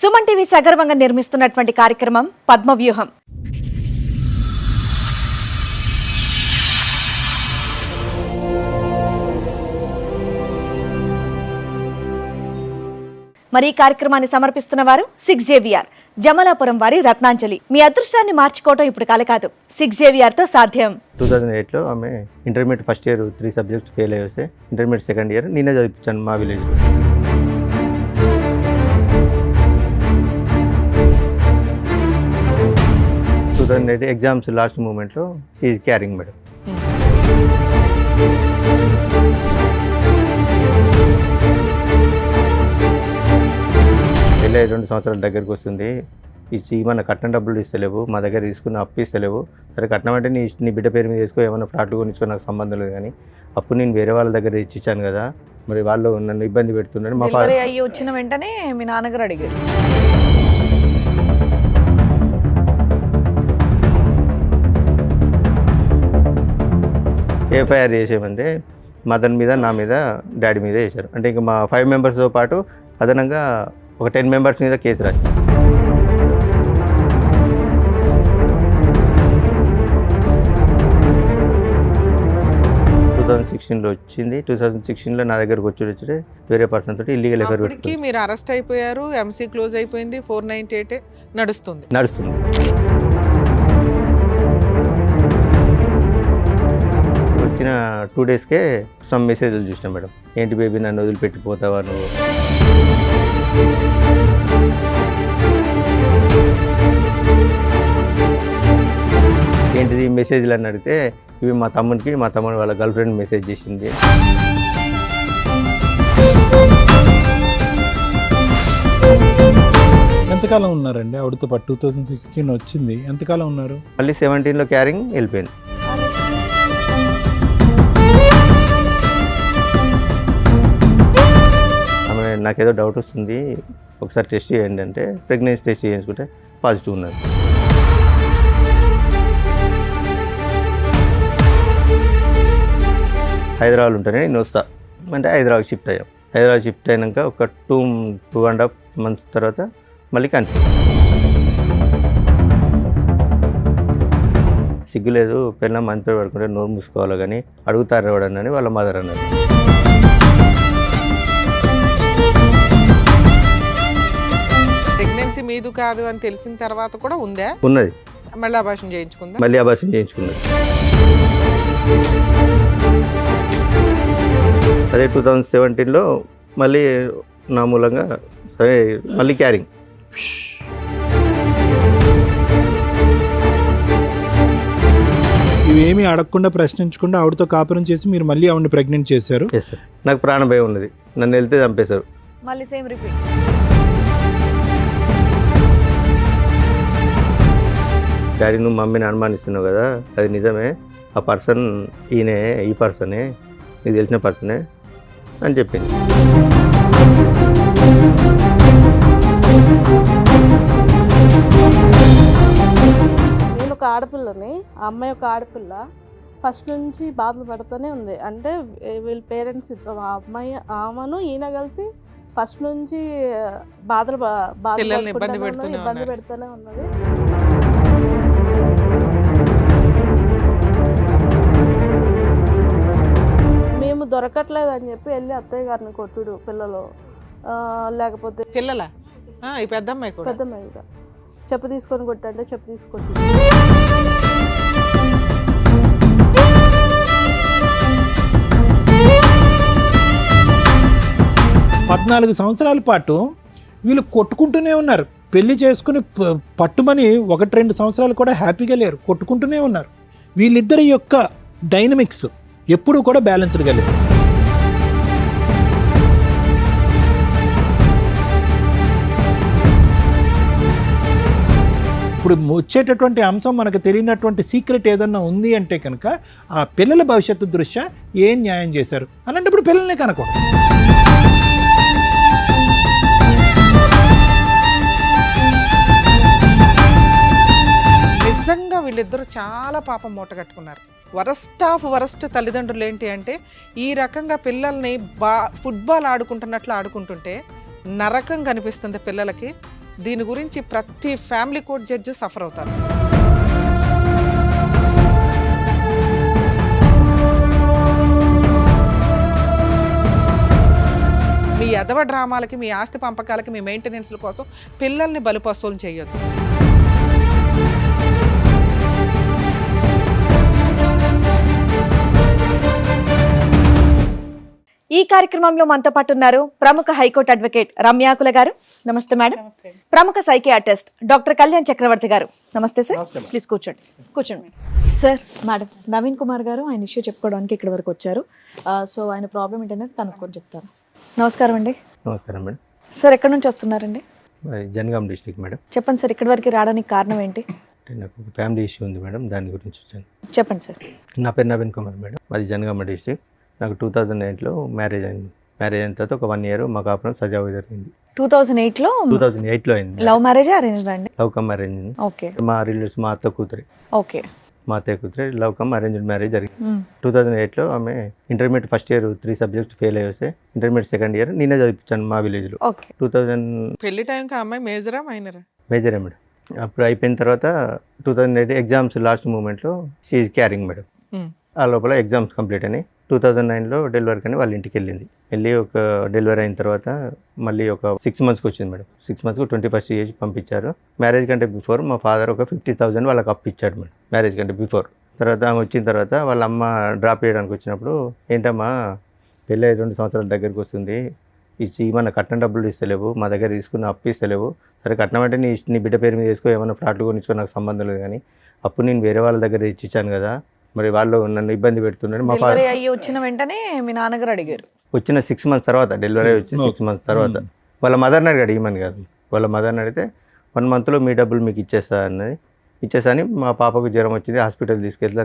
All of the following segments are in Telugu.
సుమన్ టీవీ సగర్వంగా నిర్మిస్తున్నటువంటి కార్యక్రమం పద్మవ్యూహం. మరి ఈ కార్యక్రమాన్ని సమర్పిస్తున్న వారు 6JVR జమలాపురం వారి రత్నాంజలి. మీ అదృష్టాన్ని మార్చుకోవడం ఇప్పుడు కల కాదు, 6JVR తో సాధ్యం. 2008లో ఆమె intermediate first year 3 subjects fail అయ్యేస్తే ఇంటర్మీడియట్ సెకండ్ ఇయర్ నేనే చదివించాను మా విలేజ్లో. ఎగ్జామ్స్ లాస్ట్ మూమెంట్లో షీఈ్ క్యారింగ్ మేడం. పెళ్ళి 2 సంవత్సరాల దగ్గరికి వస్తుంది. మన కట్నం డబ్బులు ఇస్తలేవు, మా దగ్గర తీసుకున్న అప్పు ఇస్తలేవు. సరే కట్నం అంటే నీ బిడ్డ పేరు మీద వేసుకో, ఏమైనా ఫ్లాట్లు కొనిచ్చుకో, నాకు సంబంధం లేదు. కానీ అప్పుడు నేను వేరే వాళ్ళ దగ్గర ఇచ్చాను కదా, మరి వాళ్ళు నన్ను ఇబ్బంది పెడుతున్నాడు. మా ఫాదర్ అయ్యి వచ్చిన వెంటనే మీ నాన్నగారు అడిగారు. ఎఫ్ఐఆర్ చేసేమంటే మదన్ మీద, నా మీద, డాడీ మీద వేశారు. అంటే ఇంకా మా 5 మెంబర్స్తో పాటు అదనంగా ఒక 10 మెంబర్స్ మీద కేసు రాశారు. లో వచ్చింది. 2016లో నా దగ్గరకు వచ్చి వేరే పర్సన్ తోటి ఇల్లీగల్ ఎఫ్ఐఆర్ పెట్టుకుని మీరు అరెస్ట్ అయిపోయారు. ఎంసీ క్లోజ్ అయిపోయింది. 498 నడుస్తుంది. వచ్చిన 2 డేస్కే సమ్ మెసేజ్లు చూసినా మేడం. ఏంటి బేబీ నన్ను వదిలిపెట్టిపోతావా నువ్వు, ఏంటిది మెసేజ్లు అని అడిగితే ఇవి మా తమ్ముడు వాళ్ళ గర్ల్ ఫ్రెండ్ మెసేజ్ చేసింది. ఎంతకాలం ఉన్నారండి ఆవిడతో పాటు? 2016 వచ్చింది, ఎంతకాలం ఉన్నారు? మళ్ళీ 17లో క్యారింగ్ వెళ్ళిపోయింది. ఆమె నాకేదో డౌట్ వస్తుంది, ఒకసారి టెస్ట్ చేయండి అంటే ప్రెగ్నెన్సీ టెస్ట్ చేయించుకుంటే పాజిటివ్ ఉన్నది. హైదరాబాద్ ఉంటేనే నేను వస్తా అంటే హైదరాబాద్ షిఫ్ట్ అయ్యాం. హైదరాబాద్ షిఫ్ట్ అయినాక ఒక 2.5 months తర్వాత మళ్ళీ కన్సీవ్. సిగ్గులేదు, పిల్లలు మంచి పేరు పడుకుంటే నోరు మూసుకోవాలి కానీ అడుగుతారు ఎవడని వాళ్ళ మదర్ అన్నారు. ప్రెగ్నెన్సీ మీదు కాదు అని తెలిసిన తర్వాత కూడా ఉందా? ఉన్నది. మళ్ళీ అబార్షన్ చేయించుకుందా? మళ్ళీ అబార్షన్ చేయించుకున్నది. అదే 2017లో మళ్ళీ నా మూలంగా సరే మళ్ళీ క్యారింగ్. ఇవేమీ అడగకుండా ప్రశ్నించకుండా ఆవిడతో కాపురం చేసి మీరు మళ్ళీ ఆవిడని ప్రెగ్నెంట్ చేశారు. నాకు ప్రాణ భయం ఉన్నది, నన్ను వెళ్తే చంపేశారు. మళ్ళీ సేమ్ రిపీట్. డాడీ నువ్వు మమ్మీని అనుమానిస్తున్నావు కదా, అది నిజమే, ఆ పర్సన్ ఈయనే, ఈ పర్సనే, నీకు తెలిసిన పర్సనే అని చెప్పింది. నేను ఒక ఆడపిల్లని, ఆ అమ్మాయి ఒక ఆడపిల్ల, ఫస్ట్ నుంచి బాధలు పడుతూనే ఉంది. అంటే వీళ్ళ పేరెంట్స్ ఆ అమ్మాయి ఆమెను ఈయన కలిసి ఫస్ట్ నుంచి ఇబ్బంది పెడుతూనే ఉన్నది. మేము దొరకట్లేదు అని చెప్పి వెళ్ళి అత్తయ్య గారిని కొట్టుడు, పిల్లలు లేకపోతే పిల్లల పెద్దమ్మాయి చెప్పు తీసుకొని కొట్టంటే చెప్పు తీసుకొట్టి 14 సంవత్సరాల పాటు వీళ్ళు కొట్టుకుంటూనే ఉన్నారు. పెళ్లి చేసుకుని పట్టుమని 1-2 సంవత్సరాలు కూడా హ్యాపీగా లేరు, కొట్టుకుంటూనే ఉన్నారు. వీళ్ళిద్దరి యొక్క డైనమిక్స్ ఎప్పుడూ కూడా బ్యాలెన్స్డ్గా లేదు. ఇప్పుడు వచ్చేటటువంటి అంశం మనకు తెలియనటువంటి సీక్రెట్ ఏదన్నా ఉంది అంటే కనుక ఆ పిల్లల భవిష్యత్తు దృష్ట్యా ఏం న్యాయం చేశారు అలాంటప్పుడు పిల్లల్నే కనుకోండి. నిజంగా వీళ్ళిద్దరూ చాలా పాపం మూటగట్టుకున్నారు. వరస్ట్ ఆఫ్ వరస్ట్ తల్లిదండ్రులు ఏంటి అంటే ఈ రకంగా పిల్లల్ని ఫుట్బాల్ ఆడుకుంటున్నట్లు ఆడుకుంటుంటే నరకం కనిపిస్తుంది పిల్లలకి. దీని గురించి ప్రతి ఫ్యామిలీ కోర్ట్ జడ్జి సఫర్ అవుతారు. మీ ఎదవ డ్రామాలకి, మీ ఆస్తి పంపకాలకి, మీ మెయింటెనెన్స్ల కోసం పిల్లల్ని బలిపశువులు చేయొద్దు. ఈ కార్యక్రమంలో మనతో పాటు ఉన్నారు ప్రముఖ హైకోర్టు అడ్వకేట్ రమ్యాకుల గారు. నమస్తే మేడం. ప్రముఖ సైకియాట్రిస్ట్ డాక్టర్ కళ్యాణ్ చక్రవర్తి గారు. నమస్తే సార్. ప్లీజ్ కూర్చోండి. కూర్చోండి సార్. మేడం, నవీన్ కుమార్ గారు ఆయన ఇష్యూ చెప్పుకోవడానికి ఇక్కడ వరకు వచ్చారు. సో ఆయన ప్రాబ్లం ఏంటనేది కనుక్కొని చెప్తారు. నమస్కారం అండి. నమస్కారం మేడం. సార్ ఎక్కడి నుంచి వస్తున్నారండి? Jangaon district madam. చెప్పండి సార్, ఇక్కడి వరకు రావడానికి కారణం ఏంటి? నాకు ఒక ఫ్యామిలీ ఇష్యూ ఉంది మేడం, దాని గురించి వచ్చాను. చెప్పండి సార్. నా పేరు నవీన్ కుమార్ మేడం, మాది జనగామ డిస్ట్రిక్ట్. నాకు 2008లో మ్యారేజ్ అయింది. మ్యారేజ్ అయిన తర్వాత ఒక 1 year మా కాపురం సజావుగా జరిగింది. 2008లో 2008లో అయింది. లవ్ మ్యారేజ్ అరేంజ్డ్ అండి? Love come arrange. ఓకే. మా రిలేటివ్స్ మా అత్త కూతురి. ఓకే. మా అత్తయ్య కూతురి లవ్ కమ్ అరేంజ్డ్ మ్యారేజ్ జరిగింది. 2008లో ఆమె intermediate first year 3 subjects fail అయ్యి వస్తే ఇంటర్మీడియట్ సెకండ్ ఇయర్ నేనే చదివించాను మా విలేజ్లో. ఓకే. 2000 పెళ్లి టైంకి ఆ అమ్మాయి మేజరా మైనరా? మేజరే మేడం. అప్పుడు అయిపోయిన తర్వాత 2008 ఎగ్జామ్స్ లాస్ట్ మూమెంట్లో షీఈ్ క్యారింగ్ మేడం. ఆ లోపల ఎగ్జామ్స్ కంప్లీట్ అని 2009లో డెలివరీ కానీ వాళ్ళ ఇంటికి వెళ్ళి ఒక డెలివరీ అయిన తర్వాత మళ్ళీ ఒక 6 monthsకి వచ్చింది మేడం. 6 monthsకు 21st ఏజ్ పంపించారు. మ్యారేజ్ కంటే బిఫోర్ మా ఫాదర్ ఒక 50,000 వాళ్ళకి అప్పు ఇచ్చాడు మేడం, మ్యారేజ్ కంటే బిఫోర్. తర్వాత ఆమె వచ్చిన తర్వాత వాళ్ళ అమ్మ డ్రాప్ చేయడానికి వచ్చినప్పుడు, ఏంటమ్మా పెళ్ళి 2 సంవత్సరాల దగ్గరికి వస్తుంది, మన కట్నం డబ్బులు ఇస్తలేవు, మా దగ్గర తీసుకున్న అప్పు ఇస్తలేవు. సరే కట్నం అంటే నీ బిడ్డ పేరు మీద వేసుకో, ఏమైనా ఫ్లాట్లు కొనిచ్చుకో, నాకు సంబంధం లేదు, కానీ అప్పుడు నేను వేరే వాళ్ళ దగ్గర ఇచ్చాను కదా, మరి వాళ్ళు నన్ను ఇబ్బంది పెడుతున్నారని మా ఫాదర్. అయ్యి వచ్చిన వెంటనే మీ నాన్నగారు అడిగారు. వచ్చిన 6 months తర్వాత, డెలివరీ వచ్చి 6 months తర్వాత వాళ్ళ మదర్ని అడిగాడు, ఇమ్మని కాదు, వాళ్ళ మదర్ని అడిగితే 1 monthలో మీ డబ్బులు మీకు ఇచ్చేసాని మా పాపకు జ్వరం వచ్చింది, హాస్పిటల్ తీసుకెళ్ళి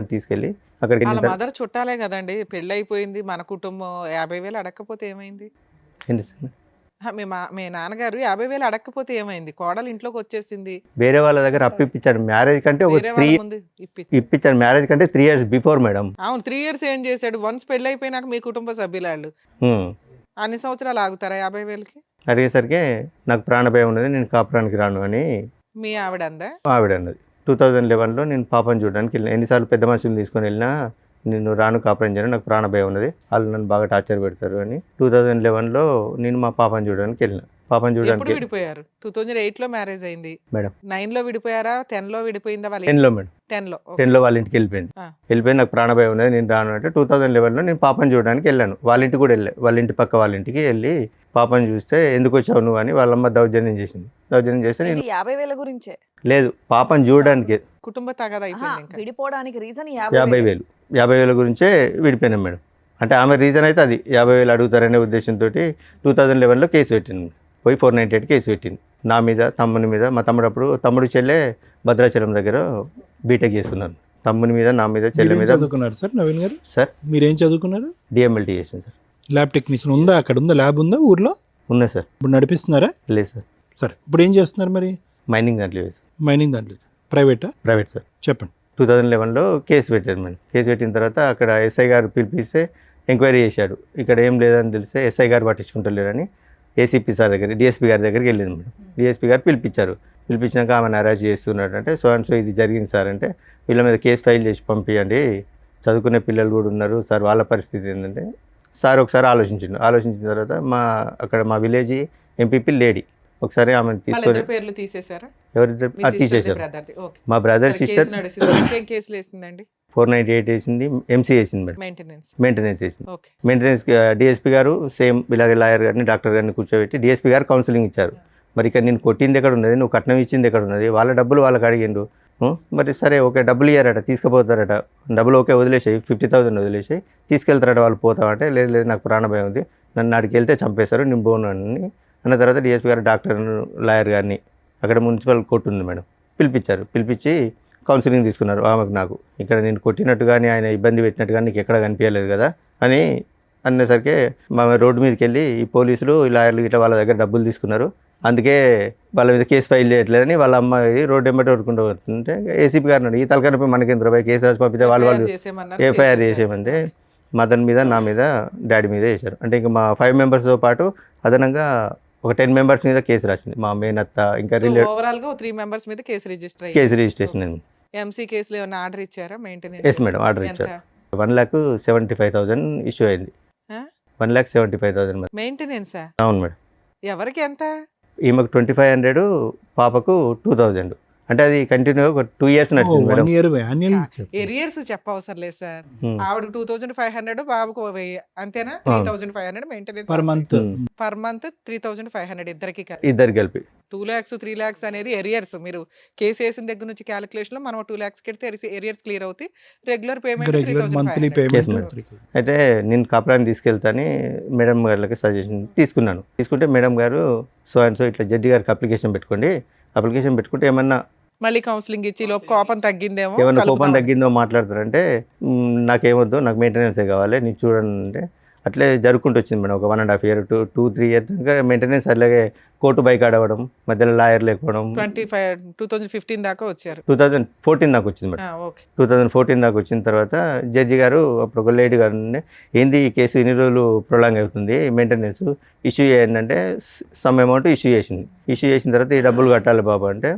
అక్కడికి వాళ్ళ వెళ్ళిన మదర్ చుట్టాలే కదండి, పెళ్ళి అయిపోయింది, మన కుటుంబం 50,000 అడగకపోతే ఏమైంది? మీ నాన్నగారు 50,000 అడగకపోతే ఏమైంది? కోడలు ఇంట్లోకి వచ్చేసింది, వేరే వాళ్ళ దగ్గర అప్పు ఇప్పించాడు. మ్యారేజ్ కంటే ఒక వేరే వాళ్ళ 3 ముందు ఇప్పించాడు. మ్యారేజ్ కంటే 3 years బిఫోర్ మేడం. అవును, 3 years ఏం చేశాడు? వన్స్ పెళ్ళి అయిపోయినాక మీ కుటుంబ సభ్యులాళ్ళు అన్ని సంవత్సరాలు ఆగుతారా 50,000కి? అడిగేసరికి నాకు ప్రాణభయం ఉన్నది, నేను కాపురానికి రాను అని మీ ఆవిడ అందా? ఆవిడ అన్నది. 2011లో నేను పాపను చూడడానికి వెళ్ళిన. ఎన్నిసార్లు పెద్ద మనుషులు తీసుకొని వెళ్ళినా నేను రాను, కాపురం చేయను, నాకు ప్రాణభయం ఉన్నది, వాళ్ళు నన్ను బాగా టార్చర్ పెడతారు అని 2011లో నేను మా పాపను చూడడానికి వెళ్ళిన. పాపను ఎప్పుడు చూడడానికి విడిపోయారు? 2008లో మ్యారేజ్ అయింది మేడం. 9లో విడిపోయారా? 10లో విడిపోయిందా? వాళ్ళ 10లో మేడం. 10లో 10లో వాళ్ళ ఇంటికి వెళ్ళిపోయింది. వెళ్ళిపోయి నాకు ప్రాణభయం ఉన్నది, నేను రాను అంటే 2011లో నేను పాపను చూడడానికి వెళ్ళాను. వాళ్ళ ఇంటికి కూడా వెళ్ళాను. వాళ్ళ ఇంటి పక్క వాళ్ళ ఇంటికి వెళ్ళి పాపను చూస్తే ఎందుకు వచ్చావు నువ్వు అని వాళ్ళమ్మ దౌర్జన్యం చేసింది. దౌర్జన్యం చేస్తే నేను 50,000 గురించే లేదు, పాపను చూడడానికి కుటుంబ తగాదా అయిపోయింది. ఇంకా విడిపోవడానికి రీజన్ 50,000 గురించే విడిపోయినాం మేడం. అంటే ఆమె రీజన్ అయితే అది 50,000 అడుగుతారనే ఉద్దేశంతో 2011లో కేసు పెట్టింది. పోయి 498 కేసు పెట్టింది నా మీద, తమ్ముని మీద. మా తమ్ముడు చెల్లె భద్రాచలం దగ్గర బీటెక్ చేస్తున్నారు. తమ్ముని మీద, నా మీద, చెల్లె మీద. చదువుకున్నారు సార్ నవీన్ గారు? సార్ మీరేం చదువుకున్నారు? DMLT చేసాను సార్. ల్యాబ్ టెక్నీషియన్ ఉందా? అక్కడ ఉందా? ల్యాబ్ ఉందా ఊర్లో? ఉన్నా సార్. ఇప్పుడు నడిపిస్తున్నారా? లేదు సార్. సరే, ఇప్పుడు ఏం చేస్తున్నారు మరి? మైనింగ్ దాంట్లో వేసి. మైనింగ్ దాంట్లో. ప్రైవేటా? Private sir. చెప్పండి. 2011లో కేసు పెట్టారు మేడం. కేసు పెట్టిన తర్వాత అక్కడ SI గారు పిలిపిస్తే ఎంక్వైరీ చేశాడు. ఇక్కడ ఏం లేదని తెలిస్తే SI గారు పట్టించుకుంటలేరని ACP సార్ దగ్గర, DSP గారి దగ్గరికి వెళ్ళింది మేడం. DSP గారు పిలిపించాక ఆమెను అరెస్ట్ చేస్తున్నాడు. అంటే సో ఇది జరిగింది సార్ అంటే, వీళ్ళ మీద కేసు ఫైల్ చేసి పంపించండి, చదువుకునే పిల్లలు కూడా ఉన్నారు సార్, వాళ్ళ పరిస్థితి ఏంటంటే సార్ ఒకసారి ఆలోచించిన తర్వాత అక్కడ మా విలేజ్ ఎంపీపీ లేడీ ఒకసారి ఆమెను తీసుకొని పేర్లు తీసేశారా? ఎవరిద్దరు తీసేశారు. మా బ్రదర్ సిస్టర్ కేసులు వేసిందండి. 498 వేసింది, MC వేసింది మేడం, మెయింటెనెన్స్ వేసింది. మెయింటెనెన్స్ DSP గారు సేమ్ ఇలాగే లాయర్ గారిని, డాక్టర్ గారిని కూర్చోబెట్టి DSP గారు కౌన్సిలింగ్ ఇచ్చారు. మరి ఇక్కడ నేను కొట్టింది ఎక్కడ ఉన్నది, నువ్వు కట్నం ఇచ్చింది ఎక్కడ ఉన్నది, వాళ్ళ డబ్బులు వాళ్ళకి అడిగిండు. మరి సరే ఓకే, డబ్బులు ఇయ్యారట, తీసుకుపోతారట, డబ్బులు ఓకే వదిలేసాయి, 50,000 వదిలేసాయి, తీసుకెళ్తారట వాళ్ళు పోతామంటే, లేదు నాకు ప్రాణభయం ఉంది, నన్ను నాడికి వెళ్తే చంపేశారు, నేను పోను అని అన్న తర్వాత DSP గారు డాక్టర్ లాయర్ గారిని అక్కడ మున్సిపల్ కోర్టు ఉంది మేడం పిలిపించి కౌన్సిలింగ్ తీసుకున్నారు. ఆమెకు నాకు ఇక్కడ నేను కొట్టినట్టు కానీ ఆయన ఇబ్బంది పెట్టినట్టు కానీ నీకు ఎక్కడ కనిపించలేదు కదా అని అనేసరికి మా రోడ్డు మీదకి వెళ్ళి ఈ పోలీసులు, ఈ లాయర్లు ఇట్లా వాళ్ళ దగ్గర డబ్బులు తీసుకున్నారు, అందుకే వాళ్ళ మీద కేసు ఫైల్ చేయట్లేదని వాళ్ళ అమ్మాయి రోడ్డు వెంబడి వరుకుంటూ వస్తుంటే ACP గారిని ఈ తలకనపై మనకేంద్ర రూపాయి కేసు రాసి పంపితే వాళ్ళు FIR చేసేయమంటే మదన్ మీద, నా మీద, డాడీ మీద వేశారు. అంటే ఇంకా మా 5 members పాటు అదనంగా ఒక 10 మెంబర్స్ మీద కేసు రాసింది. మా మేనత్త ఇంకా ఓవరాల్ గా 3 మెంబర్స్ మీద కేసు రిజిస్టర్ అయ్యింది. కేసు రిజిస్ట్రేషన్ అయింది. ఎంసీ కేసులో ఏమైనా ఆర్డర్ ఇచ్చారా మెయింటెనెన్స్? ఎస్ మేడం, ఆర్డర్ ఇచ్చారు. 1,75,000 ఇష్యూ అయింది. 1,75,000 మెయింటెనెన్స్. అవును మేడం. ఎవరికి ఎంత? ఈమెకు 2,500, పాపకు 2,000. అంటే అది కంటిన్యూ ఒక 2 years నడిచింది మేడం. 1 year annual ఇచ్చారు. ఎరియర్స్ చెప్పవసరం లేదు సార్. Hmm. ఆవిడకి 2,500, బాబుకు 1,000, అంతేనా? 3,500 maintenance per month. Per month 3,500 ఇద్దరికి. ఇద్దరు కలిపి 2 lakhs 3 lakhs అనేది ఎరియర్స్. మీరు కేసు వేసిన దగ్గర నుంచి క్యాలిక్యులేషన్ లో మనం 2 lakhs కెడితే ఎరియర్స్ క్లియర్ అవుతాయి. Regular payment regular monthly 3,500. Yes, payment. madam. అయితే నేను కాపురాన్ని తీసుకెళ్తాని మేడం గారికి సజెషన్ తీసుకున్నాను. తీసుకుంటే మేడం గారు సో అండ్ సో ఇట్లా జడ్జి గారికి అప్లికేషన్ పెట్టుకోండి, అప్లికేషన్ పెట్టుకుంటే ఏమన్నా మళ్ళీ కౌన్సిలింగ్ ఇచ్చి లోపు కోపం తగ్గిందేమో, ఏమన్నా కోపం కలుపుదాం. తగ్గిందో మాట్లాడతారంటే నాకేమొద్దు, నాకు మెయింటెనెన్సే కావాలి, నీకు చూడండి అంటే అట్లే జరుపుకుంటూ వచ్చింది మేడం. ఒక 1.5 year 2-3 years దాకా మెయింటెనెన్స్. అలాగే కోర్టు బైక్ ఆడవడం, మధ్యలో లాయర్ లేకపోవడం. 2015 దాకా వచ్చారు. 2014 దాకా వచ్చింది మేడం. ఓకే. 2014 దాకా వచ్చిన తర్వాత జడ్జి గారు అప్పుడు ఒక లేడీ గారు ఉండే, ఏంది ఈ కేసు ఇన్ని రోజులు ప్రొలాంగ్ అవుతుంది, మెయింటెనెన్స్ ఇష్యూ చేయండి సమ్ అమౌంట్ ఇష్యూ చేసింది. ఇష్యూ చేసిన తర్వాత ఈ డబ్బులు కట్టాలి బాబు అంటే,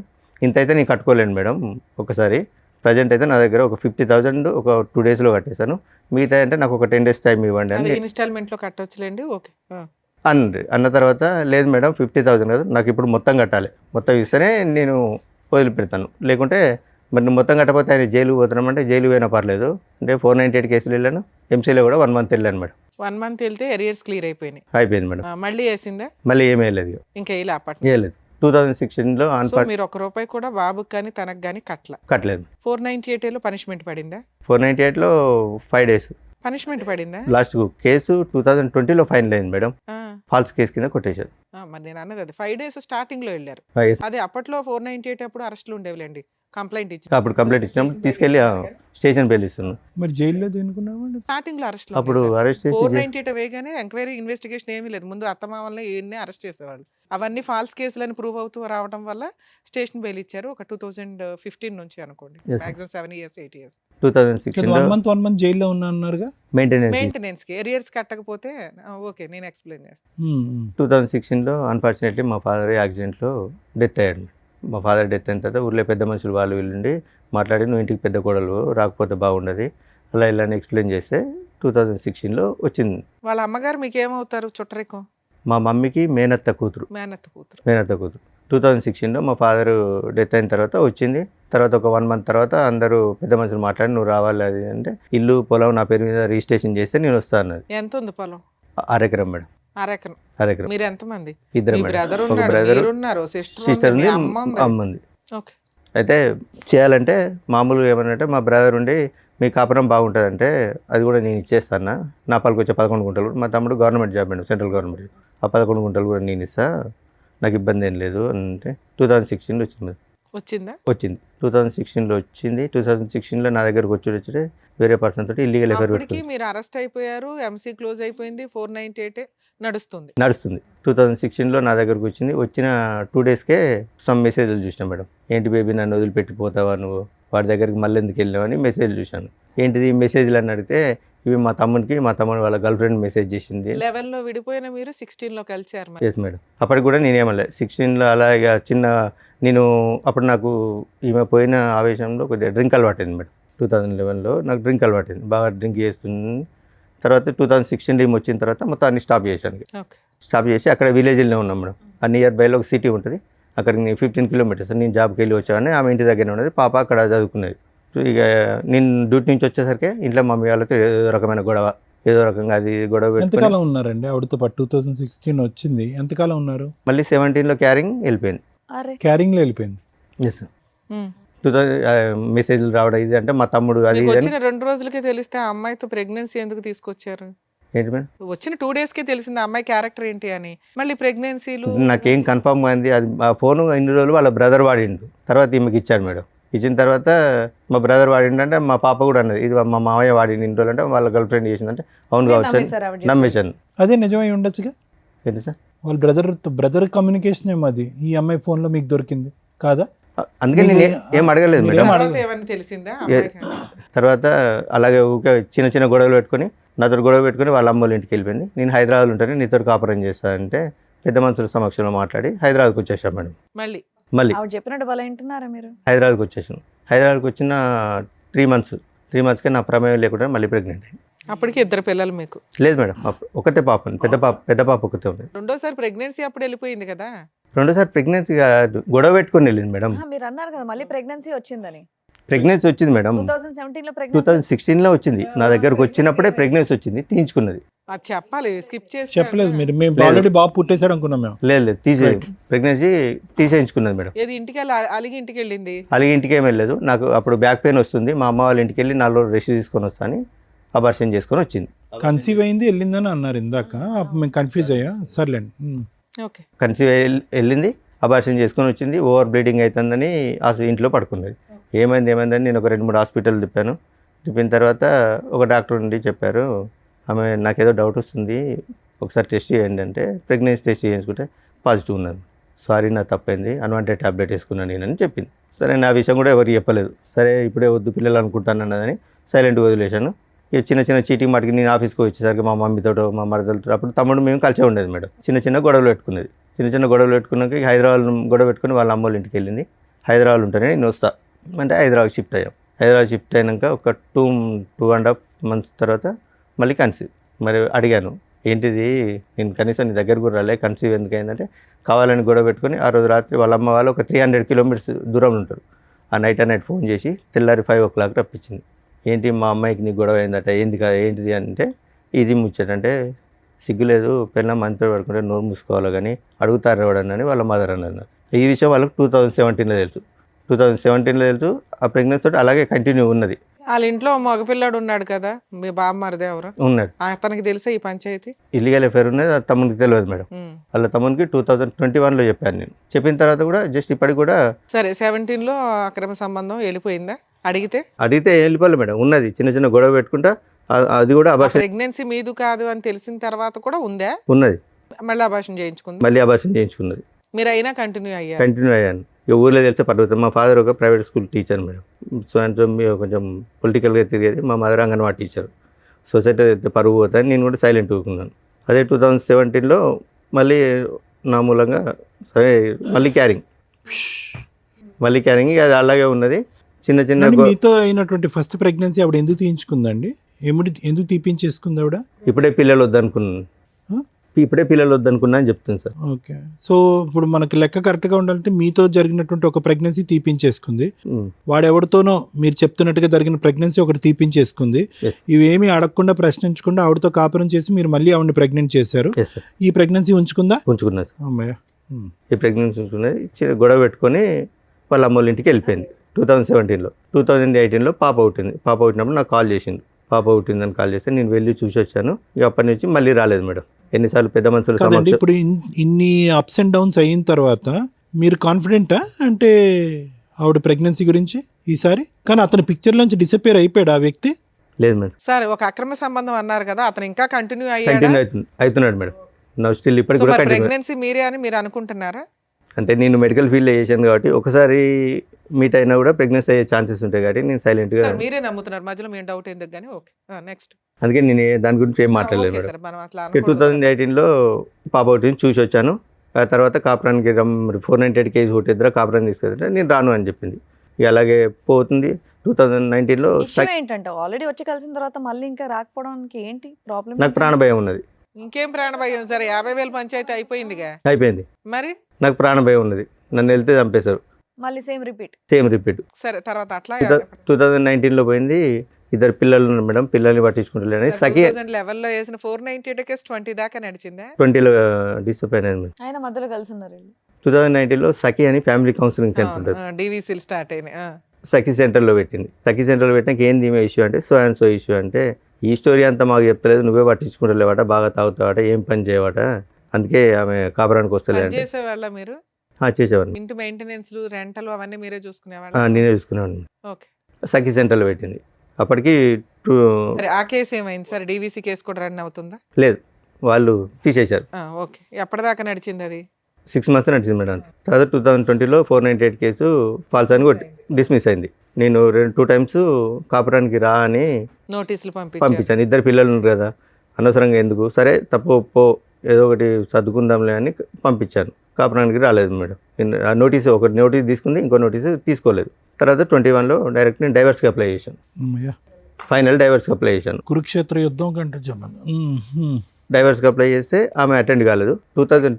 ఇంత అయితే నేను కట్టుకోలేను మేడం ఒకసారి, ప్రజెంట్ అయితే నా దగ్గర ఒక 50,000 ఒక 2 daysలో కట్టేశాను, మిగతా అంటే నాకు ఒక 10 days టైం ఇవ్వండి అని ఇన్స్టాల్మెంట్ లో కట్టొచ్చులేండి. ఓకే. అన్న తర్వాత లేదు మేడం 50,000 కదా, నాకు ఇప్పుడు మొత్తం కట్టాలి, మొత్తం ఇస్తేనే నేను వదిలిపెడతాను, లేకుంటే మరి నువ్వు మొత్తం కట్టకపోతే ఆయన జైలు పోతున్నామంటే జైలు పోయినా పర్లేదు అంటే 498 కేసులు వెళ్ళాను. ఎంసీలో కూడా 1 month వెళ్ళాను మేడం. 1 month వెళ్తే ఎరియర్స్ క్లియర్ అయిపోయినాయి. అయిపోయింది మేడం. మళ్ళీ వేసిందా? మళ్ళీ ఏమీ వెళ్ళలేదు, ఇంకా ఇలా అప్పటి వేయలేదు. 2016లో సో మీరు 1 రూపాయి కూడా బాబుకి కానీ తనకు కానీ కట్టలేదు. 498 లో పనిష్మెంట్ పడిందా? 498లో 5 days పనిష్మెంట్ పడిందా? లాస్ట్ కేసు 2020లో ఫైనల్ అయింది మేడం. ఆ, ఫాల్స్ కేసు కింద కొట్టేశారు. మరి నేను అన్నది అది 5 days స్టార్టింగ్ లో వెళ్ళారు. Yes. అదే అప్పట్లో 498 అప్పుడు అరెస్టులు ఉండేవిలేండి. కంప్లైంట్ ఇచ్చి అప్పుడు కంప్లైంట్ ఇచ్చినప్పుడు తీసుకెళ్ళి స్టేషన్ బెయిల్ ఇస్తున్నాను. మరి జైల్లో దేనుకున్నామండి? స్టార్టింగ్ లో అరెస్ట్ అప్పుడు అరెస్ట్ చేసి 498 వేగానే ఎంక్వైరీ ఇన్వెస్టిగేషన్ ఏమీ లేదు. ముందు అత్తమామల్ని ఈయన్ని అరెస్ట్ చేసేవాళ్ళు. అవన్నీ ఫాల్స్ కేసులని ప్రూవ్ అవుతూ రావడం వల్ల స్టేషన్ బెయిల్ ఇచ్చారు. ఒక 2015 నుంచి అనుకోండి. Yes, sir. Maximum 7 years 8 years 2016లో 1 month జైల్లో ఉన్నా అన్నారుగా. మెయింటెనెన్స్. మెయింటెనెన్స్ కి ఎరియర్స్ కట్టకపోతే ఓకే నేను ఎక్స్ప్లెయిన్ చేస్తాను. 2016లో అన్ఫార్చునేట్లీ మా ఫాదర్ యాక్సిడెంట్లో డెత్ అయ్యాడు. మా ఫాదర్ డెత్ అయిన తర్వాత ఊర్లో పెద్ద మనుషులు వాళ్ళు వీళ్ళుండి మాట్లాడి, నువ్వు ఇంటికి పెద్ద కోడలు రాకపోతే బాగుండదు అలా ఇలా ఎక్స్ప్లెయిన్ చేస్తే 2016లో వచ్చింది. వాళ్ళ అమ్మగారు మీకు ఏమవుతారు? చుట్టరికం. మా మమ్మీకి మేనత్త కూతురు. మేనత్త కూతురు. 2016లో మా ఫాదర్ డెత్ అయిన తర్వాత వచ్చింది. తర్వాత ఒక 1 month తర్వాత అందరూ పెద్ద మనుషులు మాట్లాడి నువ్వు రావాలి అది అంటే, ఇల్లు పొలం నా పేరు మీద రిజిస్ట్రేషన్ చేస్తే నేను వస్తా అన్నది. ఎంత ఉంది పొలం? 1/2 eకరం మేడం. 1/2 ఎకరం. 1/2 eకరం. మీరు ఎంతమంది? ఇద్దరు మీ మేడం. బ్రదర్ ఒక ఉన్నాడు, బ్రదర్, మీరు ఉన్నారు, సిస్టర్ సిస్టర్ ఉంది, అమ్మ ఉంది. అమ్మ ఉంది. ఓకే. అయితే చేయాలంటే మామూలుగా ఏమన్నంటే మా బ్రదర్ ఉండి మీ కాపురం బాగుంటుందంటే అది కూడా నేను ఇచ్చేస్తాను, నా పాలకు వచ్చే 11 గుంటలు, మా తమ్ముడు government job madam, central government, ఆ 11 గుంటలు కూడా నేను ఇస్తా, నాకు ఇబ్బంది ఏం లేదు అంటే 2016లో వచ్చింది. వచ్చిందా? వచ్చింది 2016లో వచ్చింది. 2016లో నా దగ్గరకు వచ్చి వేరే పర్సన్ తోటి ఇల్లీగల్ ఎఫైర్ అప్పటికి పెట్టుకుంది. మీరు అరెస్ట్ అయిపోయారు, ఎంసీ క్లోజ్ అయిపోయింది, 498 నడుస్తుంది. 2016లో నా దగ్గరకు వచ్చింది. వచ్చిన 2 daysకే సమ్ మెసేజ్లు చూసినా మేడం. ఏంటి బేబీ నన్ను వదిలిపెట్టిపోతావా నువ్వు, వాడి దగ్గరికి మళ్ళీ ఎందుకు వెళ్ళావు అని మెసేజ్ చూశాను. ఏంటిది మెసేజ్లు అని అడిగితే ఇవి మా తమ్ముడు వాళ్ళ గర్ల్ ఫ్రెండ్ మెసేజ్ చేసింది. 11లో విడిపోయిన మీరు 16లో కలిసారు మరి. Yes madam. అప్పటికి కూడా నేనేమలే 16లో అలా ఇక నేను అప్పుడు నాకు ఈమె పోయిన ఆవేశంలో కొద్దిగా డ్రింక్ అలవాటైంది మేడం. 2011లో నాకు డ్రింక్ అలవాటైంది, బాగా డ్రింక్ చేస్తుంది. తర్వాత 2016 ఈమె వచ్చిన తర్వాత మొత్తం అన్ని స్టాప్ చేశాను. ఓకే. స్టాప్ చేసి అక్కడ విలేజ్లోనే ఉన్నాం మేడం. ఆ నియర్ బైలో ఒక సిటీ ఉంటుంది, అక్కడికి నేను 15 kilometers నేను జాబ్కి వెళ్ళి వచ్చాను. ఆమె ఇంటి దగ్గర ఉన్నది, పాప అక్కడ చదువుకునేది. సో ఇక నేను డ్యూటీ నుంచి వచ్చేసరికి ఇంట్లో మమ్మీ వాళ్ళతో ఏదో రకమైన గొడవ, ఏదో రకంగా అది గొడవ పెట్టుకొని ఎంతకాలం ఉన్నారండి ఆవిడతో పాటు? 2016 వచ్చింది, ఎంతకాలం ఉన్నారు? మళ్ళీ 17లో క్యారింగ్ వెళ్ళిపోయింది. అరే క్యారింగ్లో వెళ్ళిపోయింది. ఎస్. 2000 మెసేజ్లు రావడం ఇది అంటే మా తమ్ముడు అది మీకు ఇది అని. వచ్చిన 2 రోజులకే తెలిస్తే ఆ అమ్మాయితో ప్రెగ్నెన్సీ ఎందుకు తీసుకొచ్చారు? ఏంటి మేడం వచ్చిన 2 daysకే తెలిసింది ఆ అమ్మాయి క్యారెక్టర్ ఏంటి అని. మళ్ళీ ప్రెగ్నెన్సీలు నాకేం కన్ఫర్మ్ అయింది. అది ఆ ఫోను ఇన్ని రోజులు వాళ్ళ బ్రదర్ వాడిండు, తర్వాత ఈమెకి ఇచ్చాడు మేడం. ఇచ్చిన తర్వాత మా బ్రదర్ వాడిండంటే మా పాప కూడా అన్నది ఇది మా మామయ్య వాడింది ఇన్ని రోజులు అంటే వాళ్ళ గర్ల్ ఫ్రెండ్ చేసిందంటే అవును కావచ్చు అని నమ్మేశాను. అదే నిజమై ఉండొచ్చుగా. ఏంటి సార్ వాళ్ళ బ్రదర్ కమ్యూనికేషన్ ఏమో అది, ఈ అమ్మాయి ఫోన్లో మీకు దొరికింది కాదా? అందుకే నేను ఏం అడగలేదు మీరేం మేడం. తర్వాత ఏమన్నా తెలిసిందా అమ్మాయికి? తర్వాత అలాగే ఊకే చిన్న చిన్న గొడవలు పెట్టుకొని నాతో గొడవ పెట్టుకొని వాళ్ళ అమ్మ వాళ్ళ ఇంటికి వెళ్ళిపోయింది. నేను హైదరాబాద్లో ఉంటాను, నీతో కాపురం చేస్తానంటే పెద్ద మనుషుల సమక్షంలో మాట్లాడి హైదరాబాద్కి వచ్చేసాం మేడం. మళ్ళీ మళ్ళీ ఆవిడ చెప్పినట్టు వాళ్ళు వింటున్నారా మీరు? హైదరాబాద్కి వచ్చేసాను. హైదరాబాద్కి వచ్చిన 3 మంత్స్కి నా ప్రమేయం లేకుండా మళ్ళీ ప్రెగ్నెంట్ అయింది. అప్పటికి 2 పిల్లలు మీకు. లేదు మేడం, ఒకతే పాప, పెద్ద పాప ఒకతే ఉంది. రెండోసారి ప్రెగ్నెన్సీ అప్పుడు వెళ్ళిపోయింది కదా. రెండోసారి ప్రెగ్నెన్సీ గొడవ పెట్టుకొని వెళ్ళింది మేడం. మీరు అన్నారు కదా మళ్ళీ ప్రెగ్నెన్సీ వచ్చిందని. ప్రెగ్నెన్సీ వచ్చింది మేడం, 2017 లో ప్రెగ్నెన్సీ 2016లో వచ్చింది. నా దగ్గరకు వచ్చినప్పుడే ప్రెగ్నెన్సీ వచ్చింది, తీయించుకున్నది. అది చెప్పాలి, స్కిప్ చేసి చెప్పలేదు మీరు. మేము ఆల్రెడీ బాబు పుట్టేశాడు అనుకున్నాం మేము. లేదు ప్రెగ్నెన్సీ తీసేయించుకున్నది మేడం. ఏది ఇంటికి వెళ్ళి అలిగి ఇంటికి వెళ్ళింది. అలాగే ఇంటికి ఏం వెళ్ళలేదు. నాకు అప్పుడు బ్యాక్ పెయిన్ వస్తుంది, మా అమ్మ వాళ్ళ ఇంటికి వెళ్ళి 4 రోజులు రెస్ట్ తీసుకొని వస్తాను, అబార్షన్ చేసుకొని వచ్చింది. కన్సీవ్ అయింది వెళ్ళిందని అన్నారు ఇందాక, అప్పుడు మేము కన్ఫ్యూజ్ అయ్యా. సర్లేండి. ఓకే. కన్సీవ్ వెళ్ళింది, అబార్షన్ చేసుకొని వచ్చింది. ఓవర్ బ్లీడింగ్ అవుతుందని ఇంట్లో పడుకున్నది. ఏమైందని నేను ఒక 2-3 హాస్పిటల్ తిప్పిన తర్వాత ఒక డాక్టర్ నుండి చెప్పారు, ఆమె నాకేదో డౌట్ వస్తుంది, ఒకసారి టెస్ట్ చేయండి అంటే ప్రెగ్నెన్సీ టెస్ట్ చేయించుకుంటే పాజిటివ్ ఉన్నది. సారీ, నా తప్పైంది, అన్వాంటెడ్ ట్యాబ్లెట్ వేసుకున్నాను నేనని చెప్పింది. సరే, నా విషయం కూడా ఎవరికి చెప్పలేదు. సరే, ఇప్పుడే వద్దు పిల్లలు అనుకుంటాను అన్నదని సైలెంట్గా వదిలేశాను. ఇక చిన్న చీటింగ్ మాటికి నేను ఆఫీస్కి వచ్చేసరికి మా మమ్మీతో మా మరదలతో, అప్పుడు తమ్ముడు మేము కలిసే ఉండేది మేడం. చిన్న గొడవలు పెట్టుకునేది. చిన్న గొడవలు పెట్టుకున్నాక హైదరాబాద్ గొడవ పెట్టుకుని వాళ్ళ అమ్మోళ్ళ ఇంటికి వెళ్ళింది. హైదరాబాద్ ఉంటానే నేను వస్తా అంటే హైదరాబాద్ షిఫ్ట్ అయ్యాం. హైదరాబాద్ షిఫ్ట్ అయినాక ఒక 2.5 months తర్వాత మళ్ళీ కన్సీవ్. మరి అడిగాను, ఏంటిది, నేను కనీసం నీ దగ్గర కూడా రాలే, కన్సీవ్ ఎందుకు అయిందంటే కావాలని గొడవ పెట్టుకొని ఆ రోజు రాత్రి వాళ్ళ అమ్మ వాళ్ళు ఒక 300 kilometers దూరంలో ఉంటారు. ఆ నైట్ ఫోన్ చేసి తెల్లారి 5 o'clock రప్పించింది. ఏంటి మా అమ్మాయికి నీ గొడవ అయిందట, ఏంటిది అంటే ఇది ముచ్చటంటే సిగ్గులేదు, పిల్లలు మంత్రి పడుకుంటే నోరు మూసుకోవాలి కానీ అడుగుతారు ఎవడని వాళ్ళ మదర్ అన్నారు. ఈ విషయం వాళ్ళకి 2017లో తెలుసు. 2017లో తెలుసు. ఆ ప్రెగ్నెన్సీ తోటి అలాగే కంటిన్యూ ఉన్నది. వాళ్ళ ఇంట్లో మగపిల్లాడు ఉన్నాడు కదా, మీ బామ్మరిదే ఎవరు ఉన్నాడు. అతనికి తెలుసా ఈ పంచాయతీ? ఇల్లీగల్ అఫేర్ ఉన్నది, అది తమ్మునికి తెలియదు మేడం. వాళ్ళ తమ్మునికి 2021లో చెప్పాను నేను. చెప్పిన తర్వాత కూడా జస్ట్ ఇప్పటికి కూడా సరే 17లో అక్రమ సంబంధం వెళ్ళిపోయిందా? అడిగితే వెళ్ళిపోలే మేడం. ఉన్నది చిన్న గొడవ పెట్టుకుంటా, అది కూడా అబార్షన్. ప్రెగ్నెన్సీ మీదు కాదు అని తెలిసిన తర్వాత కూడా ఉందా? ఉన్నది. మళ్ళీ అబార్షన్ చేయించుకుంది. మీరు అయినా కంటిన్యూ అయ్యాను. ఇక ఊర్లో తెలిస్తే పర్వతం. మా ఫాదర్ ఒక ప్రైవేట్ స్కూల్ టీచర్ మేడం. సాయంత్రం కొంచెం పొలిటికల్గా తిరిగేది. మా మదర్ అంగన్వాడీ టీచర్. సొసైటీ వెళ్తే పరువు పోతాను, నేను కూడా సైలెంట్ ఊరుకున్నాను. అదే 2017లో మళ్ళీ నా మూలంగా సరే మళ్ళీ క్యారింగ్ అది అలాగే ఉన్నది. చిన్న మీతో అయినటువంటి ఫస్ట్ ప్రెగ్నెన్సీ ఆవిడ ఎందుకు తీయించుకుందండి? ఎందుకు తీపించేసుకుంది ఆవిడ? ఇప్పుడే పిల్లలు వద్దనుకున్నా అని చెప్తుంది సార్. ఓకే. సో ఇప్పుడు మనకి లెక్క కరెక్ట్గా ఉండాలంటే మీతో జరిగినటువంటి ఒక ప్రెగ్నెన్సీ తీపించేసుకుంది, వాడెవరితోనో మీరు చెప్తున్నట్టుగా జరిగిన ప్రెగ్నెన్సీ ఒకటి తీపించేసుకుంది. ఇవేమీ అడగకుండా ప్రశ్నించకుండా ఆవిడతో కాపురం చేసి మీరు మళ్ళీ ఆవిడని ప్రెగ్నెంట్ చేశారు. ఈ ప్రెగ్నెన్సీ ఉంచుకున్నది. అమ్మాయ ఈ ప్రెగ్నెన్సీ ఉంచుకున్నది. గొడవ పెట్టుకొని వాళ్ళ అమ్మోళ్ళ ఇంటికి వెళ్ళిపోయింది 2017లో. 2018లో పాప పుట్టినప్పుడు నాకు కాల్ చేసింది. పాప పుట్టిందని కాల్ చేస్తే నేను వెళ్ళి చూసి వచ్చాను. ఇక అప్పటి నుంచి మళ్ళీ రాలేదు మేడం. ఎన్నిసార్లు పెద్ద మనుషులు కాదండి. ఇప్పుడు ఇన్ని అప్స్ అండ్ డౌన్స్ అయిన తర్వాత మీరు కాన్ఫిడెంటా అంటే ఆవిడ ప్రెగ్నెన్సీ గురించి ఈసారి? కానీ అతని పిక్చర్ నుంచి డిసప్పేర్ అయిపోయాడు ఆ వ్యక్తి? లేదు మేడం. సరే, ఒక అక్రమ సంబంధం అన్నారు కదా, అతను ఇంకా కంటిన్యూ అవుతున్నాడు మేడం. నా స్టిల్ ఇప్పటికి కూడా ప్రెగ్నెన్సీ మీరే అని మీరు అనుకుంటున్నారా? అంటే నేను మెడికల్ ఫీల్డ్లో చేశాను కాబట్టి ఒకసారి మీట్ అయినా కూడా ప్రెగ్నెన్సీ అయ్యే ఛాన్సెస్ ఉంటాయి కాబట్టి నేను సైలెంట్గా. మీరే నమ్ముతున్నారు, మధ్యలో మేము డౌట్ ఎందుకు కానీ. Okay, next. అందుకే నేను దాని గురించి ఏం మాట్లాడలేదు మేడం. 2018లో పాప ఒకటి చూసి వచ్చాను. ఆ తర్వాత కాపురానికి 498 kg కొట్టిద్దరు కాపురాన్ని తీసుకెళ్తే నేను రాను అని చెప్పింది. ఇక అలాగే పోతుంది. 2019లో ఏంటంటే ఆల్రెడీ వచ్చి కలిసిన తర్వాత మళ్ళీ ఇంకా రాకపోవడానికి ఏంటి ప్రాబ్లం? నాకు ప్రాణభయం ఉన్నది. ఇంకేం ప్రాణభయం? సరే 50,000 పంచాయతీ అయిపోయింది. మరి నాకు ప్రాణభయం ఉన్నది. నన్ను వెళ్తే చంపేశారు. మళ్ళీ సేమ్ రిపీట్. సరే, తర్వాత అట్లా 2019లో పోయింది. 2 పిల్లలు ఉన్నారు మేడం. పిల్లల్ని పట్టించుకుంటలేని సఖి 2011లో వేసిన 498 కేసు 20 దాకా నడిచిందా? 20లో డిసప్పాయింట్ అయింది. ఆయన మధ్యలో కలిసి ఉన్నారు. 2019లో సఖి అని ఫ్యామిలీ కౌన్సిలింగ్ సెంటర్ ఉంటుంది. డివిసిల్ స్టార్ట్ అయినాయి. సఖి సెంటర్లో పెట్టింది. సఖి సెంటర్లో పెట్టినాక ఏంది ఇష్యూ అంటే సో అండ్ సో ఇష్యూ అంటే ఈ స్టోరీ అంతా మాకు చెప్తలేదు, నువ్వే పట్టించుకుంటలేవాట, బాగా తాగుతావాట, ఏం పని చేయవాట, అందుకే ఆమె కాపురానికి వస్తలేదు. చేసేవాళ్ళ మీరు? చేసేవాడిని. ఇంటి మెయింటెనెన్స్, రెంటల్ అవన్నీ మీరే చూసుకునేవాళ్ళ? నేనే చూసుకునేవాడిని. ఓకే. సఖి సెంటర్లో పెట్టింది. అప్పటికి ఆ కేసు ఏమైంది సార్? డివిసి కేసు కూడా రన్ అవుతుందా? లేదు, వాళ్ళు తీసేశారు. ఓకే. ఎప్పటిదాకా నడిచింది అది? 6 months నడిచింది మేడం. తర్వాత 2020లో 498 కేసు ఫాల్స్ అని డిస్మిస్ అయింది. నేను 2 times కాపురానికి రా అని నోటీసులు పంపించాను. 2 పిల్లలు ఉన్నారు కదా, అనవసరంగా ఎందుకు, సరే తప్పు ఏదో ఒకటి సర్దుకుందాంలే అని పంపించాను. కాపురానికి రాలేదు మేడం. ఆ నోటీస్ ఒకటి నోటీస్ తీసుకుంది, ఇంకో నోటీసు తీసుకోలేదు. తర్వాత 21లో డైరెక్ట్ నేను డైవర్స్కి అప్లై చేశాను. అమ్మయ్య. ఫైనల్ డైవర్స్కి అప్లై చేశాను. కురుక్షేత్ర యుద్ధం కంటే డైవర్స్కి అప్లై చేస్తే ఆమె అటెండ్ కాలేదు. 2000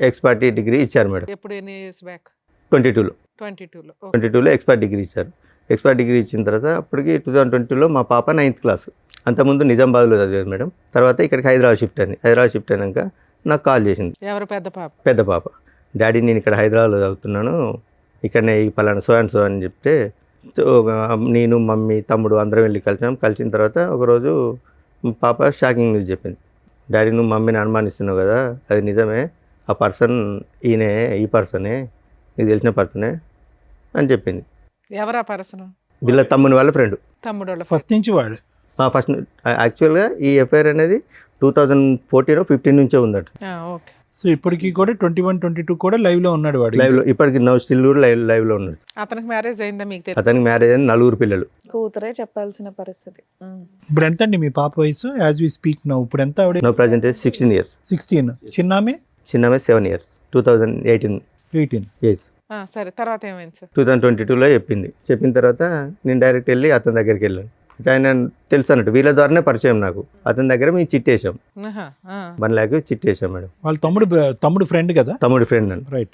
ఎక్స్పర్ట్ డిగ్రీ ఇచ్చారు మేడం. ఎప్పుడు ఎన్ని ఇయర్స్ బ్యాక్? 22లో 22లో ఎక్స్పర్ట్ డిగ్రీ ఇచ్చారు. ఎక్స్పర్ట్ డిగ్రీ ఇచ్చిన తర్వాత అప్పటికి 2022లో మా పాప 9th క్లాస్. అంతకుముందు నిజామాబాద్లో చదివేది మేడం. తర్వాత ఇక్కడికి హైదరాబాద్ షిఫ్ట్ అయింది. హైదరాబాద్ షిఫ్ట్ అయినాక నాకు కాల్ చేసింది ఎవరు? పెద్ద పాప? పెద్ద పాప. డాడీ నేను ఇక్కడ హైదరాబాద్లో చదువుతున్నాను, ఇక్కడనే ఈ పలానా సో అండ్ సో అని చెప్తే నేను మమ్మీ తమ్ముడు అందరం వెళ్ళి కలిసిన తర్వాత ఒకరోజు పాప షాకింగ్ న్యూస్ చెప్పింది. డాడీ నువ్వు మమ్మీని అనుమానిస్తున్నావు కదా, అది నిజమే, ఆ పర్సన్ ఈయనే, ఈ పర్సనే, నీకు తెలిసిన పర్సనే అని చెప్పింది. ఎవరు ఆ పర్సన్? వీళ్ళ తమ్ముని వాళ్ళ ఫ్రెండ్. తమ్ముడు వాళ్ళ ఫస్ట్ నుంచి వాడు. ఫస్ట్ యాక్చువల్గా ఈ ఎఫ్ఐఆర్ అనేది 2014-15 నుంచే ఉందట. ఓకే. సో ఇప్పటికీ కూడా 21, 22 కూడా లైవ్లో ఉన్నాడు వాడు. లైవ్లో ఇప్పటికి స్టిల్ కూడా లైవ్లో ఉన్నాడు. అతనికి మ్యారేజ్ అయిందా మీకు తెలుసు? అతనికి మ్యారేజ్ అయిన 4 పిల్లలు. కూతురే చెప్పాల్సిన పరిస్థితి. ఇప్పుడు ఎంత అండి మీ పాప వయసు? యాజ్ వి స్పీక్ నౌ ఇప్పుడు ఎంత ఆవిడ? No present 16 years. 16. చిన్నామే? చిన్నమే 7 years. 2018 18. ఏజ్. సరే, తర్వాత ఏమైంది సార్? 2022లో చెప్పిన తర్వాత నేను డైరెక్ట్ వెళ్ళి అతని దగ్గరికి వెళ్ళాను. ఆయన తెలుసు అన్నట్టు, వీళ్ళ ద్వారానే పరిచయం నాకు. అతని దగ్గర మేము చిట్టేసాం, 1 lakh చిట్టేసాం మేడం. వాళ్ళ తమ్ముడు ఫ్రెండ్ కదా? తమ్ముడు ఫ్రెండ్ అని. రైట్.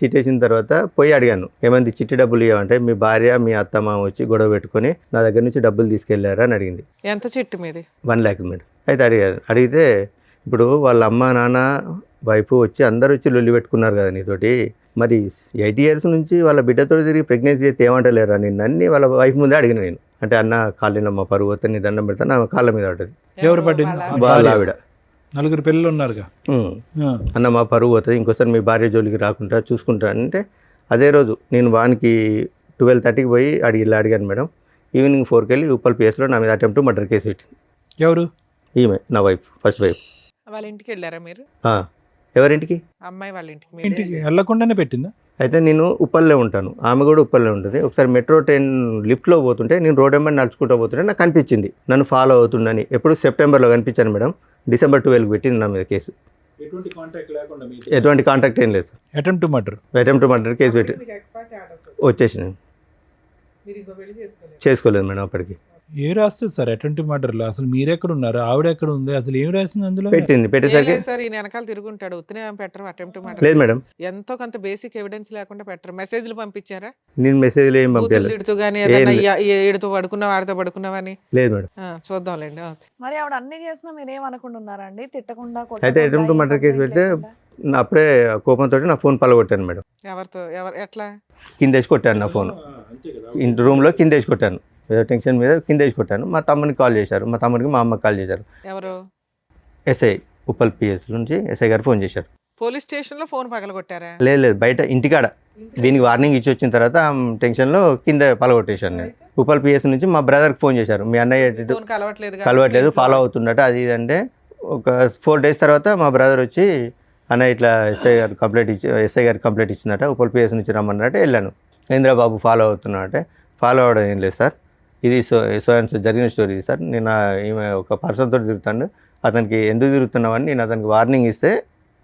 చిట్టేసిన తర్వాత పోయి అడిగాను, ఏమంది చిట్టి డబ్బులు ఇవ్వమంటే మీ భార్య మీ అత్తమ్మ వచ్చి గొడవ పెట్టుకొని నా దగ్గర నుంచి డబ్బులు తీసుకెళ్లారా అని అడిగింది. ఎంత చిట్టు మీది? 1 lakh మేడం. అయితే అడిగితే ఇప్పుడు వాళ్ళ అమ్మ నాన్న వైఫ్ వచ్చి అందరూ వచ్చి లొల్లి పెట్టుకున్నారు కదా నీతోటి, మరి 8 years నుంచి వాళ్ళ బిడ్డతో తిరిగి ప్రెగ్నెన్సీ అయితే ఏమంటలేరా నిన్ను అన్ని వాళ్ళ వైఫ్ ముందే అడిగిన నేను. అంటే అన్న కాళ్ళలో మా పరువు వస్తే నీ దండం పెడతాను, ఆమె కాళ్ళ మీద పడ్డది. ఎవరు పడ్డింది? వాళ్ళ ఆవిడ. 4 పిల్లలు ఉన్నారుగా. అన్న మా పరువు పోతుంది, ఇంకోసారి మీ భార్య జోలికి రాకుండా చూసుకుంటా అంటే అదే రోజు నేను వానికి 12:30కి పోయి అడిగాను మేడం. ఈవినింగ్ 4కి వెళ్ళి ఉప్పల్ పిఎస్లో నా మీద అటెంప్ట్ మర్డర్ కేసు పెట్టింది. ఎవరు? ఈమె నా వైఫ్, ఫస్ట్ వైఫ్. వాళ్ళ ఇంటికి వెళ్ళారా మీరు? ఎవరింటికి? అమ్మాయి వాళ్ళ ఇంటికి. ఇంటికి వెళ్ళకుండానే పెట్టిందా? అయితే నేను ఉప్పల్లో ఉంటాను, ఆమె కూడా ఉప్పల్లో ఉంటుంది. ఒకసారి మెట్రో ట్రైన్ లిఫ్ట్లో పోతుంటే నేను రోడ్ వెంబడి నడుచుకుంటూ పోతుంటే నాకు కనిపించింది, నన్ను ఫాలో అవుతుందని. ఎప్పుడు సెప్టెంబర్లో కనిపించాను మేడం. December 12కి పెట్టింది నా మీద కేసు. ఎటువంటి కాంటాక్ట్ ఏం లేదు. అటెంప్ట్ మర్డర్ కేసు పెట్టి వచ్చేసి చేసుకోలేదు మేడం. అప్పటికి ఏ రాస్తుంది సార్ అటెంప్ట్ మర్డర్లో? అసలు మీరెక్కడ ఉన్నారు, ఆవిడ ఎక్కడ ఉంది, అసలు ఏం రాసింది అందులో? పెట్టేసరికి సార్ ఈయన వెనకాల తిరుగుంటాడు, ఉత్తనే పెట్టరు అటెంప్ట్ లేదు మేడం. ఎంతో కొంత బేసిక్ ఎవిడెన్స్ లేకుండా పెట్టరు. మెసేజ్లు పంపించారా? నేను మెసేజ్లు ఏం పంపించలేదు. తిడుతూ గానీ ఏదైనా ఏడుతూ పడుకున్నావు, ఆడితో పడుకున్నావని? లేదు మేడం. చూద్దాంలేండి. మరి ఆవిడ అన్ని చేసినా మీరేం అనుకుండా ఉన్నారండి? తిట్టకుండా అయితే అటెంప్ట్ మర్డర్ కేసు పెడితే అప్పుడే కోపంతో నా ఫోన్ పలగొట్టాను మేడం. ఎవరితో? ఎట్లా? కిందేసి కొట్టాను నా ఫోన్, ఇంటి రూమ్లో కిందేసి కొట్టాను. ఏదో టెన్షన్ మీద కిందేసి కొట్టాను. మా తమ్మునికి కాల్ చేశారు, మా తమ్ముడికి మా అమ్మకి కాల్ చేశారు. ఎవరు? ఎస్ఐ, ఉప్పల్ పిఎస్ నుంచి ఎస్ఐ గారు ఫోన్ చేశారు. పోలీస్ స్టేషన్లో ఫోన్ పగలగొట్టారా? లేదు బయట ఇంటికాడ. దీనికి వార్నింగ్ ఇచ్చి వచ్చిన తర్వాత టెన్షన్లో కింద పలగొట్టేశాను నేను. ఉప్పల్ పిఎస్ నుంచి మా బ్రదర్కి ఫోన్ చేశారు, మీ అన్నయ్య కలవట్లేదు, ఫాలో అవుతుండట అది ఇది అంటే. ఒక 4 days తర్వాత మా బ్రదర్ వచ్చి అన్న ఇట్లా ఎస్ఐ గారు కంప్లైంట్ ఇచ్చిందట, ఉప్పల్ పిఎస్ నుంచి రమ్మన్నట్టు వెళ్ళాను. ఇంద్రబాబు ఫాలో అవుతున్నట్టే. ఫాలో అవ్వడం ఏం లేదు సార్, ఇది సో జరిగిన స్టోరీ సార్. నేను ఈమె ఒక పర్సన్తో తిరుగుతాను, అతనికి ఎందుకు తిరుగుతున్నావని నేను అతనికి వార్నింగ్ ఇస్తే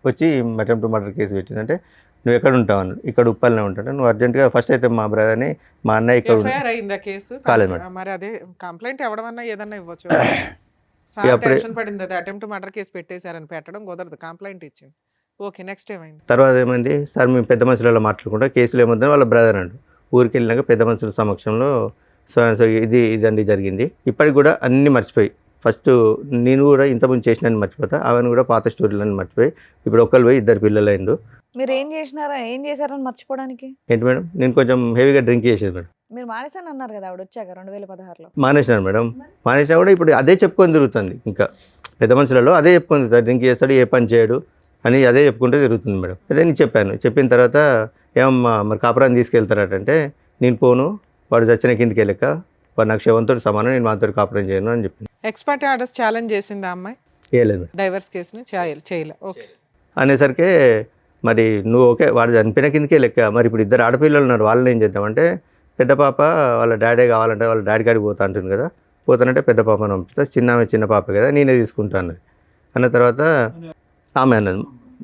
వచ్చి అటెంప్ట్ మర్డర్ కేసు పెట్టిందంటే నువ్వు ఎక్కడ ఉంటావు అన్నాడు. ఇక్కడ ఉప్పల్నే ఉంటాను, నువ్వు అర్జెంట్గా ఫస్ట్ అయితే మా బ్రదర్ని మా అన్నయ్య ఇక్కడ కాలేదు మేడం. మరి అదే కంప్లైంట్ ఎవడమన్నా ఏదన్నా ఇవ్వచ్చు. టెన్షన్ పడింది, అది అటెంప్ట్ మర్డర్ కేసు పెట్టేశారని పెట్టడం కుదరదు, కంప్లైంట్ ఇచ్చింది. ఓకే, నెక్స్ట్ ఏమైంది? తర్వాత ఏమైంది సార్, మేము పెద్ద మనుషులలో మాట్లాడుకుంటా కేసులు ఏమొద్దని వాళ్ళ బ్రదర్ అండు ఊరికి వెళ్ళినాక పెద్ద మనుషుల సమక్షంలో సో ఇదండి జరిగింది. ఇప్పటికి కూడా అన్నీ మర్చిపోయి, ఫస్ట్ నేను కూడా ఇంతకుముందు చేసినని మర్చిపోతా, ఆమెను కూడా పాత స్టోరీలని మర్చిపోయి ఇప్పుడు ఒక్కరు పోయి 2 పిల్లలు అయిండు. మీరు ఏం చేశారని మర్చిపోవడానికి? ఏంటి మేడం, నేను కొంచెం హెవీగా డ్రింక్ చేసేది మేడం. మీరు మానేసాను అన్నారు కదా ఆవిడ వచ్చాక 2016లో. మానేసినాను మేడం. మానేసినా కూడా ఇప్పుడు అదే చెప్పుకొని తిరుగుతుంది. ఇంకా పెద్ద మనుషులలో అదే చెప్పుకొని తిరుగుతాడు, డ్రింక్ చేస్తాడు, ఏ పని చేయడు అని అదే చెప్పుకుంటూ తిరుగుతుంది మేడం. అదే నేను చెప్పిన తర్వాత ఏమమ్మా మరి కాపురాన్ని తీసుకెళ్తారటంటే నేను పోను, వాడు చచ్చిన కిందికి వెళ్ళక వాడు నాకు శవంతో సమానం, నేను మాతో కాపురం చేయను అని చెప్పింది. ఎక్స్పర్ట్ ఆర్డర్స్ ఛాలెంజ్ చేసింది ఆ అమ్మాయి? చేయలేదు మేడం. డైవర్స్ కేసుని చేయలే. ఓకే అనేసరికి మరి నువ్వు ఓకే వాడు చనిపోయిన కిందకే లెక్క, మరి ఇప్పుడు 2 ఆడపిల్లలు ఉన్నారు, వాళ్ళని ఏం చేద్దామంటే పెద్ద పాప వాళ్ళ డాడీ కావాలంటే వాళ్ళ డాడీ కాడికి పోతా అంటుంది కదా, పోతానంటే పెద్ద పాపను పంపిస్తా, చిన్న పాప కదా నేనే తీసుకుంటాను అన్న తర్వాత ఆమె అన్నది,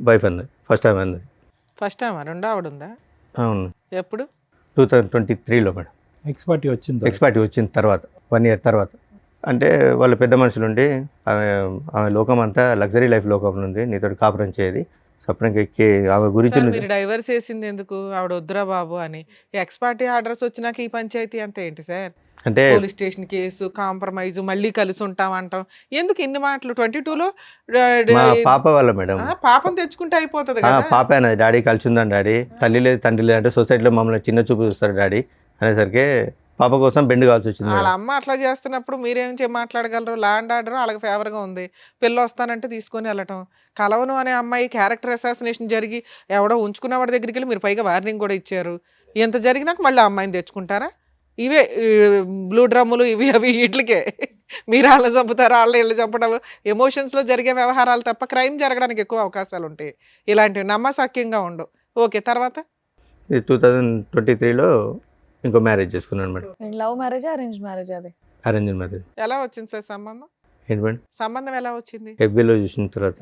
వైఫ్ అన్నది, ఫస్ట్ ఆమె అన్నది. ఫస్ట్ టైం రెండో ఆవిడ ఉందా? అవును, ఎప్పుడు? 2023లో మేడం. ఎక్స్పర్టీ వచ్చింది. ఎక్స్పర్టీ వచ్చిన తర్వాత 1 year తర్వాత. అంటే వాళ్ళ పెద్ద మనుషులు ఉండి ఆమె లోకం అంతా లగ్జరీ లైఫ్ లోకం ఉంది, నీతో కాపురం చేయది, సపరంగా ఎక్కి ఆమె గురించి సార్, మీరు డైవర్స్ చేసింది ఎందుకు? ఆవిడ వద్దురా బాబు అని. ఎక్స్ పార్టీ ఆర్డర్స్ వచ్చినాక ఈ పంచాయతీ అంతా ఏంటి సార్? అంటే పోలీస్ స్టేషన్ కేసు, కాంప్రమైజ్, మళ్ళీ కలిసి ఉంటాం అంటాం. ఎందుకు ఇన్ని మాటలు? 22లో మా పాప వల్ల మేడం. పాపం తెచ్చుకుంటే అయిపోతుంది ఆ, కదా. పాప అన్నది, డాడీ కలిసి ఉందని డాడీ, తల్లి లేదు తండ్రి లేదు అంటే సొసైటీలో మమ్మల్ని చిన్న చూపు చూస్తారు డాడీ అనేసరికి పాప కోసం బెండ్ కావాల్సి వచ్చింది వాళ్ళ మేడం. అమ్మ అట్లా చేస్తున్నప్పుడు మీరేం మాట్లాడగలరు? ల్యాండ్ ఆర్డర్ వాళ్ళకి ఫేవర్గా ఉంది, పిల్ల వస్తానంటే తీసుకొని వెళ్ళటం. కలవను అనే అమ్మాయి క్యారెక్టర్ అసాసినేషన్ జరిగి ఎవడో ఉంచుకున్న వాడి దగ్గరికి వెళ్ళి మీరు పైగా వార్నింగ్ కూడా ఇచ్చారు. ఎంత జరిగినాక మళ్ళీ ఆ అమ్మాయిని తెచ్చుకుంటారా? ఇవే బ్లూ డ్రమ్ములు ఇవి అవి వీటికే మీరు వాళ్ళని చంపుతారు, వాళ్ళు వీళ్ళు చంపడం, ఎమోషన్స్లో జరిగే వ్యవహారాలు తప్ప క్రైమ్ జరగడానికి ఎక్కువ అవకాశాలు ఉంటాయి. ఇలాంటివి నమ్మసక్యంగా ఉండవు. ఓకే, తర్వాత 2023లో ఇంకో మ్యారేజ్ చేసుకున్నాను madam. Love marriage, arrange marriage? అది అరేంజ్ మ్యారేజ్. ఎలా వచ్చింది సార్ సంబంధం? ఏంటి మేడం? సంబంధం ఎలా వచ్చింది? FBలో చూసిన తర్వాత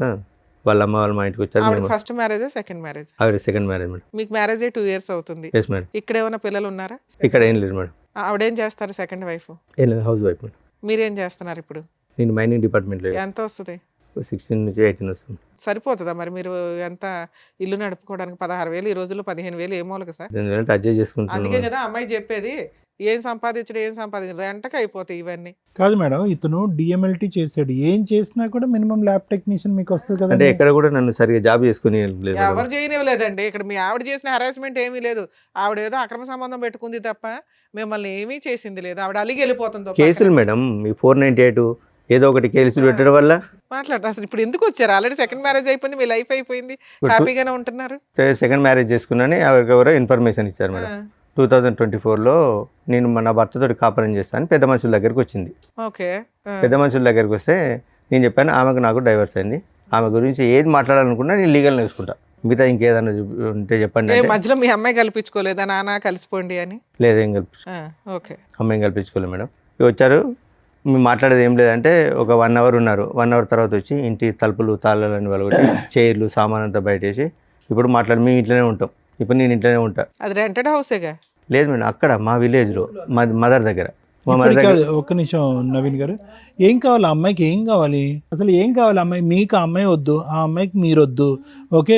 వాళ్ళ అమ్మ వాళ్ళు మా ఇంటికి వచ్చారు. ఆవిడ మేము ఫస్ట్ మ్యారేజ్, సెకండ్ మ్యారేజ్? ఆవిడ సెకండ్ మ్యారేజ్ మేడం. మీకు మ్యారేజ్ 2 years అవుతుంది. Yes madam. ఇక్కడ ఏమైనా పిల్లలు ఉన్నారా? ఇక్కడ ఏం లేదు మేడం. ఆవిడేం చేస్తారు సెకండ్ వైఫ్? ఏం లేదు, హౌస్ వైఫ్ మేడం. మీరేం చేస్తున్నారు ఇప్పుడు? నేను మైనింగ్ డిపార్ట్మెంట్లో ఎంత వస్తుంది? 16 నుంచి 18 వస్తుంది. సరిపోతుందా మరి? మీరు ఎంత ఇల్లు నడుపుకోవడానికి 16,000 ఈ రోజుల్లో 15,000 ఏ మూలక సార్? ఎందుకంటే అడ్జస్ట్ అందుకే చేసుకుంటున్నాను. కదా అమ్మాయి చెప్పేది, ఏం సంపాదించడం రెంటకి అయిపోతాయి ఇవన్నీ. కాదు మేడం, ఇతను డిఎంఎల్టీ చేశాడు, ఏం చేసినా కూడా మినిమం ల్యాబ్ టెక్నీషియన్ మీకు వస్తుంది కదా. అంటే ఎక్కడ కూడా నన్ను సరిగా జాబ్ చేసుకుని లేదు మేడం. ఎవరు చేయనివ్వలేదండి. ఇక్కడ మీ ఆవిడ చేసిన హెరాస్మెంట్ ఏమీ లేదు. ఆవిడ ఏదో అక్రమ సంబంధం పెట్టుకుంది తప్ప మిమ్మల్ని ఏమీ చేసింది లేదు. ఆవిడ అలిగి వెళ్ళిపోతుంది. కేసులు మేడం, ఈ 498 ఏదో ఒకటి కేసులు పెట్టడం వల్ల మాట్లాడతా. అసలు ఇప్పుడు ఎందుకు వచ్చారు? ఆల్రెడీ సెకండ్ మ్యారేజ్ అయిపోయింది, మీ లైఫ్ అయిపోయింది, హ్యాపీగానే ఉంటున్నారు. సెకండ్ మ్యారేజ్ చేసుకున్నాను. ఎవరికెవరో ఇన్ఫర్మేషన్ ఇచ్చారు మేడం. 2024లో నేను నా భర్తతో కాపురం చేస్తాను, పెద్ద మనుషుల దగ్గరికి వచ్చింది. ఓకే, పెద్ద మనుషుల దగ్గరికి వస్తే నేను చెప్పాను ఆమెకు నాకు డైవర్స్ అయింది, ఆమె గురించి ఏది మాట్లాడాలనుకున్నా నేను లీగల్ నేర్చుకుంటా, మిగతా ఇంకేదన్నా ఉంటే చెప్పండి అంటే, మధ్యలో మీ అమ్మాయి కల్పించుకోలేదా నాన్న కలిసిపోండి అని? లేదేం కల్పించు ఓకే, అమ్మాయిని కల్పించుకోలేదు మేడం. ఇవి వచ్చారు, మేము మాట్లాడేది ఏం లేదంటే ఒక 1 hour ఉన్నారు. 1 hour తర్వాత వచ్చి ఇంటి తలుపులు తాళాలని వాళ్ళొకటి చైర్లు సామాన్ అంతా బయటేసి ఇప్పుడు మేము ఇంట్లోనే ఉంటాం, ఇప్పుడు నేను ఇంట్లోనే ఉంటా. అది రెంటెడ్ హౌసేగా? లేదు మేడం, అక్కడ మా విలేజ్లో మా మదర్ దగ్గర. మా మదర్ ఇప్పుడు దగ్గర కాదు, ఒక్క నిమిషం నవీన్ గారు, ఏం కావాలి ఆ అమ్మాయికి? ఏం కావాలి అసలు? ఏం కావాలి అమ్మాయి? మీకు ఆ అమ్మాయి వద్దు, ఆ అమ్మాయికి మీరు వద్దు. Okay,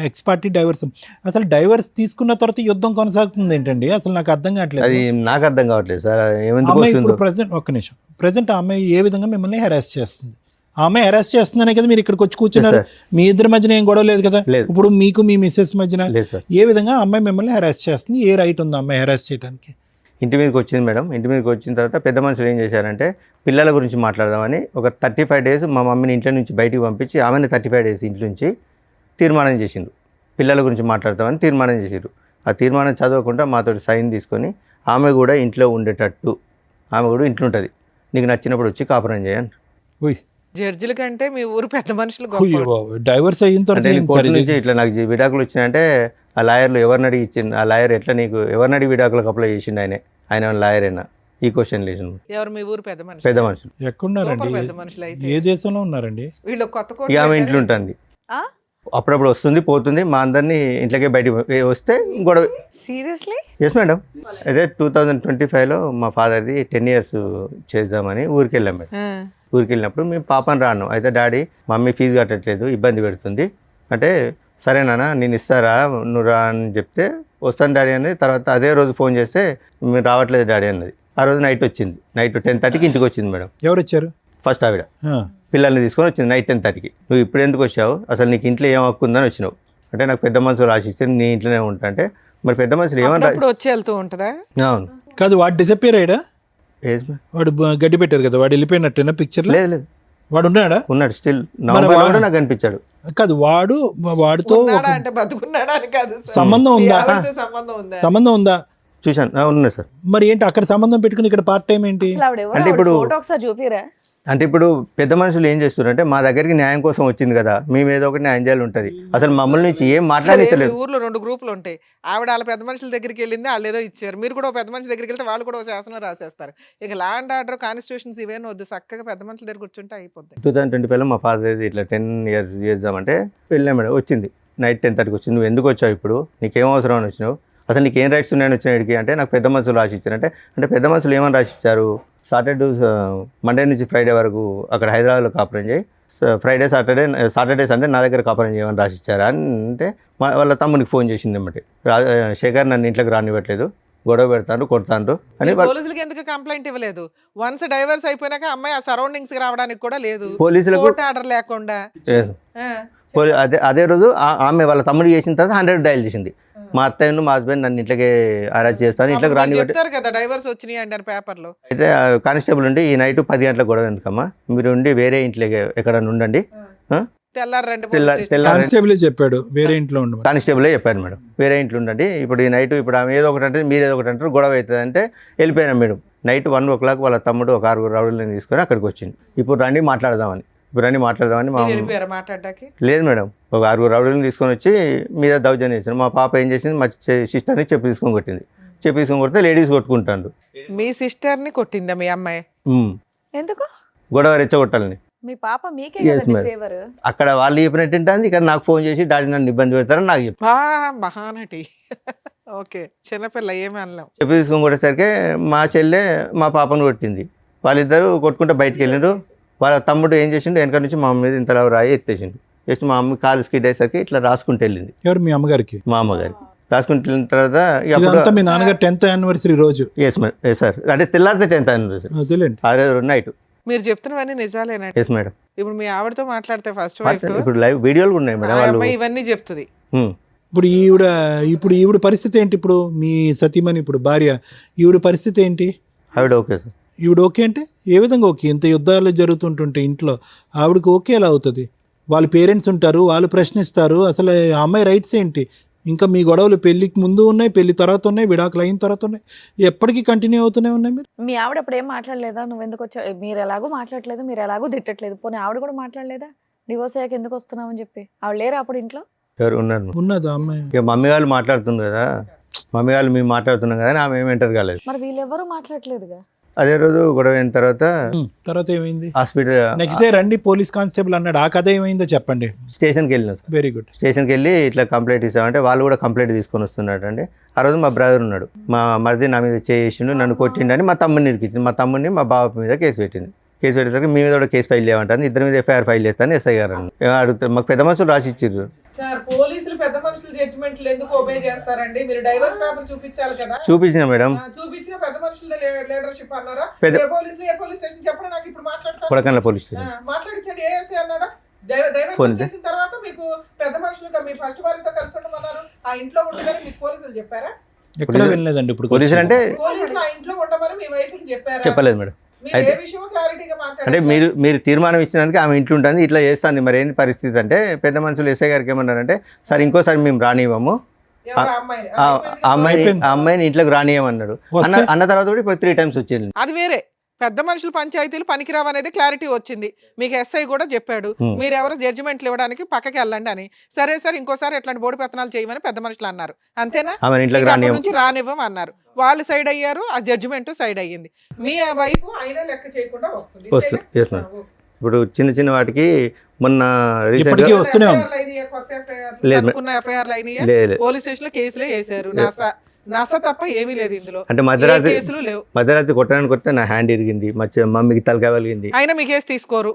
X party divorce. అసలు డైవర్స్ తీసుకున్న తర్వాత యుద్ధం కొనసాగుతుంది ఏంటండి? అసలు నాకు అర్థం కావట్లేదు. అది నాకు అర్థం కావట్లేదు సార్, ఏమెందుకు అమ్మాయి వస్తుందో. ఇప్పుడు ప్రెసెంట్, ఒక్క నిమిషం, ప్రెసెంట్ ఆ అమ్మాయి ఏ విధంగా మిమ్మల్ని హెరాస్ చేస్తుంది? ఆ అమ్మాయి హెరాస్ చేస్తుందనే కదా మీరు ఇక్కడికి వచ్చి కూర్చున్నారు. మీ ఇద్దరి మధ్యన ఏం గొడవ లేదు కదా? లేదు. ఇప్పుడు మీకు మీ మిస్సెస్ మధ్యన లేదు సార్. ఏ విధంగా ఆ అమ్మాయి మిమ్మల్ని హెరాస్ చేస్తుంది? ఏ రైట్ ఉంది ఆ అమ్మాయి హెరాస్ చేయడానికి? ఇంటి మీదకి వచ్చింది మేడం. ఇంటి మీదకి వచ్చిన తర్వాత పెద్ద మనుషులు ఏం చేశారంటే పిల్లల గురించి మాట్లాడదామని ఒక 35 days మా మమ్మీని ఇంట్లో నుంచి బయటికి పంపించి ఆమెని 35 days ఇంటి నుంచి తీర్మానం చేసిండ్రు. పిల్లల గురించి మాట్లాడదామని తీర్మానం చేసిండ్రు. ఆ తీర్మానం చదవకుండా మాతో సైన్ తీసుకొని ఆమె కూడా ఇంట్లో ఉండేటట్టు, ఆమె కూడా ఇంట్లో ఉంటుంది, నీకు నచ్చినప్పుడు వచ్చి కాపురం చేయండి. జడ్జిల కంటే మీ ఊరు పెద్ద మనుషులు డైవర్స్ అయిన అంటే తర్వాత కోర్టు నుంచి ఇట్లా నాకు విడాకులు వచ్చినాయంటే ఆ లాయర్లు ఎవరిని అడిగి ఇచ్చింది, ఆ లాయర్ ఎట్లా నీకు ఎవరిని అడిగి విడాకులకు అప్లై చేసిండు, ఆయన లాయర్ అయినా ఈ క్వశ్చన్ లేచిండు. ఎవరు మీ ఊరు పెద్ద మనుషులు? పెద్ద మనుషులు. ఎక్కడున్నారండి? పెద్ద మనుషులు అయితే ఏ దేశంలో ఉన్నారండి? వీళ్ళు కొత్త కోట ఇక ఆమె ఇంట్లో ఉంటుంది, ఆ? అప్పుడప్పుడు వస్తుంది పోతుంది, మా అందరినీ ఇంట్లోకే బయటికి వస్తే గొడవ. సీరియస్లీ? Yes madam. అయితే 2025లో మా ఫాదర్ది 10 years చేద్దామని ఊరికి వెళ్ళాం మేడం. ఊరికి వెళ్ళినప్పుడు మేము పాపని రాను, అయితే డాడీ మమ్మీ ఫీజు కట్టట్లేదు ఇబ్బంది పెడుతుంది అంటే, సరేనా నేను ఇస్తారా నువ్వు రా అని చెప్తే వస్తాను డాడీ అని. తర్వాత అదే రోజు ఫోన్ చేస్తే మీరు రావట్లేదు డాడీ అన్నది. ఆ రోజు నైట్ వచ్చింది, నైట్ 10:30కి ఇంటికి వచ్చింది మేడం. ఎవరు వచ్చారు? ఫస్ట్ ఆవిడ పిల్లల్ని తీసుకొని వచ్చింది నైట్ 10:30కి. నువ్వు ఇప్పుడు ఎందుకు వచ్చావు, అసలు నీకు ఇంట్లో ఏం హక్కు ఉందని వచ్చినావు అంటే, నాకు పెద్ద మనుషులు రాసిస్తే నీ ఇంట్లోనే ఉంటా అంటే, మరి పెద్ద మనుషులు ఏమన్నా వచ్చి వెళ్తూ ఉంటుందా? అవును. కాదు, వాడు డిసప్పియర్ అయ్యాడా? వాడు గడ్డి పెట్టారు కదా, వాడు వెళ్ళిపోయినట్టేనా పిక్చర్? లేదు లేదు, వాడు ఉన్నాడా? ఉన్నాడు స్టిల్. నవంబర్లో కూడా నాకు కనిపించాడు. కాదు, వాడితో ఉన్నాడా అంటే బతుకున్నాడా అని కాదు, సంబంధం ఉందా? సంబంధం ఉందా? సంబంధం ఉందా? చూశాను, ఉన్నాయి సార్. మరి ఏంటి అక్కడ సంబంధం పెట్టుకుని ఇక్కడ పార్ట్ టైం ఏంటి? అసలు ఆవిడ ఎవరు? అంటే ఇప్పుడు ఫోటో ఒకసారి చూపిరా. అంటే ఇప్పుడు పెద్ద మనుషులు ఏం చేస్తున్నారంటే మా దగ్గరికి న్యాయం కోసం వచ్చింది కదా, మేము ఏదో ఒకటి న్యాయం చేయాలి ఉంటుంది. అసలు మమ్మల్ని నుంచి ఏం సరే, మాట్లాడలేదు. మీ ఊర్లో 2 గ్రూపులు ఉంటాయి. ఆవిడ వాళ్ళ పెద్ద మనుషుల దగ్గరికి వెళ్ళింది, వాళ్ళు ఏదో ఇచ్చారు. మీరు కూడా ఓ పెద్ద మనిషి దగ్గరికి వెళ్తే వాళ్ళు కూడా ఓ శాసనం రాసేస్తారు. ఇక లా అండ్ ఆర్డర్, కాన్స్టిట్యూషన్స్ ఇవేనా వద్దు, చక్కగా పెద్ద మనుషుల దగ్గర కూర్చుంటే అయిపోద్ది. 2025లో మా ఫాదర్ ఇట్లా 10 years చేద్దామంటే వెళ్ళాం మేడం. వచ్చింది నైట్ 10:30కి వచ్చింది. నువ్వు ఎందుకు వచ్చావు, ఇప్పుడు నీకేం అవసరం అని వచ్చినావు, అసలు నీకేం రైట్స్ ఉన్నాయని వచ్చినాడికి అంటే నాకు పెద్ద మనుషులు రాసి ఇచ్చారంటే, అంటే పెద్ద మనుషులు ఏమని రాసి ఇచ్చారు, మండే నుంచి ఫ్రైడే వరకు అక్కడ హైదరాబాద్లో కాపురం చేయి, ఫ్రైడే సాటర్డే సండే నా దగ్గర కాపురం చేయమని రాసి ఇచ్చారా అని అంటే వాళ్ళ తమ్మునికి ఫోన్ చేసింది అన్నమాట. శేఖర్ నన్ను ఇంట్లోకి రానివ్వట్లేదు, గొడవ పెడతాను కొడతాను అని. పోలీసులకి ఎందుకు కంప్లైంట్ ఇవ్వలేదు? వన్స్ డైవర్స్ అయిపోయినాక అమ్మాయి ఆ సరౌండింగ్స్ కి రావడానికి కూడా లేదు, పోలీసులకు కోర్టు ఆర్డర్ లేకుండా. అదే రోజు ఆమె వాళ్ళ తమ్ముడు చేసిన తర్వాత 100 డయల్ చేసింది. మా అత్తయ్యను మా హస్బెండ్ నన్ను ఇంట్లోకి అరెస్ట్ చేస్తాను, ఇంట్లోకి రానివ్వట్లేదు. చెప్తారు కదా డైవర్స్ వచ్చినాయి అండి అని పేపర్లో. అయితే కానిస్టేబుల్ ఉండి ఈ నైట్ 10 గంటలకు గొడవ ఎందుకమ్మా, మీరు ఉండి వేరే ఇంట్లోకి ఎక్కడన్నా ఉండండి. కానిస్టేబుల్ చెప్పాడు వేరే ఇంట్లో ఉండు. కానిస్టేబులే చెప్పాను మేడం, వేరే ఇంట్లో ఉండండి. ఇప్పుడు ఈ నైట్ ఇప్పుడు ఆమె ఏదో ఒకటి అంటే మీరు ఏదో ఒకటి అంటారు, గొడవ అవుతుంది అంటే వెళ్ళిపోయినాం మేడం. నైట్ 1 o'clock వాళ్ళ తమ్ముడు ఒక 6 రౌడీలను తీసుకొని అక్కడికి వచ్చింది. ఇప్పుడు రండి మాట్లాడదామని మా మాట్లాడడానికి లేదు మేడం. ఒక 6 రౌడీలను తీసుకొని వచ్చి మీద దౌర్జన్యం చేశారు. మా పాప ఏం చేసింది, మా సిస్టర్ని చెప్పి తీసుకొని కొట్టింది. చెప్పి తీసుకొని కొడితే లేడీస్ కొట్టుకుంటారు. మీ సిస్టర్ ని కొట్టిందా మీ అమ్మాయి? ఎందుకు గొడవ రెచ్చగొట్టాలని. మీ పాప మీకే Yes, madam. ఫేవర్. అక్కడ వాళ్ళు చెప్పినట్టు ఉంటుంది, ఇక్కడ నాకు ఫోన్ చేసి డాడీ నన్ను ఇబ్బంది పెడతారని నాకు చెప్పి మహానటి. ఓకే, చిన్నపిల్ల ఏమి అనలేం. చెప్పి తీసుకొని కొట్టేసరికి మా చెల్లె మా పాపను కొట్టింది. వాళ్ళిద్దరూ కొట్టుకుంటే బయటకు వెళ్ళిండ్రు. వాళ్ళ తమ్ముడు ఏం చేసిండు, వెనక నుంచి మా అమ్మ మీద ఇంతలా రాయి ఎత్తేసిండు. జస్ట్ మా అమ్మ కాలు స్కిడ్ అయ్యేసరికి ఇట్లా రాసుకుంటూ వెళ్ళింది. ఎవరు మీ అమ్మగారికి? మా అమ్మగారికి రాసుకుంటూ వెళ్ళిన తర్వాత ఇదంతా మీ నాన్నగారు 10th anniversary రోజు. ఎస్ సార్, అంటే తెల్లారితే 10th anniversary తెలియండి. అదే నైట్. మీరు చెప్తున్నవన్నీ నిజాలేనండి. Yes madam. ఇప్పుడు మీ ఆవిడతో మాట్లాడితే ఫస్ట్ వైఫ్ తో ఇప్పుడు లైవ్ వీడియోలు కూడా ఉన్నాయి మేడం. వాళ్ళు అమ్మాయి ఇవన్నీ చెప్తుంది. ఇప్పుడు ఈవిడ పరిస్థితి ఏంటి? ఇప్పుడు మీ సతీమణి, ఇప్పుడు భార్య, ఈవిడ పరిస్థితి ఏంటి? ఆవిడ ఓకే సార్. ఈవిడ ఓకే అంటే ఏ విధంగా ఓకే? ఇంత యుద్ధాలు జరుగుతుంటుంటే ఇంట్లో ఆవిడకి ఓకే ఎలా అవుతుంది? వాళ్ళ పేరెంట్స్ ఉంటారు, వాళ్ళు ప్రశ్నిస్తారు. అసలు ఆ అమ్మాయి రైట్స్ ఏంటి? ఇంకా మీ గొడవలు పెళ్లికి ముందు ఉన్నాయి, పెళ్లి తర్వాత ఉన్నాయి, విడాకులు అయిన తర్వాత ఉన్నాయి, ఎప్పటికీ కంటిన్యూ అవుతూనే ఉన్నాయి. మీరు మీ ఆవిడ అప్పుడు ఏం మాట్లాడలేదా? నువ్వు ఎందుకు వచ్చావు, మీరు ఎలాగో మాట్లాడలేదు, మీరు ఎలాగో తిట్టట్లేదు, పోనీ ఆవిడ కూడా మాట్లాడలేదా డివోర్స్ అయ్యాక ఎందుకు వస్తున్నావు అని చెప్పి? ఆవిడ లేరా అప్పుడు ఇంట్లో? ఎవరు ఉన్నారు? ఉన్నదా అమ్మాయి? ఇక మమ్మీ వాళ్ళు మాట్లాడుతున్నారు కదా, మమ్మీ వాళ్ళు మేము మాట్లాడుతున్నాం కదా, ఆమె ఏమి ఎంటర్ కాలేదు. మరి వీళ్ళెవరూ మాట్లాడలేదుగా. అదే రోజు గొడవ అయిన తర్వాత ఏమైంది? హాస్పిటల్ నెక్స్ట్ డే రండి పోలీస్ కానిస్టేబుల్ అన్నాడు. ఆ కథ ఏమైందో చెప్పండి. స్టేషన్కి వెళ్ళినాం. Very good. స్టేషన్కి వెళ్ళి ఇట్లా కంప్లైంట్ ఇస్తామంటే వాళ్ళు కూడా కంప్లైంట్ తీసుకొని వస్తున్నాడు అండి. ఆ రోజు మా బ్రదర్ ఉన్నాడు, మా మరిది నా మీద చేసిండు, నన్ను కొట్టిండని మా తమ్ముడిని ఇరికించింది. మా తమ్ముడిని మా బాబు మీద కేసు పెట్టింది. కేసు పెట్టేసరికి మీ మీద కూడా కేసు ఫైల్ చేయమంటాను, ఇద్దరి మీద FIR ఫైల్ చేస్తాను ఎస్ఐ గారు అడుగుతారు. మాకు పెద్ద మనుషులు రాసి ఇచ్చారు. సార్, పోలీసులు పెద్ద మనుషుల జడ్జిమెంట్లు ఎందుకు ఒబే చేస్తారండి? మీరు డైవర్స్ పేపర్ చూపించాలి కదా. చూపించిన మేడం. చూపించిన పెద్ద మనుషుల లీడర్షిప్ అన్నారా? పెద్ద- ఏ పోలీసులు ఏ పోలీస్ స్టేషన్ చెప్పండి నాకు, ఇప్పుడు మాట్లాడతాను. కొడకన్ల పోలీస్ స్టేషన్ మాట్లాడించండి. ఏఎస్ఐ అన్నాడా? డైవర్స్ చేసిన తర్వాత మీకు పెద్ద మనుషులు మీ ఫస్ట్ వారితో కలిసి ఉండమన్నారు, ఆ ఇంట్లో ఉండమని మీకు పోలీసులు చెప్పారా? ఎక్కడ వెళ్ళలేదండి. ఇప్పుడు పోలీసులు అంటే పోలీసులు ఆ ఇంట్లో ఉండమని మీ వైఫ్ కి చెప్పారా? చెప్పలేదు మేడం. మీరు ఏ విషయం క్లారిటీగా అంటే మాట్లాడారు? మీరు తీర్మానం ఇచ్చినందుకు ఆమె ఇంట్లో ఉంటుంది, ఇట్లా చేస్తాను. మరి ఏంది పరిస్థితి అంటే పెద్ద మనుషులు ఎస్ఐ గారికి ఏమన్నారంటే, సార్ ఇంకోసారి మేము రానివ్వము, ఎవరు అమ్మాయిని? ఆ అమ్మాయిని ఇంట్లోకి రానియమన్నాడు. అన్న తర్వాత కూడా ఇప్పుడు 3 times వచ్చింది. అది వేరే. పెద్ద మనుషులు పంచాయతీలు పనికిరావు అనేది క్లారిటీ వచ్చింది. మీకు ఎస్ఐ కూడా చెప్పాడు, మీరు ఎవరు జడ్జిమెంట్లు ఇవ్వడానికి పక్కకి వెళ్ళండి అని. సరే సార్, ఇంకోసారి ఎట్లాంటి బోడి పెత్తనాలు చేయమని పెద్ద మనుషులు అన్నారు, అంతేనా? నుంచి రానివ్వం అన్నారు, వాళ్ళు సైడ్ అయ్యారు, ఆ జడ్జిమెంట్ సైడ్ అయ్యింది. మీ వైపు అయినా లెక్క చేయకుండా వస్తుంది. ఇప్పుడు చిన్న చిన్న వాటికి మొన్న ఇప్పటికీ వస్తూనే ఉంది. పోలీస్ స్టేషన్ లో కేసులే వేసారు. నస తప్ప ఏమీ లేదు ఇందులో. అంటే మధ్యరాత్రి కొట్టడానికి వస్తే నా హ్యాండ్ ఇరిగింది, మా మమ్మీకి తలకాయ కలిగింది. అయినా మీ కేసు తీసుకోరు,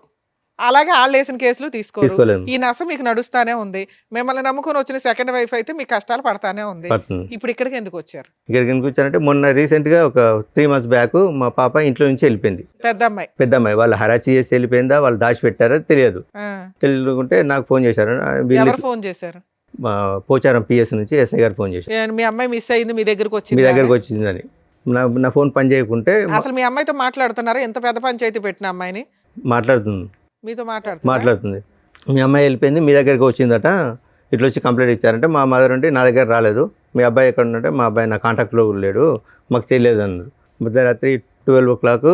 అలాగే వాళ్ళు వేసిన కేసులు తీసుకోరు. ఈ నస మీకు నడుస్తానే ఉంది. మిమ్మల్ని నమ్ముకొని వచ్చిన సెకండ్ వైఫ్ అయితే మీ కష్టాలు పడతానే ఉంది. ఇప్పుడు ఇక్కడికి ఎందుకు వచ్చారు? ఇక్కడికి ఎందుకు వచ్చారంటే మొన్న రీసెంట్ గా ఒక 3 months బ్యాక్ మా పాప ఇంట్లో నుంచి వెళ్ళిపోయింది. పెద్ద అమ్మాయి వాళ్ళు హరాచి చేసి వెళ్ళిపోయిందా, వాళ్ళు దాచిపెట్టారో తెలియదు. తెలియకుంటే నాకు ఫోన్ చేశారు. ఫోన్ చేశారు పోచారం PS నుంచి ఎస్ఐ గారు ఫోన్ చేశారు, మీ అమ్మాయి మిస్ అయింది, మీ దగ్గరకు వచ్చిందని. నా ఫోన్ పని చేయకుంటే అసలు మీ అమ్మాయితో మాట్లాడుతున్నారు? ఎంత పెద్ద పంచాయతీ పెట్టిన అమ్మాయిని మాట్లాడుతుంది, మీతో మాట్లాడుతుంది. మీ అమ్మాయి వెళ్ళిపోయింది, మీ దగ్గరికి వచ్చిందట, ఇట్లా వచ్చి కంప్లైంట్ ఇచ్చారంటే మా మదర్ ఉంటే నా దగ్గర రాలేదు, మీ అబ్బాయి ఎక్కడ ఉన్నట్టే, మా అబ్బాయి నా కాంటాక్ట్లో లేడు, మాకు తెలియదు అన్నారు. మధ్యరాత్రి 12 o'clock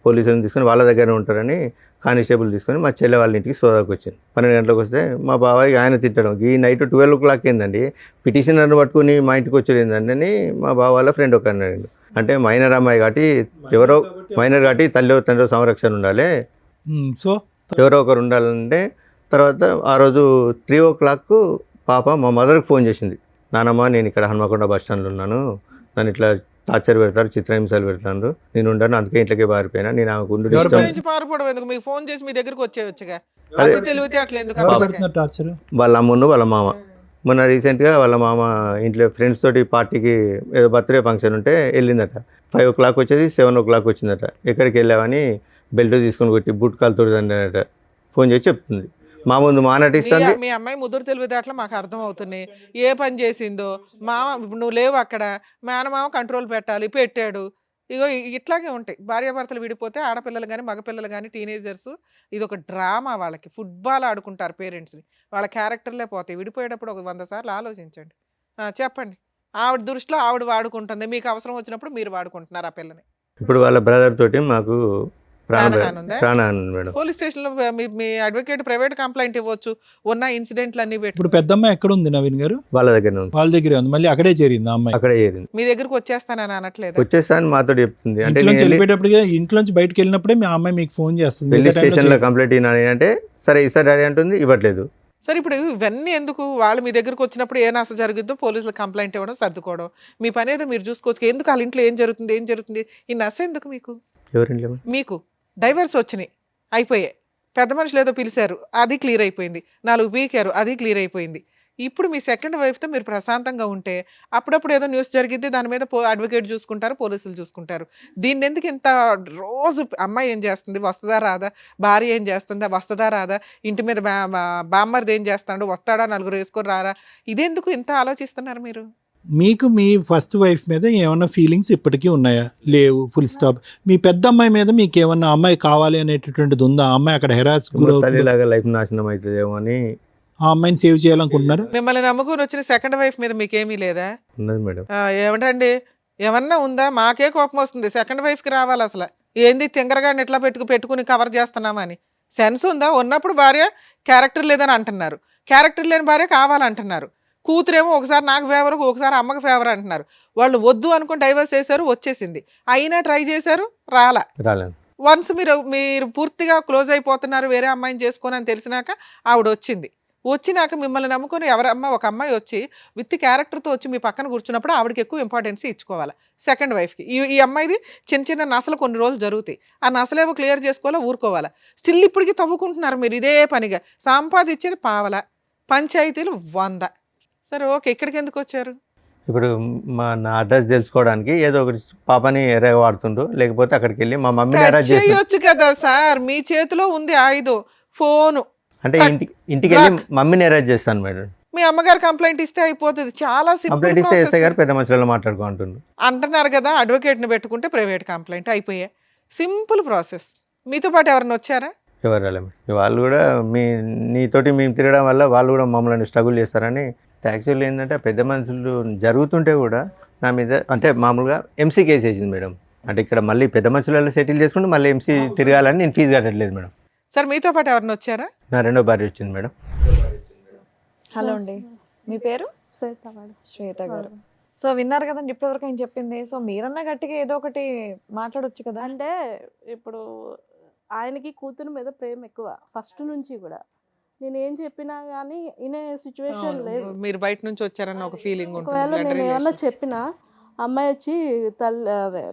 పోలీసులను తీసుకొని వాళ్ళ దగ్గర ఉంటారని కానిస్టేబుల్ తీసుకొని మా చెల్లె వాళ్ళ ఇంటికి సోదాకు వచ్చింది. 12 గంటలకు వస్తే మా బాబాయ్ ఆయన తిట్టడం, ఈ నైట్ 12 o'clock ఏందండి పిటిషనర్ని పట్టుకుని మా ఇంటికి వచ్చేది ఏందండి అని మా బావ వాళ్ళ ఫ్రెండ్ ఒక అన్నాడు. అంటే మైనర్ అమ్మాయి కాబట్టి ఎవరో మైనర్ కాబట్టి తండ్రి సంరక్షణ ఉండాలి, సో ఎవరో ఒకరు ఉండాలంటే తర్వాత ఆ రోజు 3 o'clock పాప మా మదర్కి ఫోన్ చేసింది. నానమ్మ నేను ఇక్కడ హన్మకొండ బస్ స్టాండ్లో ఉన్నాను, నన్ను ఇట్లా టార్చర్ పెడతారు, చిత్రహింసలు పెడతారు, నేను ఉండను, అందుకే ఇంట్లోకి పారిపోయినా, నేను ఆమెకు ఉండు ఎవరు ఇష్టం. నుంచి పారిపోవడం ఎందుకు? మీకు ఫోన్ చేసి మీ దగ్గరికి వచ్చేయచ్చుగా. అదే. అంత తెలివితే అట్లా ఎందుకు ఎవరు అమ్మాయికి? పెడుతున్నారు టార్చర్? వాళ్ళ అమ్మును వాళ్ళ మామ మొన్న రీసెంట్గా వాళ్ళ మామ ఇంట్లో ఫ్రెండ్స్ తోటి పార్టీకి ఏదో బర్త్డే ఫంక్షన్ ఉంటే వెళ్ళిందట. 5 o'clock వచ్చేది, 7 o'clock వచ్చిందట. ఎక్కడికి వెళ్ళావని బెల్ట్ తీసుకొని కొట్టి బూట్ కాలు తోడుదన్నట ఫోన్ చేసి చెప్తుంది. మా ముందు మా నటిస్తుంది. మీ అమ్మాయి ముదురు తెలివితేటలు మాకు అర్థం అవుతున్నాయి. ఏ పని చేసిందో మామ, ఇప్పుడు నువ్వు లేవు అక్కడ, మేనమామ కంట్రోల్ పెట్టాలి, పెట్టాడు. ఇగో ఇట్లాగే ఉంటాయి భార్యాభర్తలు విడిపోతే. ఆడపిల్లలు కానీ మగపిల్లలు కానీ టీనేజర్స్ ఇది ఒక డ్రామా. వాళ్ళకి ఫుట్బాల్ ఆడుకుంటారు పేరెంట్స్ని, వాళ్ళ క్యారెక్టర్లే పోతాయి. విడిపోయేటప్పుడు ఒక 100 సార్లు ఆలోచించండి. చెప్పండి. ఆవిడ దృష్టిలో ఆవిడ వాడుకుంటుంది, మీకు అవసరం వచ్చినప్పుడు మీరు వాడుకుంటున్నారు ఆ పిల్లని. ఇప్పుడు వాళ్ళ బ్రదర్ తోటి మాకు ప్రాణహాని ఉందా? ప్రాణహాని మేడం. పోలీస్ స్టేషన్లో మీ అడ్వకేట్ ప్రైవేట్ కంప్లైంట్ ఇవ్వచ్చు, ఉన్న ఇన్సిడెంట్లు అన్ని పెట్టి. ఇప్పుడు పెద్దమ్మాయి ఎక్కడ ఉంది నవీన్ గారు? వాళ్ళ దగ్గర ఉంది, వాళ్ళ దగ్గరే ఉంది. మళ్ళీ అక్కడే చేరింది ఆ అమ్మాయి. అక్కడే చేరింది. మీ దగ్గరకు వచ్చేస్తానని అనట్లేదు? వచ్చేస్తా అని మాతో చెప్తుంది. అంటే ఇంట్లోంచి వెళ్ళిపోయేటప్పుడే, ఇంట్లోంచి బయటకు వెళ్ళినప్పుడే మీ అమ్మాయి మీకు ఫోన్ చేస్తుంది. పెళ్లి మిగతా టైంలో స్టేషన్లో చేయదు. కంప్లైంట్ అయినా అంటే సరే ఈసారి డాడీ అంటుంది, ఇవ్వట్లేదు. సరే ఇప్పుడు ఇవన్నీ ఎందుకు? వాళ్ళు మీ దగ్గరకు వచ్చినప్పుడు ఏ నష్టం జరుగుద్దో పోలీసులు కంప్లైంట్ ఇవ్వడం, సర్దుకోవడం, మీ పని ఏదో మీరు చూసుకోవచ్చు. ఎందుకు వాళ్ళ ఇంట్లో ఏం జరుగుతుంది ఈ నష్టం ఎందుకు మీకు? ఎవరింట్లో? మీకు డైవర్స్ వచ్చినాయి, అయిపోయాయి. పెద్ద మనుషులు ఏదో పిలిచారు, అది క్లియర్ అయిపోయింది. 4 పీకారు, అది క్లియర్ అయిపోయింది. ఇప్పుడు మీ సెకండ్ వైఫ్తో మీరు ప్రశాంతంగా ఉంటే అప్పుడప్పుడు ఏదో న్యూస్ జరిగిద్ది, దాని మీద అడ్వకేట్ చూసుకుంటారు, పోలీసులు చూసుకుంటారు. దీన్ని ఎందుకు ఇంత రోజు అమ్మాయి ఏం చేస్తుంది, వస్తుందా రాదా, భార్య ఏం చేస్తుందా, వస్తుందా రాదా, ఇంటి మీద బామ్మర్ది ఏం చేస్తాడు, వస్తాడా, 4 వేసుకొని రారా, ఇదెందుకు ఇంత ఆలోచిస్తున్నారు మీరు? మీకు మీ ఫస్ట్ వైఫ్ మీద ఏమన్నా ఫీలింగ్స్ ఇప్పటికీ ఉన్నాయా? లేవు, ఫుల్ స్టాప్. మీ పెద్ద అమ్మాయి మీద మీకు ఏమన్నా అమ్మాయి కావాలి అనేటటువంటిది ఉందా? ఆ అమ్మాయి అక్కడ హెరాస్ గురవుతుంది, తల్లిలాగా లైఫ్ నాశనం అవుతుందేమో అని ఆ అమ్మాయిని సేవ్ చేయాలనుకుంటున్నారు? మిమ్మల్ని నమ్ముకుని వచ్చిన సెకండ్ వైఫ్ మీద మీకేమీ లేదా? ఉన్నది మేడం. ఏమంటండి, ఏమన్నా ఉందా? మాకే కోపం వస్తుంది. సెకండ్ వైఫ్కి రావాలి అసలు. ఏంది తింగరగాడిని ఎట్లా పెట్టుకుని కవర్ చేస్తున్నామని సెన్స్ ఉందా? ఉన్నప్పుడు భార్య క్యారెక్టర్ లేదని అంటున్నారు, క్యారెక్టర్ లేని భార్య కావాలంటున్నారు. కూతురేమో ఒకసారి నాకు ఫేవర్, ఒకసారి అమ్మకి ఫేవర్ అంటున్నారు. వాళ్ళు వద్దు అనుకుని డైవర్స్ చేశారు, వచ్చేసింది. అయినా ట్రై చేశారు, రాలేదు. వన్స్ మీరు పూర్తిగా క్లోజ్ అయిపోతున్నారు, వేరే అమ్మాయిని చేసుకొని అని తెలిసినాక ఆవిడ వచ్చినాక మిమ్మల్ని నమ్ముకొని ఒక అమ్మాయి వచ్చి విత్ క్యారెక్టర్తో వచ్చి మీ పక్కన కూర్చున్నప్పుడు ఆవిడకి ఎక్కువ ఇంపార్టెన్స్ ఇచ్చుకోవాలి సెకండ్ వైఫ్కి. ఈ అమ్మాయిది చిన్న నసలు కొన్ని రోజులు జరుగుతాయి, ఆ నసలేవో క్లియర్ చేసుకోవాలా, ఊరుకోవాలా. స్టిల్ ఇప్పటికీ తవ్వుకుంటున్నారు మీరు ఇదే పనిగా. సంపాదించేది పావల, పంచాయతీలు 100. సరే ఓకే, ఇక్కడికి ఎందుకు వచ్చారు? ఇప్పుడు నా అడ్రస్ తెలుసుకోవడానికి ఏదో ఒకటి పాపని ఎర్రగా వాడుతుండ్రు, లేకపోతే అక్కడికి వెళ్ళి మా మమ్మీని అరెస్ట్ చేసి చేయొచ్చు కదా సార్, మీ చేతిలో ఉంది ఆయుధం, ఫోను. అంటే ఇంటికి వెళ్ళి మమ్మీని అరెస్ట్ చేస్తాను మేడం. మీ అమ్మగారు కంప్లైంట్ ఇస్తే అయిపోతుంది, చాలా కంప్లైంట్ ఇస్తే ఎస్ఐ గారు సింపుల్ పెద్ద మనుషులలో మాట్లాడుకుంటున్నారు అంటున్నారు కదా. అడ్వకేట్ని పెట్టుకుంటే ప్రైవేట్ కంప్లైంట్ అయిపోయాయి, సింపుల్ ప్రాసెస్. మీతో పాటు ఎవరైనా వచ్చారా? ఎవరు రాలేదు. వాళ్ళు కూడా నీతోటి మేము తిరగడం వల్ల వాళ్ళు కూడా మమ్మల్ని స్ట్రగుల్ చేస్తారని. యాక్చువల్లీ ఏంటంటే పెద్ద మనుషులు జరుగుతుంటే కూడా నా మీద అంటే మామూలుగా ఎంసీ కేసు వేసింది మేడం. అంటే ఇక్కడ మళ్ళీ పెద్ద మనుషులలో సెటిల్ చేసుకుంటూ మళ్ళీ ఎంసీ తిరగాలని నేను ఫీజు కట్టట్లేదు మేడం. సార్ మీతో పాటు ఎవరైనా వచ్చారా? నా రెండో భార్య వచ్చింది మేడం. హలో అండి, మీ పేరు? శ్వేత మేడం. శ్వేత గారు. సో విన్నారు కదండి ఇప్పటివరకు ఆయన చెప్పింది. సో మీరన్నా గట్టిగా ఏదో ఒకటి మాట్లాడొచ్చు కదా. అంటే ఇప్పుడు ఆయనకి కూతురు మీద ప్రేమ ఎక్కువ ఫస్ట్ నుంచి కూడా. నేను ఏం చెప్పినా కానీ వినే సిచ్యువేషన్ లేదు. మీరు బయట నుంచి వచ్చారన్న ఒక ఫీలింగ్ ఒకవేళ నేను ఏమన్నా చెప్పినా అమ్మాయి వచ్చి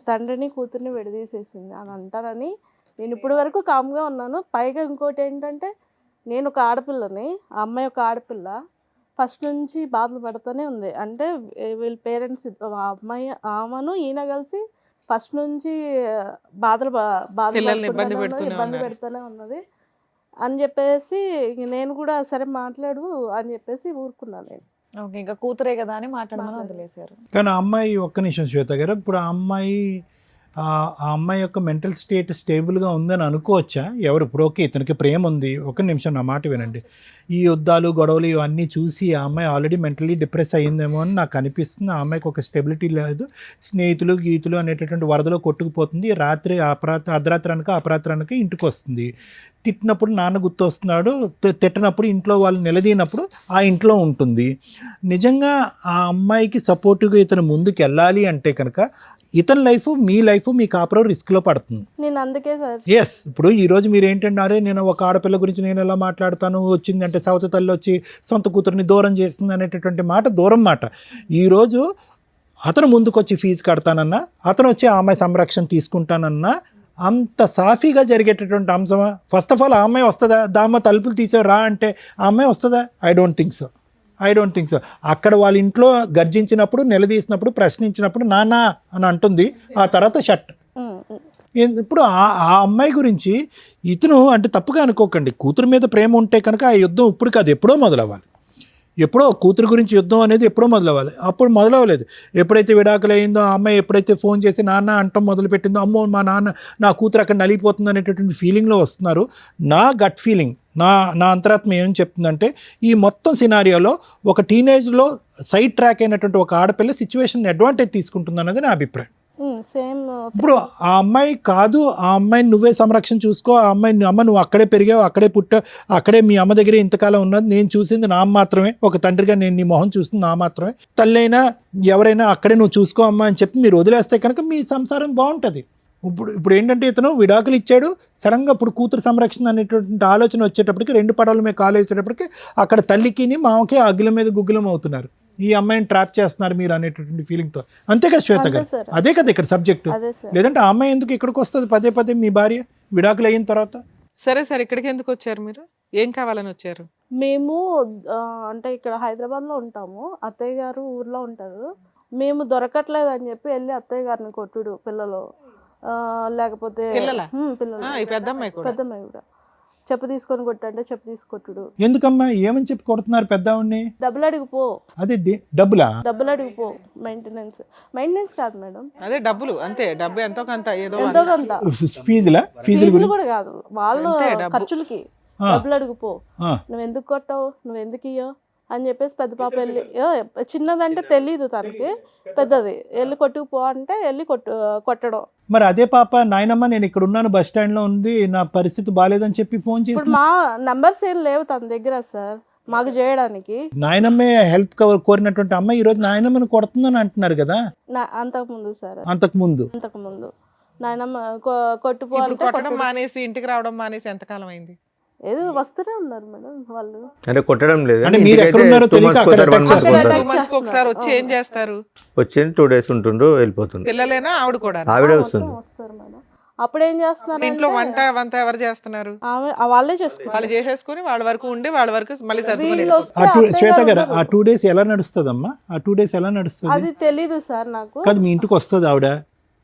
తండ్రిని కూతుర్ని విడదీసేసింది అని అంటారని నేను ఇప్పటి వరకు కామ్గా ఉన్నాను. పైగా ఇంకోటి ఏంటంటే నేను ఒక ఆడపిల్లని, ఆ అమ్మాయి ఒక ఆడపిల్ల, ఫస్ట్ నుంచి బాధలు పడుతూనే ఉంది. అంటే వీళ్ళ పేరెంట్స్ ఆమెను ఈయన కలిసి ఫస్ట్ నుంచి ఇబ్బంది పెడుతూనే ఉన్నది అని చెప్పేసి నేను కూడా సరే మాట్లాడు అని చెప్పేసి ఊరుకున్నాను నేను. ఓకే, ఇంకా కూతురే కదా అని మాట్లాడమని వదిలేశారు. కానీ ఆ అమ్మాయి ఒక్క నిమిషం శ్వేత గారు, ఇప్పుడు ఆ అమ్మాయి ఆ అమ్మాయి యొక్క మెంటల్ స్టేట్ స్టేబుల్గా ఉందని అనుకోవచ్చా? ఎవరు ఇప్పుడు ఓకే ఇతనికి ప్రేమ ఉంది, ఒక నిమిషం నా మాట వినండి, ఈ యుద్ధాలు గొడవలు ఇవన్నీ చూసి ఆ అమ్మాయి ఆల్రెడీ మెంటలీ డిప్రెస్ అయ్యిందేమో అని నాకు అనిపిస్తుంది. ఆ అమ్మాయికి ఒక స్టెబిలిటీ లేదు, స్నేహితులు గీతులు అనేటటువంటి వరదలో కొట్టుకుపోతుంది. రాత్రి అర్ధరాత్రి అనక అపరాత్రి అనక ఇంటికి వస్తుంది. తిట్టినప్పుడు నాన్న గుర్తు వస్తున్నాడు, తిట్టినప్పుడు ఇంట్లో వాళ్ళు నిలదీనప్పుడు ఆ ఇంట్లో ఉంటుంది. నిజంగా ఆ అమ్మాయికి సపోర్టివ్గా ఇతను ముందుకు వెళ్ళాలి అంటే కనుక ఇతని లైఫ్ మీ లైఫ్ మీ కాపురం రిస్క్లో పడుతుంది. నేను అందుకే సార్ ఎస్, ఇప్పుడు ఈరోజు మీరు ఏంటంటే నేను ఒక ఆడపిల్ల గురించి నేను ఎలా మాట్లాడతాను, వచ్చిందంటే సవతి తల్లి వచ్చి సొంత కూతురిని దూరం చేస్తుంది అనేటటువంటి మాట దూరం మాట. ఈరోజు అతను ముందుకు వచ్చి ఫీజు కడతానన్నా, అతను వచ్చి ఆ అమ్మాయి సంరక్షణ తీసుకుంటానన్నా అంత సాఫీగా జరిగేటటువంటి అంశమా? ఫస్ట్ ఆఫ్ ఆల్ ఆ అమ్మాయి వస్తుందా? దామ్మ తలుపులు తీసావు రా అంటే ఆ అమ్మాయి వస్తుందా? I don't think so. అక్కడ వాళ్ళ ఇంట్లో గర్జించినప్పుడు, నిలదీసినప్పుడు, ప్రశ్నించినప్పుడు నానా అని అంటుంది, ఆ తర్వాత షట్. ఇప్పుడు ఆ అమ్మాయి గురించి ఇతను అంటే తప్పుగా అనుకోకండి, కూతురు మీద ప్రేమ ఉంటే కనుక ఆ యుద్ధం ఇప్పుడు కాదు ఎప్పుడో మొదలవ్వాలి. ఎప్పుడో కూతురు గురించి యుద్ధం అనేది ఎప్పుడో మొదలవ్వాలి, అప్పుడు మొదలవ్వలేదు. ఎప్పుడైతే విడాకులు అయిందో ఆ అమ్మాయి ఎప్పుడైతే ఫోన్ చేసి నాన్న అంటం మొదలుపెట్టిందో, అమ్మో మా నాన్న నా కూతురు అక్కడ నలిగిపోతుంది అనేటటువంటి ఫీలింగ్లో వస్తున్నారు. నా గట్ ఫీలింగ్, నా అంతరాత్మ ఏం చెప్తుందంటే ఈ మొత్తం సినారియోలో ఒక టీనేజ్లో సైడ్ ట్రాక్ అయినటువంటి ఒక ఆడపిల్ల సిచ్యువేషన్ అడ్వాంటేజ్ తీసుకుంటుంది అన్నది నా అభిప్రాయం. సేమ్. ఇప్పుడు ఆ అమ్మాయి కాదు, ఆ అమ్మాయిని నువ్వే సంరక్షణ చూసుకో, ఆ అమ్మాయిని అమ్మ నువ్వు అక్కడే పెరిగావు, అక్కడే పుట్టావు, అక్కడే మీ అమ్మ దగ్గరే ఇంతకాలం ఉన్నది, నేను చూసింది నా మాత్రమే, ఒక తండ్రిగా నేను నీ మొహం చూసింది నా మాత్రమే, తల్లి అయినా ఎవరైనా అక్కడే నువ్వు చూసుకో అమ్మా అని చెప్పి మీరు వదిలేస్తే కనుక మీ సంసారం బాగుంటుంది. ఇప్పుడు ఏంటంటే ఇతను విడాకులు ఇచ్చాడు, సడన్గా ఇప్పుడు కూతురు సంరక్షణ అనేటువంటి ఆలోచన వచ్చేటప్పటికి 2 పడవల మీద కాలు వేసేటప్పటికి అక్కడ తల్లికి మామకి అగ్గిల మీద గుగ్గిలం అవుతున్నారు, ఈ అమ్మాయిని ట్రాప్ చేస్తున్నారు మీరు అనేటటువంటి ఫీలింగ్తో. అంతేగా శ్వేత గారు, అదే కదా ఇక్కడ సబ్జెక్టు. లేదంటే ఆ అమ్మాయి ఎందుకు ఇక్కడికి వస్తుంది పదే పదే మీ భార్య విడాకులు అయిన తర్వాత? సరే సార్, ఇక్కడికి ఎందుకు వచ్చారు మీరు? ఏం కావాలని వచ్చారు? మేము అంటే ఇక్కడ హైదరాబాద్లో ఉంటాము, అత్తయ్య గారు ఊర్లో ఉంటారు. మేము దొరకట్లేదు అని చెప్పి వెళ్ళి అత్తయ్య గారిని కొట్టుడు, పిల్లలు లేకపోతే పెద్దమ్మాయి కూడా చెప్పు తీసుకొని కొట్టంటే చెప్పు తీసుకొట్టుడు. ఎందుకమ్మా ఏమని చెప్పి కొడుతున్నారు పెద్దవాడిని? డబ్బులు అడిగిపో. అదే డబ్బులు అడిగిపో. మెయింటెనెన్స్ కాదు మేడం, అదే డబ్బులు అంతే. డబ్బు ఎంతో కొంత, ఏదో ఎంతో కొంత. ఫీజులు కూడా కాదు, వాళ్ళు ఖర్చులకి డబ్బులు అడిగిపో. నువ్వు ఎందుకు కొట్టావు, నువ్వు ఎందుకు ఇయ్యో అని చెప్పేసి పెద్ద పాప వెళ్ళి, చిన్నదంటే తెలీదు తనకి, పెద్దది వెళ్ళి కొట్టుకుపో అంటే వెళ్ళి కొట్టడం. మరి అదే పాప నాయనమ్మ నేను ఇక్కడ ఉన్నాను, బస్ స్టాండ్ లో ఉంది, నా పరిస్థితి బాగాలేదని చెప్పి ఫోన్ చేసి. ఇప్పుడు మా నంబర్స్ ఏం లేవు తన దగ్గర సార్ మాకు చేయడానికి. నాయనమ్మే హెల్ప్ కోరినటువంటి అమ్మాయి ఈ రోజు నాయనమ్మని కొడుతుందని అంటున్నారు కదా. అంతకుముందు సార్, అంతకుముందు నాయనమ్మ కొట్టుపో అంటే కొట్టడం మానేసి ఇంటికి రావడం మానేసి ఎంతకాలం అయింది? ఏదో వస్తూనే ఉన్నారు మేడం వాళ్ళు. అంటే కొట్టడం లేదు, మీరు ఎక్కడ ఉన్నారో తెలియక ఒకసారి వచ్చి ఏం చేస్తారు? వచ్చి 2 days ఉంటుండ్రు వెళ్ళిపోతుంది. పిల్లలేనా ఆవిడ కూడా? ఆవిడే వస్తుంది. వస్తారు మేడం. అప్పుడు ఏం చేస్తున్నారు ఇంట్లో వంట ఎవరు చేస్తున్నారు? వాళ్ళే చేసుకుంటారు. వాళ్ళు చేసేసుకుని వాళ్ళ వరకు ఉండి వాళ్ళ వరకు మళ్ళీ సర్దుకుని. శ్వేత గారు ఆ 2 days ఎలా నడుస్తుంది అమ్మా? ఆ 2 days ఎలా నడుస్తుంది అది తెలీదు సార్ నాకు. కాదు మీ ఇంటికి వస్తుంది ఆవిడ,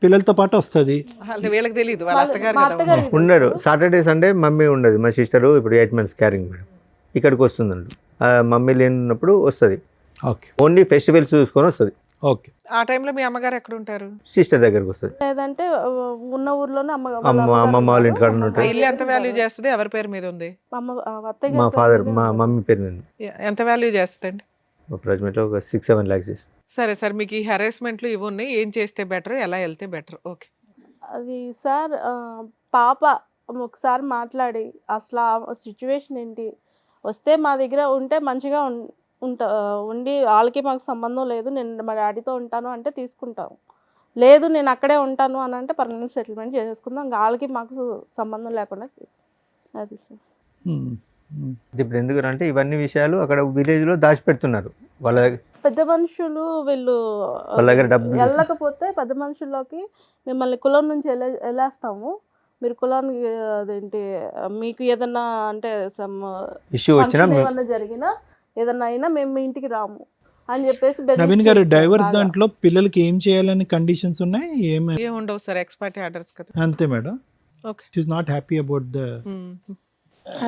పిల్లలతో పాటు వస్తుంది, వీళ్ళకి తెలియదు, వాళ్ళ అత్తగారు ఉండరు. సాటర్డే సండే మమ్మీ ఉండదు, మా సిస్టరు ఇప్పుడు 8 months క్యారింగ్ మేడం ఇక్కడికి వస్తుందండి. మమ్మీ లేనప్పుడు వస్తుంది, ఓకే ఓన్లీ ఫెస్టివల్స్ చూసుకొని వస్తుంది. ఓకే, ఆ టైంలో మీ అమ్మగారు ఎక్కడ ఉంటారు? సిస్టర్ దగ్గరకు వస్తుంది, లేదంటే ఉన్న ఊర్లోనే అమ్మమ్మ వాళ్ళ ఇంటికాడ ఉంటారు. ఇల్లు ఎంత వాల్యూ చేస్తుంది? ఎవరి పేరు మీద ఉంది? మా ఫాదర్ మా మమ్మీ పేరు మీద. ఎంత వాల్యూ చేస్తుందండి? ప్రజెంట్లో ఒక 6-7 lakhs. సరే సార్, మీకు ఈ హెరాస్మెంట్లు ఇవి ఉన్నాయి, ఏం చేస్తే బెటర్, ఎలా వెళ్తే బెటర్? ఓకే అది సార్, పాప ఒకసారి మాట్లాడి అసలు ఆ సిచ్యువేషన్ ఏంటి, వస్తే మా దగ్గర ఉంటే మంచిగా ఉండి వాళ్ళకి మాకు సంబంధం లేదు, నేను మా డాడీతో ఉంటాను అంటే తీసుకుంటాం, లేదు నేను అక్కడే ఉంటాను అని అంటే పర్మనెంట్ సెటిల్మెంట్ చేసేసుకుందాం, వాళ్ళకి మాకు సంబంధం లేకుండా. అది సార్. ఇప్పుడు ఎందుకంటే ఇవన్నీ విషయాలు అక్కడ విలేజ్లో దాచిపెడుతున్నారు. వాళ్ళ పెద్ద మనుషులు వీళ్ళు వాళ్ళ దగ్గర డబ్బు వెళ్ళకపోతే పెద్ద మనుషుల్లోకి మిమ్మల్ని కులం నుంచి వెళ్ళేస్తాము, మీరు కులానికి అదేంటి మీకు ఏదన్నా అంటే ఇష్యూ వచ్చినా ఏమన్నా జరిగినా ఏదన్నా అయినా మేము మీ ఇంటికి రాము అని చెప్పేసి. నవీన్ గారు డైవర్స్ దాంట్లో పిల్లలకి ఏం చేయాలని కండిషన్స్ ఉన్నాయి? ఏమి ఉండవు సార్, ఎక్స్పర్టీ ఆర్డర్స్ కదా. అంతే madam. Okay, she is not happy about the.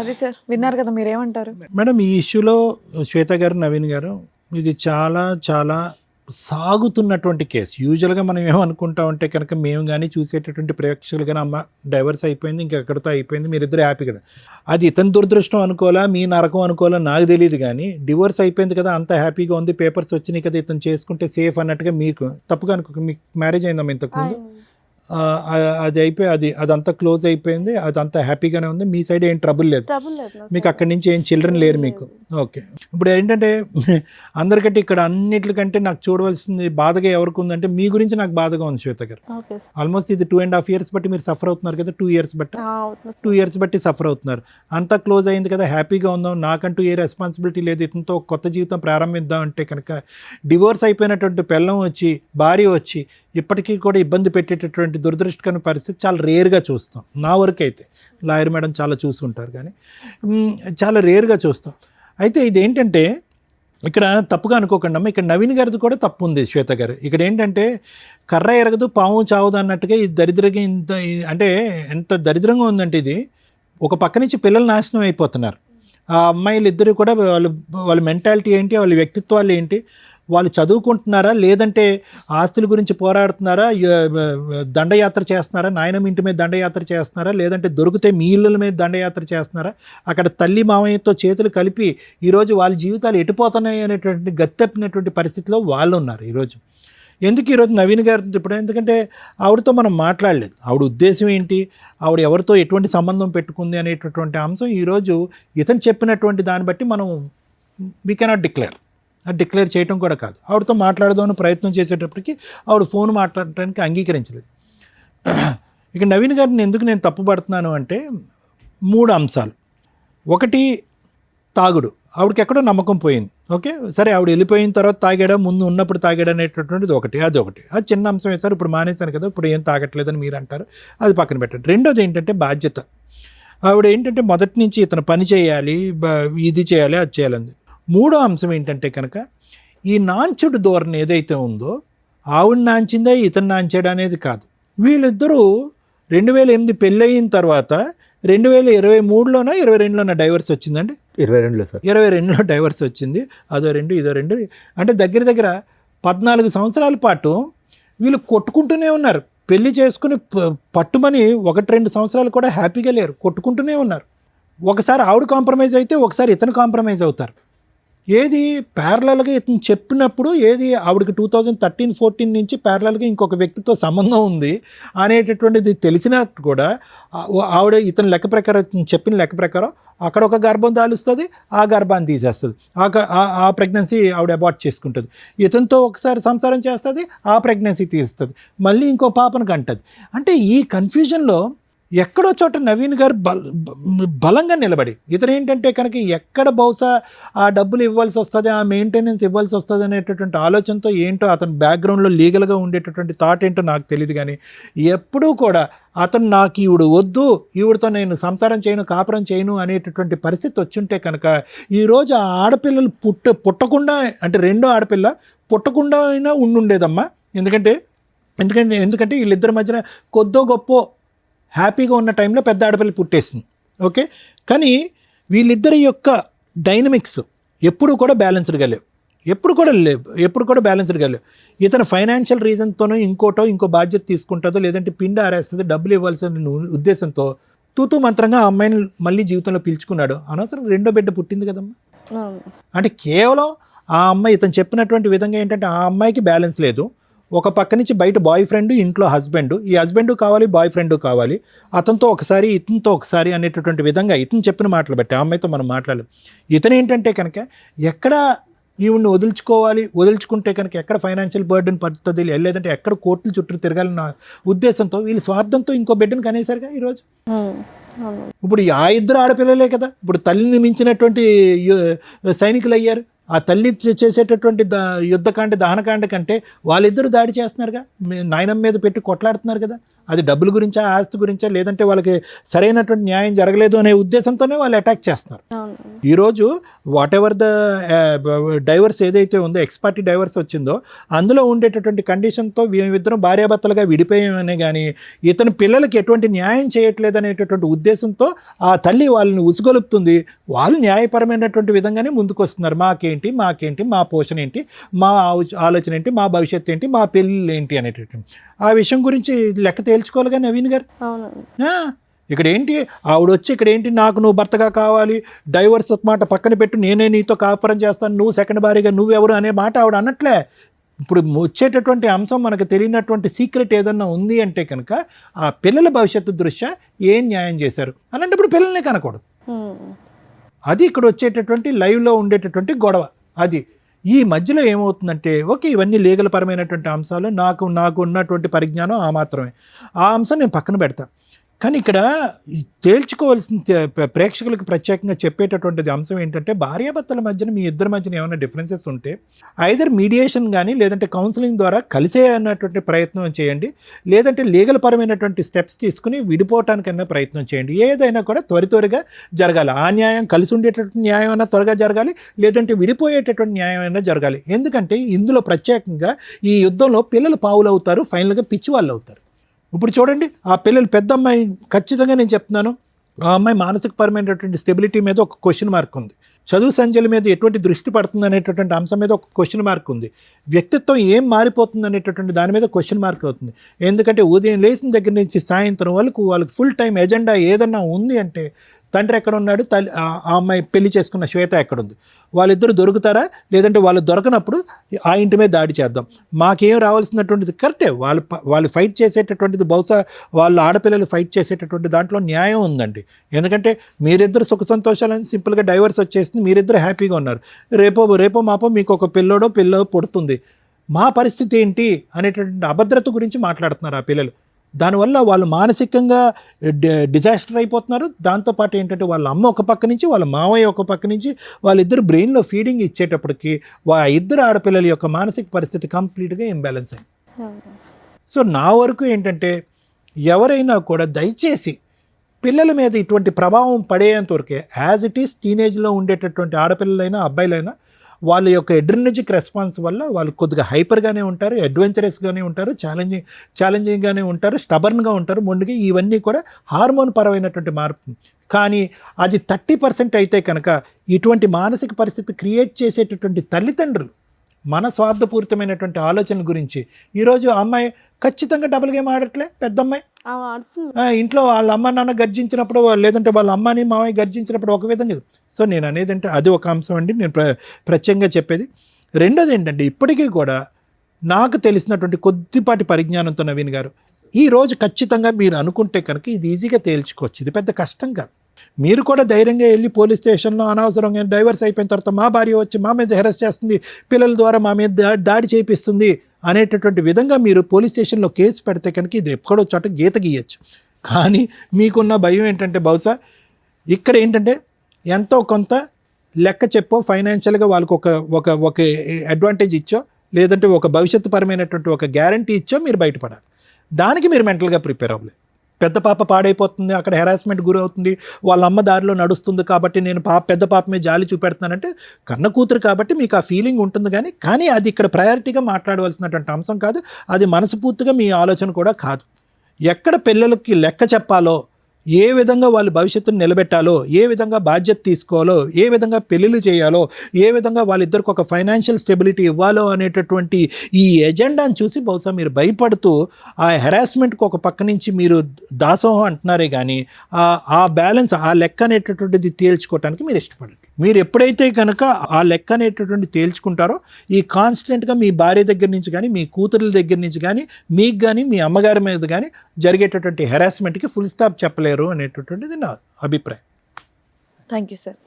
అది సార్ విన్నారు కదా, మీరేమంటారు మేడం? ఈ ఇష్యూలో శ్వేత గారు, నవీన్ గారు, ఇది చాలా చాలా సాగుతున్నటువంటి కేసు. యూజువల్గా మనం ఏమనుకుంటాం అంటే కనుక మేము కానీ చూసేటటువంటి ప్రేక్షకులు కానీ అమ్మ డైవర్స్ అయిపోయింది ఇంకా ఎక్కడితో అయిపోయింది మీరిద్దరు హ్యాపీగా, అది ఇతని దురదృష్టం అనుకోవాలా మీ నరకం అనుకోవాలా నాకు తెలియదు, కానీ డివోర్స్ అయిపోయింది కదా అంత హ్యాపీగా ఉంది పేపర్స్ వచ్చినాయి కదా ఇతను చేసుకుంటే సేఫ్ అన్నట్టుగా మీకు తప్పుగా అనుకో. మీకు మ్యారేజ్ అయిందమ్మా ఇంతకుముందు? అది అయిపోయి అదంతా క్లోజ్ అయిపోయింది, అదంతా హ్యాపీగానే ఉంది, మీ సైడ్ ఏం ట్రబుల్ లేదు, మీకు అక్కడి నుంచి ఏం చిల్డ్రన్ లేరు మీకు. ఓకే, ఇప్పుడు ఏంటంటే అందరికంటే ఇక్కడ అన్నిటికంటే నాకు చూడవలసింది బాధగా ఎవరికి ఉందంటే మీ గురించి నాకు బాధగా ఉంది శ్వేత గారు. ఆల్మోస్ట్ ఇది 2.5 years బట్టి మీరు సఫర్ అవుతున్నారు కదా, 2 years బట్టి 2 years బట్టి సఫర్ అవుతున్నారు. అంతా క్లోజ్ అయింది కదా హ్యాపీగా ఉందాం, నాకంటూ ఏ రెస్పాన్సిబిలిటీ లేదు, ఇతనితో కొత్త జీవితం ప్రారంభిద్దాం అంటే కనుక డివోర్స్ అయిపోయినటువంటి పెళ్ళం వచ్చి భార్య వచ్చి ఇప్పటికీ కూడా ఇబ్బంది పెట్టేటటువంటి దురదృష్టకరమైన పరిస్థితి చాలా రేర్గా చూస్తాం. నా వరకు అయితే లాయర్ మేడం చాలా చూస్తుంటారు కానీ చాలా రేర్గా చూస్తాం. అయితే ఇదేంటంటే ఇక్కడ తప్పుగా అనుకోకుండా అమ్మ, ఇక్కడ నవీన్ గారిది కూడా తప్పు ఉంది శ్వేత గారు. ఇక్కడ ఏంటంటే కర్ర ఎరగదు పాము చావదు అన్నట్టుగా ఈ దరిద్రంగా ఇంత అంటే ఎంత దరిద్రంగా ఉందంటే ఇది ఒక పక్క నుంచి పిల్లలు నాశనం అయిపోతున్నారు. ఆ అమ్మాయిలు ఇద్దరు కూడా వాళ్ళ మెంటాలిటీ ఏంటి, వాళ్ళ వ్యక్తిత్వాలు ఏంటి, వాళ్ళు చదువుకుంటున్నారా లేదంటే ఆస్తుల గురించి పోరాడుతున్నారా, దండయాత్ర చేస్తున్నారా, నాయనమ్మ ఇంటి మీద దండయాత్ర చేస్తున్నారా, లేదంటే దొరికితే మీ ఇళ్ళ మీద దండయాత్ర చేస్తున్నారా, అక్కడ తల్లి మామయ్యతో చేతులు కలిపి ఈరోజు వాళ్ళ జీవితాలు ఎటుపోతున్నాయి అనేటువంటి గత్తెప్పినటువంటి పరిస్థితిలో వాళ్ళు ఉన్నారు ఈరోజు. ఎందుకు ఈరోజు నవీన్ గారు ఇప్పుడు ఎందుకంటే ఆవిడతో మనం మాట్లాడలేదు, ఆవిడ ఉద్దేశం ఏంటి, ఆవిడ ఎవరితో ఎటువంటి సంబంధం పెట్టుకుంది అనేటటువంటి అంశం ఈరోజు ఇతను చెప్పినటువంటి దాన్ని బట్టి మనం వీ కెనాట్ డిక్లేర్ చేయటం కూడా కాదు. ఆవిడతో మాట్లాడదామని ప్రయత్నం చేసేటప్పటికి ఆవిడ ఫోన్ మాట్లాడటానికి అంగీకరించలేదు. ఇక నవీన్ గారిని ఎందుకు నేను తప్పుపడుతున్నాను అంటే 3 అంశాలు. ఒకటి తాగుడు, ఆవిడకి ఎక్కడో నమ్మకం పోయింది. ఓకే సరే, ఆవిడ వెళ్ళిపోయిన తర్వాత తాగాడా ముందు ఉన్నప్పుడు తాగాడా అనేటటువంటిది ఒకటి, అది చిన్న అంశం వేశారు. ఇప్పుడు మానేశాను కదా, ఇప్పుడు ఏం తాగట్లేదని మీరు అంటారు, అది పక్కన పెట్టండి. రెండోది ఏంటంటే బాధ్యత. ఆవిడ ఏంటంటే మొదటి నుంచి ఇతను పని చేయాలి, ఇది చేయాలి, అది చేయాలంది. మూడో అంశం ఏంటంటే కనుక ఈ నాంచుడు ధోరణి ఏదైతే ఉందో ఆవిడ నాంచిందా ఇతను నాంచాడు అనేది కాదు. వీళ్ళిద్దరూ 2008 పెళ్ళయిన తర్వాత 2023లోనో 22లోనో డైవర్స్ వచ్చిందండి. 22లో సార్, 22లో డైవర్స్ వచ్చింది. అదో 2 ఇదో 2 అంటే దగ్గర 14 సంవత్సరాల పాటు వీళ్ళు కొట్టుకుంటూనే ఉన్నారు. పెళ్లి చేసుకుని పట్టుమని 1-2 సంవత్సరాలు కూడా హ్యాపీగా లేరు, కొట్టుకుంటూనే ఉన్నారు. ఒకసారి ఆవిడ కాంప్రమైజ్ అయితే ఒకసారి ఇతను కాంప్రమైజ్ అవుతారు. ఏది ప్యారలల్గా ఇతను చెప్పినప్పుడు ఏది ఆవిడకి 2013-14 నుంచి ప్యారలల్గా ఇంకొక వ్యక్తితో సంబంధం ఉంది అనేటటువంటిది తెలిసినట్టు కూడా ఆవిడ ఇతని లెక్క ప్రకారం చెప్పిన లెక్క ప్రకారం అక్కడ ఒక గర్భం దాలుస్తుంది, ఆ గర్భాన్ని తీసేస్తుంది, ఆ ప్రెగ్నెన్సీ ఆవిడ అబార్ట్ చేసుకుంటుంది. ఇతనితో ఒకసారి సంసారం చేస్తుంది, ఆ ప్రెగ్నెన్సీ తీస్తుంది, మళ్ళీ ఇంకో పాపను కంటది. అంటే ఈ కన్ఫ్యూజన్లో ఎక్కడో చోట నవీన్ గారు బలంగా నిలబడి ఇతను ఏంటంటే కనుక ఎక్కడ బహుశా ఆ డబ్బులు ఇవ్వాల్సి వస్తుంది, ఆ మెయింటెనెన్స్ ఇవ్వాల్సి వస్తుంది అనేటటువంటి ఆలోచనతో ఏంటో అతని బ్యాక్గ్రౌండ్లో లీగల్గా ఉండేటటువంటి థాట్ ఏంటో నాకు తెలియదు, కానీ ఎప్పుడూ కూడా అతను నాకు ఈవిడ వద్దు, ఈవిడతో నేను సంసారం చేయను, కాపురం చేయను అనేటటువంటి పరిస్థితి వచ్చుంటే కనుక ఈరోజు ఆ ఆడపిల్లలు పుట్టకుండా అంటే రెండో ఆడపిల్ల పుట్టకుండా అయినా ఉండుండేదమ్మా. ఎందుకంటే వీళ్ళిద్దరి మధ్యన కొద్దో గొప్ప హ్యాపీగా ఉన్న టైంలో పెద్ద ఆడపిల్ల పుట్టేస్తుంది. ఓకే, కానీ వీళ్ళిద్దరి యొక్క డైనమిక్స్ ఎప్పుడు కూడా బ్యాలెన్స్డ్గా లేవు, ఎప్పుడు కూడా బ్యాలెన్స్డ్గా లేవు. ఇతను ఫైనాన్షియల్ రీజన్తోనో ఇంకో బాధ్యత తీసుకుంటుందో లేదంటే పిండి ఆరేస్తుంది, డబ్బులు ఇవ్వాల్సిన ఉద్దేశంతో తూతూ మంత్రంగా ఆ అమ్మాయిని మళ్ళీ జీవితంలో పిలుచుకున్నాడు. అనవసరం రెండో బిడ్డ పుట్టింది కదమ్మా. అంటే కేవలం ఆ అమ్మాయి ఇతను చెప్పినటువంటి విధంగా ఏంటంటే ఆ అమ్మాయికి బ్యాలెన్స్ లేదు. ఒక పక్క నుంచి బయట బాయ్ ఫ్రెండ్, ఇంట్లో హస్బెండ్, ఈ హస్బెండ్ కావాలి, బాయ్ ఫ్రెండ్ కావాలి, అతనితో ఒకసారి ఇతనితో ఒకసారి అనేటటువంటి విధంగా ఇతను చెప్పిన మాటలు బట్టి ఆ అమ్మాయితో మనం మాట్లాడలేం. ఇతను ఏంటంటే కనుక ఎక్కడ ఈవిడ్ని వదులుచుకుంటే కనుక ఎక్కడ ఫైనాన్షియల్ బర్డెన్ పడుతుంది, లేదంటే ఎక్కడ కోర్టుల చుట్టూ తిరగాలన్న ఉద్దేశంతో వీళ్ళు స్వార్థంతో ఇంకో బిడ్డను కనేసారుగా ఈరోజు. ఇప్పుడు ఆ ఇద్దరు ఆడపిల్లలే కదా ఇప్పుడు తల్లిని మించినటువంటి సైనికులు అయ్యారు. ఆ తల్లి చేసేటటువంటి యుద్ధకాండ దహనకాండ కంటే వాళ్ళిద్దరూ దాడి చేస్తున్నారుగా, నాయనమ్మ మీద పెట్టి కొట్లాడుతున్నారు కదా. అది డబ్బుల గురించా, ఆస్తి గురించా, లేదంటే వాళ్ళకి సరైనటువంటి న్యాయం జరగలేదు అనే ఉద్దేశంతోనే వాళ్ళు అటాక్ చేస్తున్నారు. ఈరోజు వాట్ ఎవర్ ద డైవర్స్ ఏదైతే ఉందో, ఎక్స్పార్టీ డైవర్స్ వచ్చిందో అందులో ఉండేటటువంటి కండిషన్తో మేమిద్దరం భార్యాభర్తలుగా విడిపోయామనే కానీ ఇతని పిల్లలకి ఎటువంటి న్యాయం చేయట్లేదు అనేటటువంటి ఉద్దేశంతో ఆ తల్లి వాళ్ళని ఉసుగొలుపుతుంది. వాళ్ళు న్యాయపరమైనటువంటి విధంగానే ముందుకు వస్తున్నారు. మాకేంటి మీకేంటి, మాకేంటి, మా పోషణ ఏంటి, మా ఆలోచన ఏంటి, మా భవిష్యత్తు ఏంటి, మా పెళ్ళిళ్ళు ఏంటి అనేటటువంటి ఆ విషయం గురించి లెక్క తేల్చుకోవాలిగా నవీన్ గారు. అవునండి. ఇక్కడ ఏంటి ఆవిడ వచ్చి ఇక్కడ ఏంటి నాకు నువ్వు భర్తగా కావాలి, డైవర్స్ మాట పక్కన పెట్టు, నేనే నీతో కాపురం చేస్తాను, నువ్వు సెకండ్ భారీగా నువ్వెవరు అనే మాట ఆవిడ అనట్లే. ఇప్పుడు వచ్చేటటువంటి అంశం మనకు తెలియనటువంటి సీక్రెట్ ఏదన్నా ఉంది అంటే కనుక ఆ పిల్లల భవిష్యత్తు దృష్ట్యా ఏం న్యాయం చేశారు అలాంటప్పుడు పిల్లల్నే కనకూడదు. అది ఇక్కడ వచ్చేటటువంటి లైవ్లో ఉండేటటువంటి గొడవ. అది ఈ మధ్యలో ఏమవుతుందంటే ఓకే ఇవన్నీ లీగల్ పరమైనటువంటి అంశాలు, నాకు ఉన్నటువంటి పరిజ్ఞానం ఆ మాత్రమే, ఆ అంశం నేను పక్కన పెడతాను. కానీ ఇక్కడ తేల్చుకోవాల్సిన ప్రేక్షకులకు ప్రత్యేకంగా చెప్పేటటువంటిది అంశం ఏంటంటే భార్యాభర్తల మధ్యన మీ ఇద్దరి మధ్యన ఏమైనా డిఫరెన్సెస్ ఉంటే ఐదర్ మీడియేషన్ కానీ లేదంటే కౌన్సిలింగ్ ద్వారా కలిసే అన్నటువంటి ప్రయత్నం చేయండి, లేదంటే లీగల్ పరమైనటువంటి స్టెప్స్ తీసుకుని విడిపోవటానికన్నా ప్రయత్నం చేయండి. ఏదైనా కూడా త్వరగా జరగాలి. ఆ న్యాయం కలిసి ఉండేటటువంటి న్యాయం అయినా త్వరగా జరగాలి, లేదంటే విడిపోయేటటువంటి న్యాయం అయినా జరగాలి. ఎందుకంటే ఇందులో ప్రత్యేకంగా ఈ యుద్ధంలో పిల్లలు పావులు అవుతారు, ఫైనల్గా పిచ్చి వాళ్ళు అవుతారు. ఇప్పుడు చూడండి ఆ పిల్లలు పెద్ద అమ్మాయి ఖచ్చితంగా నేను చెప్తున్నాను ఆ అమ్మాయి మానసికపరమైనటువంటి స్టెబిలిటీ మీద ఒక క్వశ్చన్ మార్క్ ఉంది, చదువు సంధ్యల మీద ఎటువంటి దృష్టి పడుతుంది అనేటటువంటి అంశం మీద ఒక క్వశ్చన్ మార్క్ ఉంది, వ్యక్తిత్వం ఏం మారిపోతుంది అనేటటువంటి దాని మీద క్వశ్చన్ మార్క్ అవుతుంది. ఎందుకంటే ఉదయం లేచిన దగ్గర నుంచి సాయంత్రం వాళ్ళకి ఫుల్ టైం ఎజెండా ఏదన్నా ఉంది అంటే తండ్రి ఎక్కడ ఉన్నాడు, ఆ అమ్మాయి పెళ్లి చేసుకున్న శ్వేత ఎక్కడుంది, వాళ్ళిద్దరు దొరుకుతారా, లేదంటే వాళ్ళు దొరకనప్పుడు ఆ ఇంటి మీద దాడి చేద్దాం. మాకేం రావాల్సినటువంటిది కరెక్టే, వాళ్ళు ఫైట్ చేసేటటువంటిది బహుశా వాళ్ళ ఆడపిల్లలు ఫైట్ చేసేటటువంటి దాంట్లో న్యాయం ఉందండి. ఎందుకంటే మీరిద్దరు సుఖ సంతోషాలని సింపుల్గా డైవర్స్ వచ్చేసింది, మీరిద్దరు హ్యాపీగా ఉన్నారు, రేపో మాపో మీకు ఒక పిల్లో పుడుతుంది, మా పరిస్థితి ఏంటి అనేటటువంటి అభద్రత గురించి మాట్లాడుతున్నారు ఆ పిల్లలు. దానివల్ల వాళ్ళు మానసికంగా డిజాస్టర్ అయిపోతున్నారు. దాంతోపాటు ఏంటంటే వాళ్ళ అమ్మ ఒక పక్క నుంచి వాళ్ళ మావయ్య ఒక పక్క నుంచి వాళ్ళిద్దరు బ్రెయిన్లో ఫీడింగ్ ఇచ్చేటప్పటికి ఇద్దరు ఆడపిల్లల యొక్క మానసిక పరిస్థితి కంప్లీట్గా ఇంబ్యాలెన్స్ అయింది. సో నా వరకు ఏంటంటే ఎవరైనా కూడా దయచేసి పిల్లల మీద ఇటువంటి ప్రభావం పడేంత వరకే యాజ్ ఇట్ ఈస్ టీనేజ్లో ఉండేటటువంటి ఆడపిల్లలైనా అబ్బాయిలైనా వాళ్ళ యొక్క ఎడ్రినర్జిక్ రెస్పాన్స్ వల్ల వాళ్ళు కొద్దిగా హైపర్గానే ఉంటారు, అడ్వెంచరస్గానే ఉంటారు, ఛాలెంజింగ్గానే ఉంటారు, స్టబర్న్గా ఉంటారు, మొండిగా. ఇవన్నీ కూడా హార్మోన్ పరమైనటువంటి మార్పు. కానీ అది 30% అయితే కనుక ఇటువంటి మానసిక పరిస్థితి క్రియేట్ చేసేటటువంటి తల్లిదండ్రులు మన స్వార్థపూరితమైనటువంటి ఆలోచనల గురించి ఈరోజు ఆ అమ్మాయి ఖచ్చితంగా డబుల్ గేమ్ ఆడట్లే. పెద్ద అమ్మాయి ఇంట్లో వాళ్ళ అమ్మ నాన్న గర్జించినప్పుడు లేదంటే వాళ్ళ అమ్మని మామయ్య గర్జించినప్పుడు ఒక విధంగా. సో నేను అనేది అంటే అది ఒక అంశం అండి నేను ప్రత్యేకంగా చెప్పేది. రెండోది ఏంటంటే ఇప్పటికీ కూడా నాకు తెలిసినటువంటి కొద్దిపాటి పరిజ్ఞానంతో నవీన్ గారు ఈరోజు ఖచ్చితంగా మీరు అనుకుంటే కనుక ఇది ఈజీగా తేల్చుకోవచ్చు, ఇది పెద్ద కష్టం కాదు. మీరు కూడా ధైర్యంగా వెళ్ళి పోలీస్ స్టేషన్లో అనవసరంగా డైవర్స్ అయిపోయిన తర్వాత మా భార్య వచ్చి మా మీద హెరాస్ చేస్తుంది, పిల్లల ద్వారా మా మీద దాడి చేపిస్తుంది అనేటటువంటి విధంగా మీరు పోలీస్ స్టేషన్లో కేసు పెడితే కనుక ఇది ఎక్కడో చోట గీత గీయచ్చు. కానీ మీకున్న భయం ఏంటంటే బహుశా ఇక్కడ ఏంటంటే ఎంతో కొంత లెక్క చెప్పో ఫైనాన్షియల్గా వాళ్ళకి ఒక అడ్వాంటేజ్ ఇచ్చో లేదంటే ఒక భవిష్యత్తు పరమైనటువంటి ఒక గ్యారంటీ ఇచ్చో మీరు బయటపడాలి. దానికి మీరు మెంటల్గా ప్రిపేర్ అవ్వలేదు. పెద్ద పాప పాడైపోతుంది, అక్కడ హెరాస్మెంట్ గురవుతుంది, వాళ్ళ అమ్మ దారిలో నడుస్తుంది కాబట్టి నేను పెద్ద పాప మీద జాలి చూపెడుతున్నానంటే కన్న కూతురు కాబట్టి మీకు ఆ ఫీలింగ్ ఉంటుంది. కానీ అది ఇక్కడ ప్రయారిటీగా మాట్లాడవలసినటువంటి అంశం కాదు, అది మనస్ఫూర్తిగా మీ ఆలోచన కూడా కాదు. ఎక్కడ పిల్లలకి లెక్క చెప్పాలో, ఏ విధంగా వాళ్ళ భవిష్యత్తును నిలబెట్టాలో, ఏ విధంగా బాధ్యత తీసుకోవాలో, ఏ విధంగా పెళ్ళిళ్ళు చేయాలో, ఏ విధంగా వాళ్ళిద్దరికి ఒక ఫైనాన్షియల్ స్టెబిలిటీ ఇవ్వాలో అనేటటువంటి ఈ ఎజెండాను చూసి బహుశా మీరు భయపడుతూ ఆ హెరాస్మెంట్కి ఒక పక్క నుంచి మీరు దాసోహం అంటున్నారే కానీ ఆ బ్యాలెన్స్ ఆ లెక్క అనేటటువంటిది తేల్చుకోవటానికి మీరు ఇష్టపడండి. మీరు ఎప్పుడైతే కనుక ఆ లెక్క అనేటటువంటి తేల్చుకుంటారో ఈ కాన్స్టెంట్గా మీ భార్య దగ్గర నుంచి కానీ మీ కూతురుల దగ్గర నుంచి కానీ మీకు కానీ మీ అమ్మగారి మీద కానీ జరిగేటటువంటి హెరాస్మెంట్కి ఫుల్ స్టాప్ చెప్పలేరు అనేటటువంటిది నా అభిప్రాయం. Thank you sir.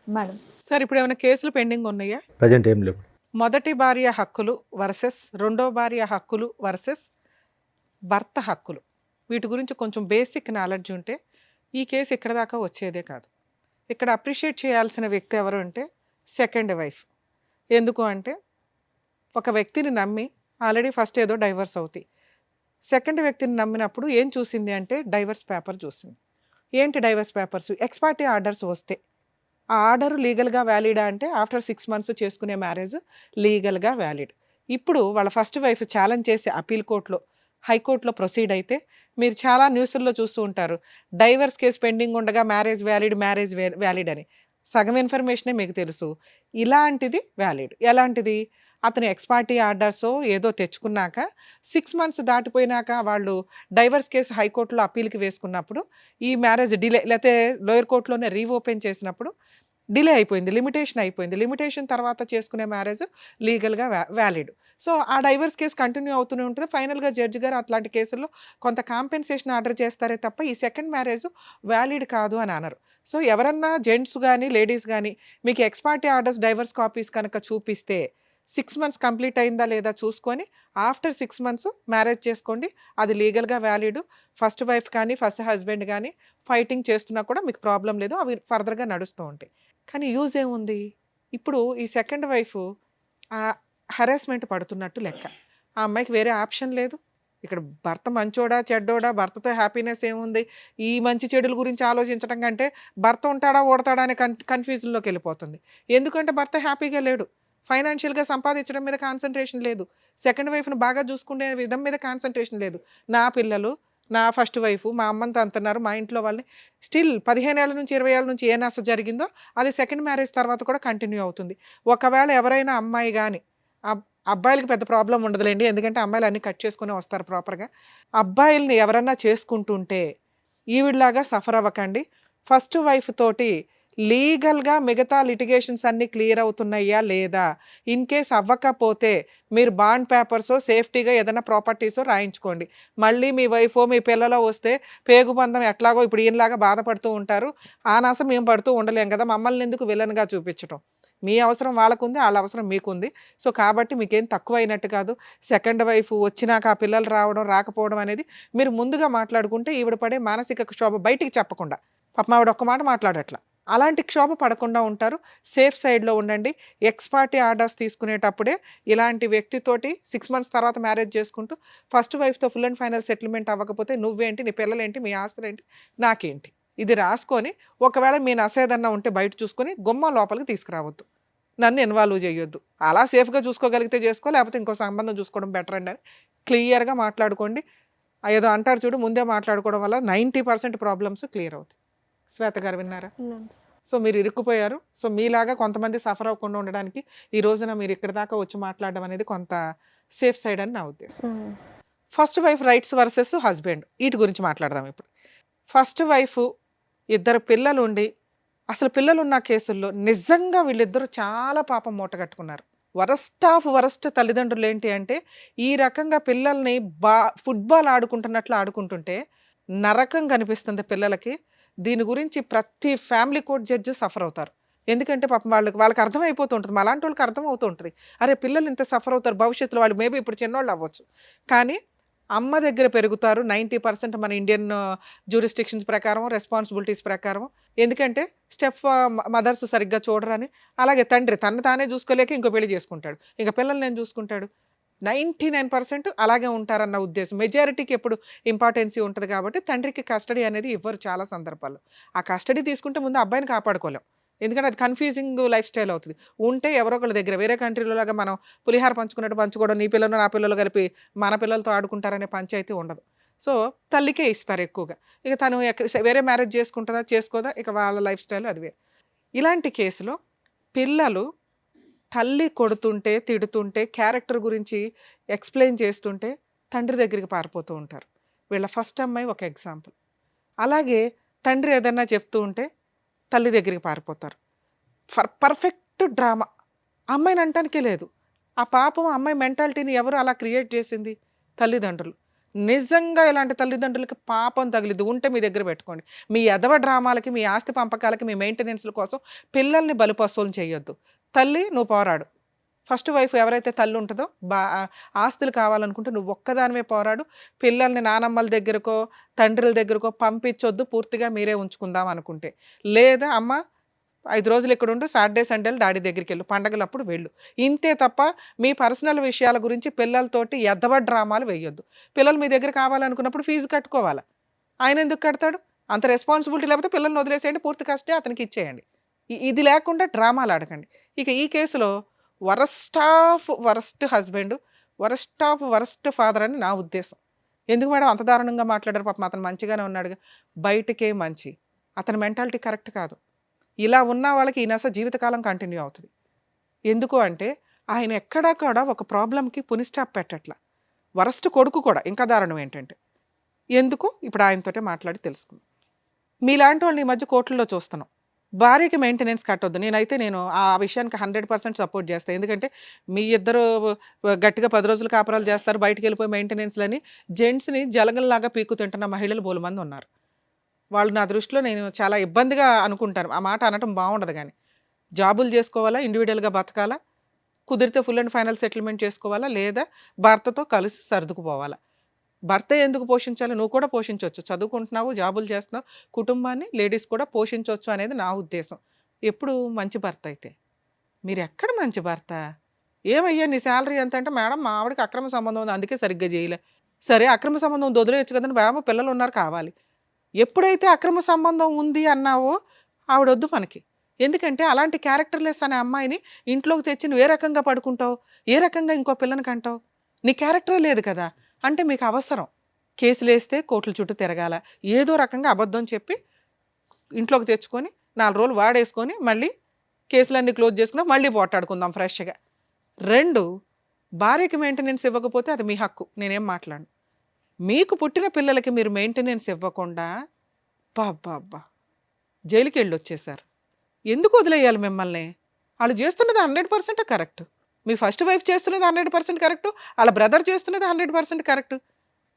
Madam sir ఇప్పుడు ఏమైనా కేసులు పెండింగ్ ఉన్నాయా? ప్రజెంట్ ఏం లేవు. మొదటి భార్య హక్కులు వర్సెస్ రెండో భార్య హక్కులు వర్సెస్ భర్త హక్కులు, వీటి గురించి కొంచెం బేసిక్ నాలెడ్జ్ ఉంటే ఈ కేసు ఇక్కడ దాకా వచ్చేదే కాదు. ఇక్కడ అప్రిషియేట్ చేయాల్సిన వ్యక్తి ఎవరు అంటే సెకండ్ వైఫ్. ఎందుకు అంటే ఒక వ్యక్తిని నమ్మి ఆల్రెడీ ఫస్ట్ ఏదో డైవర్స్ అవుతాయి, సెకండ్ వ్యక్తిని నమ్మినప్పుడు ఏం చూసింది అంటే డైవర్స్ పేపర్ చూసింది. ఏంటి డైవర్స్ పేపర్స్? ఎక్స్పార్టీ ఆర్డర్స్ వస్తే ఆ ఆర్డర్ లీగల్గా వ్యాలిడా అంటే ఆఫ్టర్ 6 months చేసుకునే మ్యారేజ్ లీగల్గా వ్యాలిడ్. ఇప్పుడు వాళ్ళ ఫస్ట్ వైఫ్ ఛాలెంజ్ చేసి అపీల్ కోర్టులో హైకోర్టులో ప్రొసీడ్ అయితే మీరు చాలా న్యూస్ల్లో చూస్తూ ఉంటారు డైవర్స్ కేసు పెండింగ్ ఉండగా మ్యారేజ్ వ్యాలిడ్ అని. సగం ఇన్ఫర్మేషనే మీకు తెలుసు. ఇలాంటిది వ్యాలిడ్. ఎలాంటిది? అతను ఎక్స్‌పార్టీ ఆర్డర్సో ఏదో తెచ్చుకున్నాక 6 మంత్స్ దాటిపోయినాక వాళ్ళు డైవర్స్ కేసు హైకోర్ట్‌లో అప్పీల్‌కి వేసుకున్నప్పుడు, ఈ మ్యారేజ్ డిలే లేతే లోయర్ కోర్ట్‌లోనే రీఓపెన్ చేసినప్పుడు డిలే అయిపోయింది. లిమిటేషన్ అయిపోయింది. లిమిటేషన్ తర్వాత చేసుకునే మ్యారేజ్ లీగల్‌గా వ్యాలిడ్. సో, ఆ డైవర్స్ కేస్ కంటిన్యూ అవుతూనే ఉంటది. ఫైనల్‌గా జడ్జి గారు అట్లాంటి కేసుల్లో కొంత కాంపెన్సేషన్ ఆర్డర్ చేస్తారే తప్ప, ఈ సెకండ్ మ్యారేజ్ వ్యాలిడ్ కాదు అని అనరు. సో, ఎవరన్నా జెంట్స్ గాని, లేడీస్ గాని మీకు ఎక్స్-పార్టీ ఆర్డర్స్, డైవర్స్ కాపీస్ కనుక చూపిస్తే 6 మంత్స్ కంప్లీట్ అయిందా లేదా చూసుకొని ఆఫ్టర్ 6 మంత్స్ మ్యారేజ్ చేసుకోండి. అది లీగల్‌గా వ్యాలిడ్. ఫస్ట్ వైఫ్ కానీ, ఫస్ట్ హస్బెండ్ గానీ ఫైటింగ్ చేస్తున్నా కూడా మీకు ప్రాబ్లమ్ లేదు. అవి ఫర్దర్‌గా నడుస్తూ ఉంటాయి. కానీ యూజ్ ఏముంది? ఇప్పుడు ఈ సెకండ్ వైఫు హరాస్మెంట్ పడుతున్నట్టు లెక్క. ఆ అమ్మాయికి వేరే ఆప్షన్ లేదు. ఇక్కడ భర్త మంచోడా? చెడ్డోడా? భర్తతో హ్యాపీనెస్ ఏముంది? ఈ మంచి చెడుల గురించి ఆలోచించడం కంటే భర్త ఉంటాడా? ఊడతాడా? అనే కన్‌ఫ్యూజన్‌లోకెళ్ళిపోతుంది. ఎందుకంటే భర్త హ్యాపీగా లేడు. ఫైనాన్షియల్‌గా సంపాదించడం మీద కాన్సంట్రేషన్ లేదు. సెకండ్ వైఫ్‌ని బాగా చూసుకునే విధం మీద కాన్సంట్రేషన్ లేదు. నా పిల్లలు, నా ఫస్ట్ వైఫు, మా అమ్మని తంతున్నారు, మా ఇంట్లో వాళ్ళని స్టిల్ 15 ఏళ్ల నుంచి, 20 ఏళ్ల నుంచి ఏ నస జరిగిందో అది సెకండ్ మ్యారేజ్ తర్వాత కూడా కంటిన్యూ అవుతుంది. ఒకవేళ ఎవరైనా అమ్మాయి గాని అబ్బాయిలకి పెద్ద ప్రాబ్లమ్ ఉండదులెండి. ఎందుకంటే అమ్మాయిలు అన్నీ కట్ చేసుకునే వస్తారు ప్రాపర్‌గా. అబ్బాయిల్ని ఎవరన్నా చేసుకుంటుంటే ఈవిడలాగా సఫర్ అవ్వకండి. ఫస్ట్ వైఫ్ తోటి లీగల్‌గా మిగతా లిటిగేషన్స్ అన్నీ క్లియర్ అవుతున్నాయా లేదా? ఇన్ కేస్ అవ్వకపోతే మీరు బాండ్ పేపర్సో, సేఫ్టీగా ఏదైనా ప్రాపర్టీసో రాయించుకోండి. మళ్ళీ మీ వైఫో, మీ పిల్లలో వస్తే పేగుబంధం ఎట్లాగో ఇప్పుడు ఈయనలాగా బాధపడుతూ ఉంటారు. ఆ నస మేము పడుతూ ఉండలేం కదా! మమ్మల్ని ఎందుకు విలన్‌గా చూపించటం. మీ అవసరం వాళ్ళకుంది, ఆళ్ళ అవసరం మీకుంది. సో, కాబట్టి మీకేం తక్కువైనట్టు కాదు. సెకండ్ వైఫ్ వచ్చినాక ఆ పిల్లలు రావడం, రాకపోవడం అనేది మీరు ముందుగా మాట్లాడుకుంటే ఈవిడ పడే మానసిక క్షోభ బయటికి చెప్పకుండా. పాపం ఆవిడ ఒక్క మాట మాట్లాడట్ల. అలాంటి క్షోభ పడకుండా ఉంటారు. సేఫ్ సైడ్‌లో ఉండండి. ఎక్స్ పార్టీ ఆర్డర్స్ తీసుకునేటప్పుడే ఇలాంటి వ్యక్తితోటి 6 మంత్స్ తర్వాత మ్యారేజ్ చేసుకుంటూ ఫస్ట్ వైఫ్‌తో ఫుల్ అండ్ ఫైనల్ సెటిల్మెంట్ అవ్వకపోతే నువ్వేంటి, నీ పిల్లలేంటి, మీ ఆస్తులేంటి, నాకేంటి. ఇది రాసుకొని ఒకవేళ మీ నసేదన్నా ఉంటే బయట చూసుకొని గుమ్మం లోపలికి తీసుకురావద్దు. నన్ను ఇన్వాల్వ్ చేయొద్దు. అలా సేఫ్‌గా చూసుకోగలిగితే చేసుకో, లేకపోతే ఇంకో సంబంధం చూసుకోవడం బెటర్ అండి అని క్లియర్‌గా మాట్లాడుకోండి. ఏదో అంటారు చూడు, ముందే మాట్లాడుకోవడం వల్ల 90% ప్రాబ్లమ్స్ క్లియర్ అవుతాయి. శ్వేత గారు విన్నారా? సో, మీరు ఇరుక్కుపోయారు. సో, మీలాగా కొంతమంది సఫర్ అవ్వకుండా ఉండడానికి ఈ రోజున మీరు ఇక్కడి దాకా వచ్చి మాట్లాడడం అనేది కొంత సేఫ్ సైడ్ అని నా ఉద్దేశం. First wife rights versus husband ఈటి గురించి మాట్లాడదాం ఇప్పుడు. ఫస్ట్ వైఫ్ ఇద్దరు పిల్లలుండి అసలు పిల్లలున్న కేసుల్లో నిజంగా వీళ్ళిద్దరూ చాలా పాపం మూటగట్టుకున్నారు. వరస్ట్ ఆఫ్ వరస్ట్ తల్లిదండ్రులు ఏంటి అంటే, ఈ రకంగా పిల్లల్ని ఫుట్‌బాల్ ఆడుకుంటున్నట్లు ఆడుకుంటుంటే నరకం కనిపిస్తుంది పిల్లలకి. దీని గురించి ప్రతి ఫ్యామిలీ కోర్ట్ జడ్జ్ సఫర్ అవుతారు. ఎందుకంటే పాపం వాళ్ళకి అర్థమైపోతూ ఉంటుంది. మాలాంటోళ్ళకి అర్థమవుతూ ఉంటది. అరే! పిల్లలు ఇంత సఫర్ అవుతారు భవిష్యత్తులో, వాళ్ళు మేబీ ఇప్పుడు చిన్నోళ్ళు అవ్వచ్చు. కానీ అమ్మ దగ్గర పెరుగుతారు 90% మన ఇండియన్ జ్యూరిస్డిక్షన్స్ ప్రకారం, రెస్పాన్సిబిలిటీస్ ప్రకారం. ఎందుకంటే మదర్స్ సరిగ్గా చూడరని. అలాగే తండ్రి తనను తానే చూసుకోలేక ఇంకో పెళ్లి చేసుకుంటాడు. ఇంక పిల్లల్ని ఏం చూసుకుంటాడు? 99% అలాగే ఉంటారన్న ఉద్దేశం. మెజారిటీకి ఎప్పుడు ఇంపార్టెన్సీ ఉంటది కాబట్టి తండ్రికి కస్టడీ అనేది ఇవ్వరు చాలా సందర్భాల్లో. ఆ కస్టడీ తీసుకుంటే ముందు అబ్బాయిని కాపాడుకోలేం. ఎందుకంటే అది కన్‌ఫ్యూజింగ్ లైఫ్ స్టైల్ అవుతది. ఉంటే ఎవరో ఒకళ్ళ దగ్గర వేరే కంట్రీలో లాగా మనం పులిహార పంచుకున్నట్టు పంచుకోవడం, నీ పిల్లలు, నా పిల్లలు కలిపి మన పిల్లలతో ఆడుకుంటారనే పంచాయతీ ఉండదు. సో, తల్లికే ఇస్తారు ఎక్కువగా. ఇక తను వేరే మ్యారేజ్ చేసుకుంటదా? చేసుకోదా? ఇక వాళ్ళ లైఫ్ స్టైల్ అది వేరు. ఇలాంటి కేసులో పిల్లలు తల్లి కొడుతుంటే, తిడుతుంటే, క్యారెక్టర్ గురించి ఎక్స్‌ప్లెయిన్ చేస్తుంటే తండ్రి దగ్గరికి పారిపోతూ ఉంటారు. వీళ్ళ ఫస్ట్ అమ్మాయి ఒక ఎగ్జాంపుల్. అలాగే తండ్రి ఏదన్నా చెప్తూ ఉంటే తల్లి దగ్గరికి పారిపోతారు. Perfect drama. అమ్మాయిని అనటానికే లేదు. ఆ పాపం అమ్మాయి మెంటాలిటీని ఎవరు అలా క్రియేట్ చేసింది? తల్లిదండ్రులు. నిజంగా ఇలాంటి తల్లిదండ్రులకి పాపం తగిలిద్ది. ఉంటే మీ దగ్గర పెట్టుకోండి. మీ ఎదవ డ్రామాలకి, మీ ఆస్తి పంపకాలకి, మీ మెయింటెనెన్స్‌ల కోసం పిల్లల్ని బలిపశువులను చేయొద్దు. తల్లి నువ్వు పోరాడు. ఫస్ట్ వైఫ్ ఎవరైతే తల్లి ఉంటదో ఆస్తులు కావాలనుకుంటే నువ్వు ఒక్కదానివే పోరాడు. పిల్లల్ని నానమ్మల దగ్గరకో, తండ్రుల దగ్గరకో పంపించొద్దు. పూర్తిగా మీరే ఉంచుకుందాం అనుకుంటే. లేదా అమ్మ 5 రోజులు ఇక్కడుండు. Saturday, సండేలు daddy దగ్గరికెళ్ళు. పండగలప్పుడు వెళ్ళు. ఇంతే తప్ప మీ పర్సనల్ విషయాల గురించి పిల్లలతోటి ఎద్దవ డ్రామాలు వేయొద్దు. పిల్లలు మీ దగ్గర కావాలనుకున్నప్పుడు ఫీజు కట్టుకోవాలా. ఆయన ఎందుకు కడతాడు? అంత రెస్పాన్సిబిలిటీ లేకపోతే పిల్లల్ని వదిలేసేయండి. పూర్తి కస్టడీ అతనికి ఇచ్చేయండి. ఇది లేకుండా డ్రామాలు ఆడకండి. ఇక ఈ కేసులో worst of worst husband, worst of worst father అని నా ఉద్దేశం. ఎందుకు మేడం అంత దారుణంగా మాట్లాడారు? పాపం అతను మంచిగానే ఉన్నాడుగా. బయటికే మంచి. అతని మెంటాలిటీ కరెక్ట్ కాదు. ఇలా ఉన్న వాళ్ళకి ఈ నస జీవితకాలం కంటిన్యూ అవుతది. ఎందుకు అంటే ఆయన ఎక్కడా కూడా ఒక ప్రాబ్లంకి పుని స్టాప్ పెట్టట్లా. వరస్ట్ కొడుకు కూడా ఇంకా దారుణం ఏంటంటే ఎందుకు ఇప్పుడు ఆయనతోటే మాట్లాడి తెలుసుకుందాం. మీలాంటి వాళ్ళని ఈ మధ్య కోర్టుల్లో చూస్తున్నాం. భార్యకి మెయింటెనెన్స్ కట్టొద్దు. నేను ఆ విషయానికి 100% సపోర్ట్ చేస్తాను. ఎందుకంటే మీ ఇద్దరు గట్టిగా 10 రోజులు కాపురాలు చేస్తారు, బయటికి వెళ్ళిపోయి మెయింటెనెన్స్లని జెంట్స్ని జలగల్లాగా పీక్కు తింటున్న మహిళలు బోలెమంది ఉన్నారు. వాళ్ళు నా దృష్టిలో నేను చాలా ఇబ్బందిగా అనుకుంటాను. ఆ మాట అనటం బాగుండదు. కానీ జాబులు చేసుకోవాలా, ఇండివిజువల్గా బతకాలా, కుదిరితే ఫుల్ అండ్ ఫైనల్ సెటిల్మెంట్ చేసుకోవాలా, లేదా భర్తతో కలిసి సర్దుకుపోవాలా. భర్త ఎందుకు పోషించాలి? నువ్వు కూడా పోషించవచ్చు. చదువుకుంటున్నావు, జాబులు చేస్తున్నావు, కుటుంబాన్ని లేడీస్ కూడా పోషించవచ్చు అనేది నా ఉద్దేశం. ఎప్పుడు మంచి భర్త అయితే. మీరు ఎక్కడ మంచి భర్త? ఏమయ్యా నీ శాలరీ ఎంత అంటే, మేడం మా ఆవిడకి అక్రమ సంబంధం ఉంది అందుకే సరిగ్గా చేయలే. సరే అక్రమ సంబంధం వదిలేయచ్చు కదండి, బాబు పిల్లలు ఉన్నారు కావాలి. ఎప్పుడైతే అక్రమ సంబంధం ఉంది అన్నావో ఆవిడొద్దు మనకి. ఎందుకంటే అలాంటి క్యారెక్టర్లెస్ అనే అమ్మాయిని ఇంట్లోకి తెచ్చి నువ్వు ఏ రకంగా పడుకుంటావు, ఏ రకంగా ఇంకో పిల్లని కంటావు? నీ క్యారెక్టరే లేదు కదా. అంటే మీకు అవసరం కేసులు వేస్తే కోర్టుల చుట్టూ తిరగాల, ఏదో రకంగా అబద్ధం చెప్పి ఇంట్లోకి తెచ్చుకొని 4 రోజులు వాడేసుకొని మళ్ళీ కేసులన్నీ క్లోజ్ చేసుకుని మళ్ళీ పోట్లాడుకుందాం ఫ్రెష్గా. 2, భార్యకి మెయింటెనెన్స్ ఇవ్వకపోతే అది మీ హక్కు, నేనేం మాట్లాడను. మీకు పుట్టిన పిల్లలకి మీరు మెయింటెనెన్స్ ఇవ్వకుండా బాబ్బా జైలుకి వెళ్ళి వచ్చేసారు. ఎందుకు వదిలేయాలి మిమ్మల్ని? వాళ్ళు చేస్తున్నది 100% కరెక్ట్. మీ ఫస్ట్ వైఫ్ చేస్తున్నది 100% కరెక్ట్, వాళ్ళ బ్రదర్ చేస్తున్నది 100% కరెక్ట్.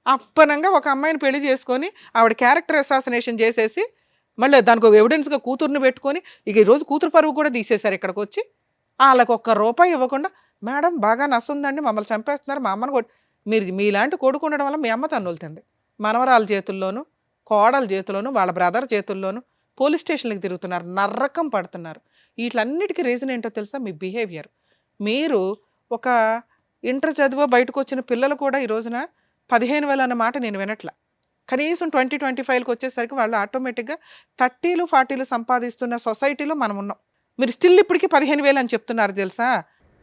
అప్పనంగా ఒక అమ్మాయిని పెళ్లి చేసుకొని ఆవిడ క్యారెక్టర్ అసాసినేషన్ చేసేసి మళ్ళీ దానికి ఒక ఎవిడెన్స్గా కూతుర్ని పెట్టుకొని ఇక ఈరోజు కూతురు పరువు కూడా తీసేశారు. ఇక్కడికి వచ్చి వాళ్ళకి ₹1 ఇవ్వకుండా, మేడం బాగా నస్తుందండి, మమ్మల్ని చంపేస్తున్నారు, మా అమ్మని మీరు మీలాంటి కొడుకు ఉండడం వల్ల మీ అమ్మ తన్నులుతుంది. మనవరాల చేతుల్లోనూ, కోడల చేతుల్లోనూ, వాళ్ళ బ్రదర్ చేతుల్లోనూ పోలీస్ స్టేషన్లకు తిరుగుతున్నారు, నర్రకం పడుతున్నారు. వీటన్నిటికీ రీజన్ ఏంటో తెలుసా? మీ బిహేవియర్. మీరు ఒక ఇంటర్ చదివో బయటకు వచ్చిన పిల్లలు కూడా ఈ రోజున 15,000 అన్న మాట నేను వినట్ల. కనీసం 20-25కి వచ్చేసరికి వాళ్ళు ఆటోమేటిక్గా 30లు 40లు సంపాదిస్తున్న సొసైటీలో మనం ఉన్నాం. మీరు స్టిల్ ఇప్పటికీ 15,000 అని చెప్తున్నారు తెలుసా?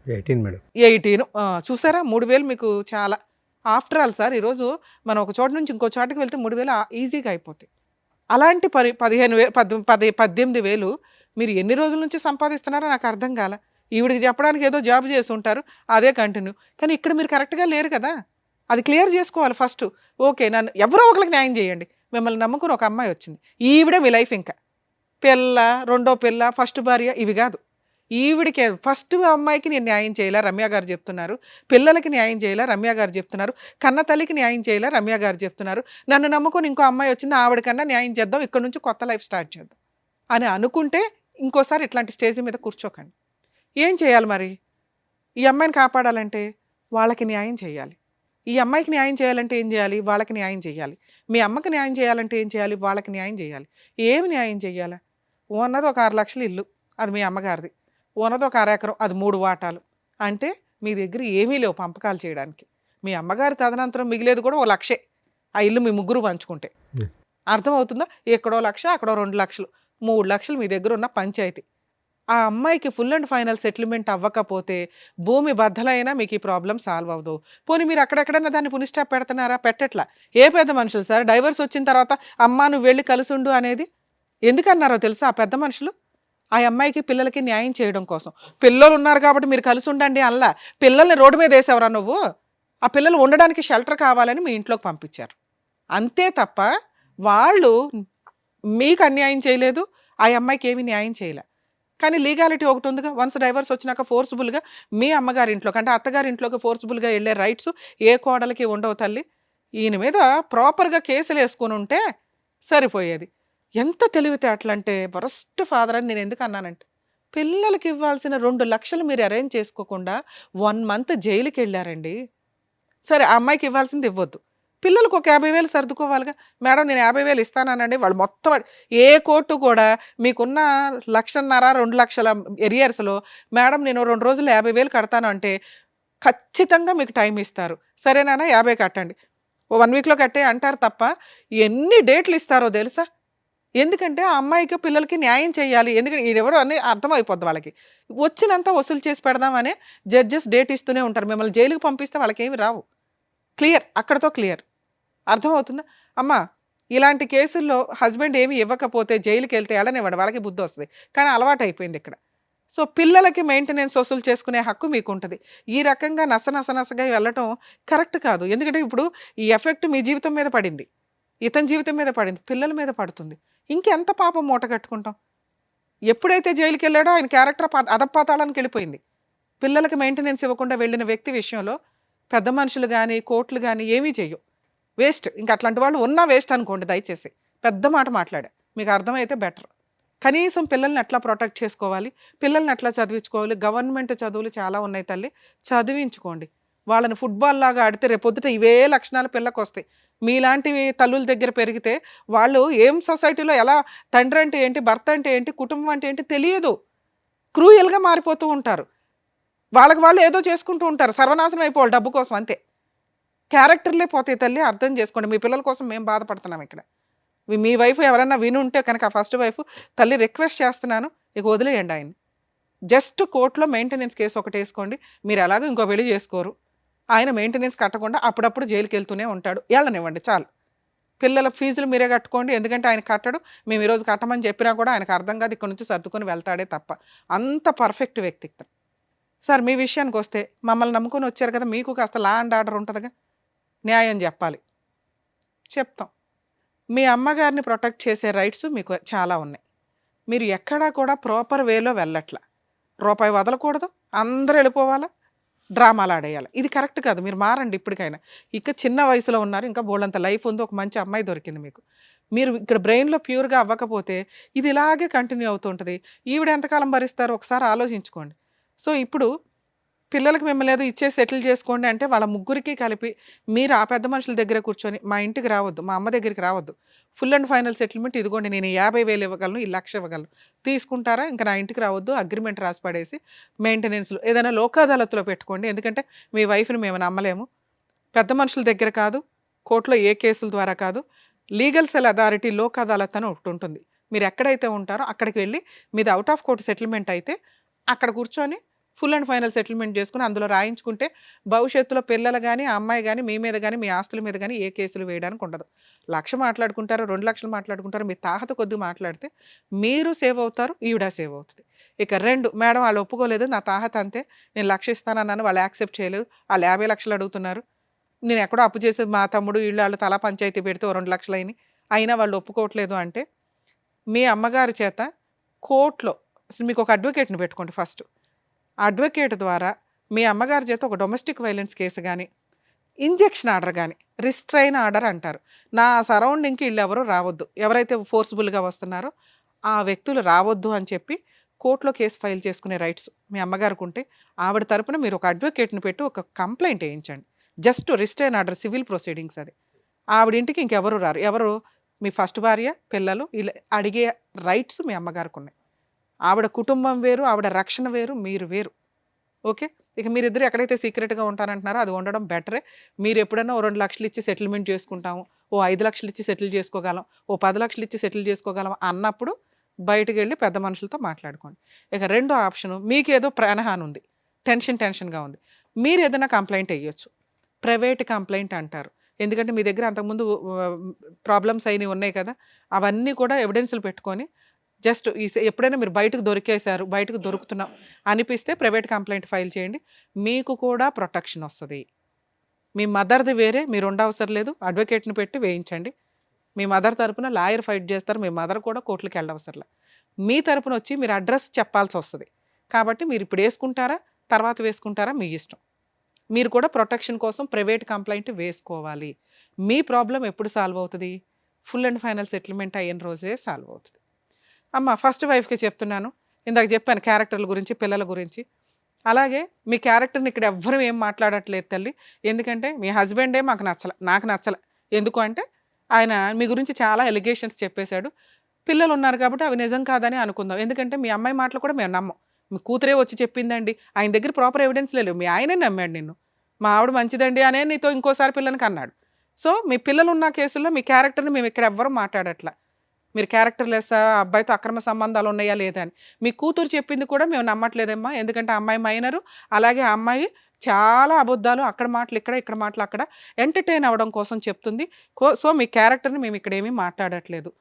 18 మేడం. 18 చూసారా? 3,000 మీకు చాలా. ఆఫ్టర్ ఆల్ సార్ ఈరోజు మనం ఒక చోట నుంచి ఇంకో చోటకి వెళ్తే 3,000 ఈజీగా అయిపోతాయి. అలాంటి 18,000 మీరు ఎన్ని రోజుల నుంచి సంపాదిస్తున్నారో నాకు అర్థం కాల. ఈవిడికి చెప్పడానికి ఏదో జాబ్ చేసి ఉంటారు, అదే కంటిన్యూ. కానీ ఇక్కడ మీరు కరెక్ట్గా లేరు కదా. అది క్లియర్ చేసుకోవాలి ఫస్ట్. ఓకే, నన్ను ఎవరో ఒకరికి న్యాయం చేయండి. మిమ్మల్ని నమ్ముకుని ఒక అమ్మాయి వచ్చింది, ఈవిడే మీ లైఫ్. ఇంకా పిల్ల, రెండో పిల్ల, ఫస్ట్ భార్య ఇవి కాదు. ఈవిడికి ఫస్ట్ అమ్మాయికి నేను న్యాయం చేయాలా, రమ్య గారు చెప్తున్నారు. పిల్లలకి న్యాయం చేయాలా, రమ్య గారు చెప్తున్నారు. కన్న తల్లికి న్యాయం చేయాలా, రమ్య గారు చెప్తున్నారు. నన్ను నమ్ముకొని ఇంకో అమ్మాయి వచ్చింది, ఆవిడకన్నా న్యాయం చేద్దాం, ఇక్కడ నుంచి కొత్త లైఫ్ స్టార్ట్ చేద్దాం అని అనుకుంటే ఇంకోసారి ఇట్లాంటి స్టేజ్ మీద కూర్చోకండి. ఏం చేయాలి మరి? ఈ అమ్మాయిని కాపాడాలంటే వాళ్ళకి న్యాయం చేయాలి. ఈ అమ్మాయికి న్యాయం చేయాలంటే ఏం చేయాలి? వాళ్ళకి న్యాయం చేయాలి. మీ అమ్మకి న్యాయం చేయాలంటే ఏం చేయాలి? వాళ్ళకి న్యాయం చేయాలి. ఏమి న్యాయం చేయాలా? ఉన్నది ఒక 6 లక్షలు ఇల్లు, అది మీ అమ్మగారిది. ఉన్నది ఒక 1/2 ఎకరం, అది 3 వాటాలు. అంటే మీ దగ్గర ఏమీ లేవు పంపకాలు చేయడానికి. మీ అమ్మగారి తదనంతరం మిగిలేదు కూడా 1 లక్షే. ఆ ఇల్లు మీ ముగ్గురు పంచుకుంటే. అర్థమవుతుందా? ఎక్కడో 1 లక్ష, అక్కడో 2 లక్షలు, 3 లక్షలు మీ దగ్గర ఉన్న పంచాయతీ. ఆ అమ్మాయికి ఫుల్ అండ్ ఫైనల్ సెటిల్మెంట్ అవ్వకపోతే భూమి బద్దలైనా మీకు ఈ ప్రాబ్లం సాల్వ్ అవ్వదు. పోనీ మీరు అక్కడెక్కడన్నా దాన్ని పుని స్టాప్ పెడుతున్నారా? పెట్టట్లా. ఏ పెద్ద మనుషులు సార్ డైవర్స్ వచ్చిన తర్వాత అమ్మా నువ్వు వెళ్ళి కలుసుండు అనేది ఎందుకన్నారో తెలుసా? ఆ పెద్ద మనుషులు ఆ అమ్మాయికి పిల్లలకి న్యాయం చేయడం కోసం. పిల్లలు ఉన్నారు కాబట్టి మీరు కలిసి ఉండండి అల్లా. పిల్లల్ని రోడ్డు మీద వేసేవరా నువ్వు? ఆ పిల్లలు ఉండడానికి షెల్టర్ కావాలని మీ ఇంట్లోకి పంపించారు అంతే తప్ప వాళ్ళు మీకు అన్యాయం చేయలేదు, ఆ అమ్మాయికి ఏమీ న్యాయం చేయలే. కానీ లీగాలిటీ ఒకటి ఉందిగా. వన్స్ డైవర్స్ వచ్చినాక ఫోర్స్ఫుల్గా మీ అమ్మగారి ఇంట్లోకి అంటే అత్తగారి ఇంట్లోకి ఫోర్స్ఫుల్గా వెళ్ళే రైట్స్ ఏ కోడలికి ఉండవు తల్లి. ఈయన మీద ప్రాపర్గా కేసులు వేసుకుని ఉంటే సరిపోయేది. ఎంత తెలివితేటలంటే వరస్ట్ ఫాదర్ అని నేను ఎందుకు అన్నానంటే, పిల్లలకి ఇవ్వాల్సిన 2 లక్షలు మీరు అరేంజ్ చేసుకోకుండా 1 మంత్ జైలుకి వెళ్ళారండి. సరే ఆ అమ్మాయికి ఇవ్వాల్సింది ఇవ్వద్దు, పిల్లలకు ఒక 50,000 సర్దుకోవాలిగా. మేడం నేను 50,000 ఇస్తానండి. వాళ్ళు మొత్తం ఏ కోర్టు కూడా మీకున్న 1,50,000 2 లక్షల ఎరియర్స్లో మేడం నేను 2 రోజులు 50,000 కడతాను అంటే ఖచ్చితంగా మీకు టైం ఇస్తారు. సరేనా 50 కట్టండి, 1 వీక్లో కట్టే అంటారు తప్ప ఎన్ని డేట్లు ఇస్తారో తెలుసా? ఎందుకంటే ఆ అమ్మాయికి పిల్లలకి న్యాయం చేయాలి. ఎందుకంటే ఎవరో అని అర్థమైపోద్ది వాళ్ళకి. వచ్చినంత వసూలు చేసి పెడదామనే జడ్జెస్ డేట్ ఇస్తూనే ఉంటారు. మిమ్మల్ని జైలుకి పంపిస్తే వాళ్ళకి ఏమి రావు. క్లియర్, అక్కడతో క్లియర్. అర్థమవుతుందా? అమ్మ ఇలాంటి కేసుల్లో హస్బెండ్ ఏమి ఇవ్వకపోతే జైలుకి వెళ్తే ఎడనివ్వడు, వాళ్ళకి బుద్ధి వస్తుంది. కానీ అలవాటు అయిపోయింది ఇక్కడ. సో పిల్లలకి మెయింటెనెన్స్ వసూలు చేసుకునే హక్కు మీకు ఉంటుంది. ఈ రకంగా నసగా వెళ్ళటం కరెక్ట్ కాదు. ఎందుకంటే ఇప్పుడు ఈ ఎఫెక్ట్ మీ జీవితం మీద పడింది, ఇతని జీవితం మీద పడింది, పిల్లల మీద పడుతుంది. ఇంకెంత పాపం మూట కట్టుకుంటాం? ఎప్పుడైతే జైలుకి వెళ్ళాడో ఆయన క్యారెక్టర్ అధపాతాళానికి వెళ్ళిపోయింది. పిల్లలకి మెయింటెనెన్స్ ఇవ్వకుండా వెళ్ళిన వ్యక్తి విషయంలో పెద్ద మనుషులు కానీ కోర్టులు కానీ ఏమీ చెయ్యవు. వేస్ట్. ఇంకా అట్లాంటి వాళ్ళు ఉన్నా వేస్ట్ అనుకోండి దయచేసి. పెద్ద మాట మాట్లాడా, మీకు అర్థమైతే బెటర్. కనీసం పిల్లల్ని ఎట్లా ప్రొటెక్ట్ చేసుకోవాలి, పిల్లల్ని ఎట్లా చదివించుకోవాలి. గవర్నమెంట్ చదువులు చాలా ఉన్నాయి తల్లి, చదివించుకోండి. వాళ్ళని ఫుట్బాల్ లాగా ఆడితే రేపొద్దుట ఇవే లక్షణాలు పిల్లకి వస్తాయి. మీలాంటివి తల్లుల దగ్గర పెరిగితే వాళ్ళు ఏం సొసైటీలో ఎలా తండ్రి అంటే ఏంటి, భర్త అంటే ఏంటి, కుటుంబం అంటే ఏంటి తెలియదు. క్రూయల్గా మారిపోతూ ఉంటారు. వాళ్ళకి వాళ్ళు ఏదో చేసుకుంటూ ఉంటారు, సర్వనాశనం అయిపోవాలి డబ్బు కోసం, అంతే. క్యారెక్టర్లే పోతాయి తల్లి, అర్థం చేసుకోండి. మీ పిల్లల కోసం మేము బాధపడుతున్నాం ఇక్కడ. మీ వైఫ్ ఎవరన్నా విని ఉంటే కనుక, ఫస్ట్ వైఫ్, తల్లి రిక్వెస్ట్ చేస్తున్నాను, ఇక వదిలేయండి ఆయన్ని. జస్ట్ కోర్టులో మెయింటెనెన్స్ కేసు ఒకటి వేసుకోండి. మీరు ఎలాగో ఇంకో పెళ్లి చేసుకోరు, ఆయన మెయింటెనెన్స్ కట్టకుండా అప్పుడప్పుడు జైలుకి వెళ్తూనే ఉంటాడు, వెళ్ళనివ్వండి చాలు. పిల్లల ఫీజులు మీరే కట్టుకోండి, ఎందుకంటే ఆయన కట్టడు. మేము ఈరోజు కట్టమని చెప్పినా కూడా ఆయనకు అర్థం కాదు, ఇక్కడ నుంచి సర్దుకొని వెళ్తాడే తప్ప. అంత పర్ఫెక్ట్ వ్యక్తిత్వం. సార్ మీ విషయానికి వస్తే, మమ్మల్ని నమ్ముకొని వచ్చారు కదా, మీకు కాస్త లా అండ్ ఆర్డర్ ఉంటుందిగా, న్యాయం చెప్పాలి, చెప్తాం. మీ అమ్మగారిని ప్రొటెక్ట్ చేసే రైట్స్ మీకు చాలా ఉన్నాయి. మీరు ఎక్కడా కూడా ప్రాపర్ వేలో వెళ్ళట్ల. రూపాయి వదలకూడదు, అందరూ వెళ్ళిపోవాలా, డ్రామాలు ఆడేయాలి. ఇది కరెక్ట్ కాదు. మీరు మారండి ఇప్పటికైనా. ఇక చిన్న వయసులో ఉన్నారు, ఇంకా బోల్డంత లైఫ్ ఉంది, ఒక మంచి అమ్మాయి దొరికింది మీకు. మీరు ఇక్కడ బ్రెయిన్లో ప్యూర్గా అవ్వకపోతే ఇది ఇలాగే కంటిన్యూ అవుతుంటుంది. ఈవిడ ఎంతకాలం భరిస్తారో ఒకసారి ఆలోచించుకోండి. సో ఇప్పుడు పిల్లలకి మిమ్మల్ని ఏదో ఇచ్చే సెటిల్ చేసుకోండి అంటే వాళ్ళ ముగ్గురికి కలిపి మీరు ఆ పెద్ద మనుషుల దగ్గర కూర్చొని, మా ఇంటికి రావద్దు, మా అమ్మ దగ్గరికి రావద్దు, ఫుల్ అండ్ ఫైనల్ సెటిల్మెంట్ ఇదిగోండి, నేను 50,000 ఇవ్వగలను, ఈ 1,00,000 ఇవ్వగలను, తీసుకుంటారా, ఇంకా నా ఇంటికి రావద్దు, అగ్రిమెంట్ రాసి పడేసి మెయింటెనెన్స్లో ఏదైనా లోక్ అదాలత్లో పెట్టుకోండి. ఎందుకంటే మీ వైఫ్ని మేము నమ్మలేము. పెద్ద మనుషుల దగ్గర కాదు, కోర్టులో ఏ కేసుల ద్వారా కాదు, legal cell authority Lok Adalat అని ఒకటి ఉంటుంది. మీరు ఎక్కడైతే ఉంటారో అక్కడికి వెళ్ళి మీది అవుట్ ఆఫ్ కోర్టు సెటిల్మెంట్ అయితే అక్కడ కూర్చొని ఫుల్ అండ్ ఫైనల్ సెటిల్మెంట్ చేసుకుని అందులో రాయించుకుంటే భవిష్యత్తులో పిల్లలు కానీ, ఆ అమ్మాయి కానీ, మీ మీద కానీ, మీ ఆస్తుల మీద కానీ ఏ కేసులు వేయడానికి ఉండదు. 1,00,000 మాట్లాడుకుంటారు, 2,00,000 మాట్లాడుకుంటారు, మీ తాహత కొద్ది మాట్లాడితే మీరు సేవ్ అవుతారు, ఈవిడ సేవ్ అవుతుంది. ఇక 2, మేడం వాళ్ళు ఒప్పుకోలేదు, నా తాహత అంతే, నేను 1,00,000 ఇస్తానన్నాను, వాళ్ళు యాక్సెప్ట్ చేయలేదు, వాళ్ళు 50,00,000 అడుగుతున్నారు, నేను ఎక్కడో అప్పు చేసి మా తమ్ముడు వీళ్ళు వాళ్ళు తలా పంచాయతీ పెడితే 2,00,000 అయినాయి, అయినా వాళ్ళు ఒప్పుకోవట్లేదు అంటే మీ అమ్మగారి చేత కోర్టులో మీకు ఒక అడ్వకేట్ని పెట్టుకోండి ఫస్ట్. అడ్వకేట్ ద్వారా మీ అమ్మగారి చేత ఒక డొమెస్టిక్ వైలెన్స్ కేసు కానీ, ఇంజెక్షన్ ఆర్డర్ కానీ, రిస్ట్రైన్ ఆర్డర్ అంటారు, నా సరౌండింగ్కి వీళ్ళు ఎవరు రావద్దు, ఎవరైతే ఫోర్స్ఫుల్గా వస్తున్నారో ఆ వ్యక్తులు రావద్దు అని చెప్పి కోర్టులో కేసు ఫైల్ చేసుకునే రైట్స్ మీ అమ్మగారికి ఉంటే ఆవిడ తరపున మీరు ఒక అడ్వకేట్ని పెట్టి ఒక కంప్లైంట్ వేయించండి. Just restrain order, civil proceedings అది. ఆవిడ ఇంటికి ఇంకెవరు రారు, ఎవరు మీ ఫస్ట్ భార్య, పిల్లలు, ఇలా అడిగే రైట్స్ మీ అమ్మగారికి ఉన్నాయి. ఆవిడ కుటుంబం వేరు, ఆవిడ రక్షణ వేరు, మీరు వేరు. ఓకే, ఇక మీరిద్దరు ఎక్కడైతే సీక్రెట్గా ఉంటారంటున్నారో అది ఉండడం బెటరే. మీరు ఎప్పుడైనా ఓ 2,00,000 ఇచ్చి సెటిల్మెంట్ చేసుకుంటాము, ఓ 5,00,000 ఇచ్చి సెటిల్ చేసుకోగలం, ఓ 10,00,000 ఇచ్చి సెటిల్ చేసుకోగలం అన్నప్పుడు బయటకు వెళ్ళి పెద్ద మనుషులతో మాట్లాడుకోండి. ఇక 2వ ఆప్షను, మీకేదో ప్రాణహాని ఉంది, టెన్షన్గా ఉంది, మీరు ఏదైనా కంప్లైంట్ వేయొచ్చు. ప్రైవేట్ కంప్లైంట్ అంటారు. ఎందుకంటే మీ దగ్గర అంతకుముందు ప్రాబ్లమ్స్ అయినవి ఉన్నాయి కదా, అవన్నీ కూడా ఎవిడెన్స్లు పెట్టుకొని జస్ట్ ఎప్పుడైనా మీరు బయటకు దొరికేశారు, బయటకు దొరుకుతున్నాం అనిపిస్తే ప్రైవేట్ కంప్లైంట్ ఫైల్ చేయండి, మీకు కూడా ప్రొటెక్షన్ వస్తుంది. మీ మదర్ది వేరే, మీరు ఉండవసరం లేదు, అడ్వకేట్ని పెట్టి వేయించండి. మీ మదర్ తరపున లాయర్ ఫైట్ చేస్తారు, మీ మదర్ కూడా కోర్టులకు వెళ్ళవసరంలా. మీ తరపున వచ్చి మీరు అడ్రస్ చెప్పాల్సి వస్తుంది. కాబట్టి మీరు ఇప్పుడు వేసుకుంటారా, తర్వాత వేసుకుంటారా, మీ ఇష్టం. మీరు కూడా ప్రొటెక్షన్ కోసం ప్రైవేట్ కంప్లైంట్ వేసుకోవాలి. మీ ప్రాబ్లం ఎప్పుడు సాల్వ్ అవుతుంది, ఫుల్ అండ్ ఫైనల్ సెటిల్మెంట్ అయిన రోజే సాల్వ్ అవుతుంది. అమ్మ ఫస్ట్ వైఫ్కి చెప్తున్నాను, ఇందాక చెప్పాను క్యారెక్టర్ల గురించి, పిల్లల గురించి. అలాగే మీ క్యారెక్టర్ని ఇక్కడ ఎవ్వరూ ఏం మాట్లాడట్లేదు తల్లి, ఎందుకంటే మీ హస్బెండే మాకు నాకు నచ్చలే. ఎందుకు అంటే ఆయన మీ గురించి చాలా ఎలిగేషన్స్ చెప్పేశాడు. పిల్లలు ఉన్నారు కాబట్టి అవి నిజం కాదని అనుకుందాం, ఎందుకంటే మీ అమ్మాయి మాటలు కూడా మేము నమ్మం. మీ కూతురే వచ్చి చెప్పిందండి, ఆయన దగ్గర ప్రాపర్ ఎవిడెన్స్ లేవు, మీ ఆయనే నమ్మాడు నిన్ను, మా ఆవిడ మంచిదండి అనే నీతో ఇంకోసారి పిల్లనికి అన్నాడు. సో మీ పిల్లలు ఉన్న కేసుల్లో మీ క్యారెక్టర్ని మేము ఇక్కడ ఎవ్వరూ మాట్లాడట్లా. మీరు క్యారెక్టర్ లెస్సా, అబ్బాయితో అక్రమ సంబంధాలు ఉన్నాయా లేదా అని మీ కూతురు చెప్పింది కూడా మేము నమ్మట్లేదమ్మా, ఎందుకంటే అమ్మాయి మైనరు, అలాగే ఆ అమ్మాయి చాలా అబద్ధాలు, అక్కడ మాటలు ఇక్కడ మాటలు అక్కడ ఎంటర్టైన్ అవ్వడం కోసం చెప్తుంది. సో మీ క్యారెక్టర్ని మేము ఇక్కడ ఏమీ మాట్లాడట్లేదు.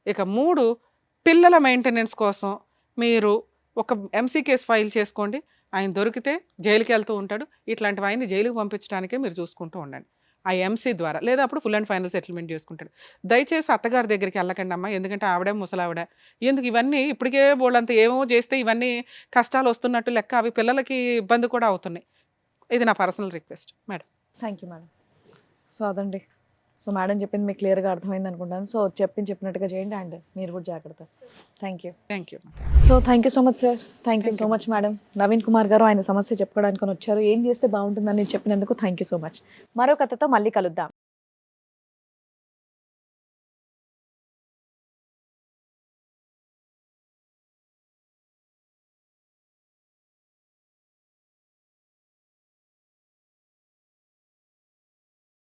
ఇక 3, పిల్లల మెయింటెనెన్స్ కోసం మీరు ఒక ఎంసీ కేసు ఫైల్ చేసుకోండి. ఆయన దొరికితే జైలుకి వెళ్తూ ఉంటాడు. ఇట్లాంటివి ఆయన్ని జైలుకి పంపించడానికే మీరు చూసుకుంటూ ఉండండి. ఆ ఎంసీ ద్వారా లేదా అప్పుడు ఫుల్ అండ్ ఫైనల్ సెటిల్మెంట్ చేసుకుంటాడు. దయచేసి అత్తగారి దగ్గరికి వెళ్ళకండి అమ్మా. ఎందుకంటే ఆవిడే ముసలావిడ. ఎందుకు ఇవన్నీ ఇప్పటికే బోళ్ళంత ఏమో చేస్తే ఇవన్నీ కష్టాలు వస్తున్నట్టు లెక్క. అవి పిల్లలకి ఇబ్బంది కూడా అవుతున్నాయి. ఇది నా personal request madam. Thank you madam. So అదండి. సో మేడం చెప్పింది మీకు క్లియర్గా అర్థమైంది అనుకుంటాను. సో చెప్పినట్టుగా చేయండి అండ్ మీరు కూడా జాగ్రత్త. Thank you. Thank you. So thank you so much sir. Thank you so much madam. Naveen Kumar గారు ఆయన సమస్య చెప్పుకోవడానికి వచ్చారు. ఏం చేస్తే బాగుంటుందని చెప్పినందుకు థ్యాంక్ యూ సో మచ్. మరో కథతో మళ్ళీ కలుద్దాం.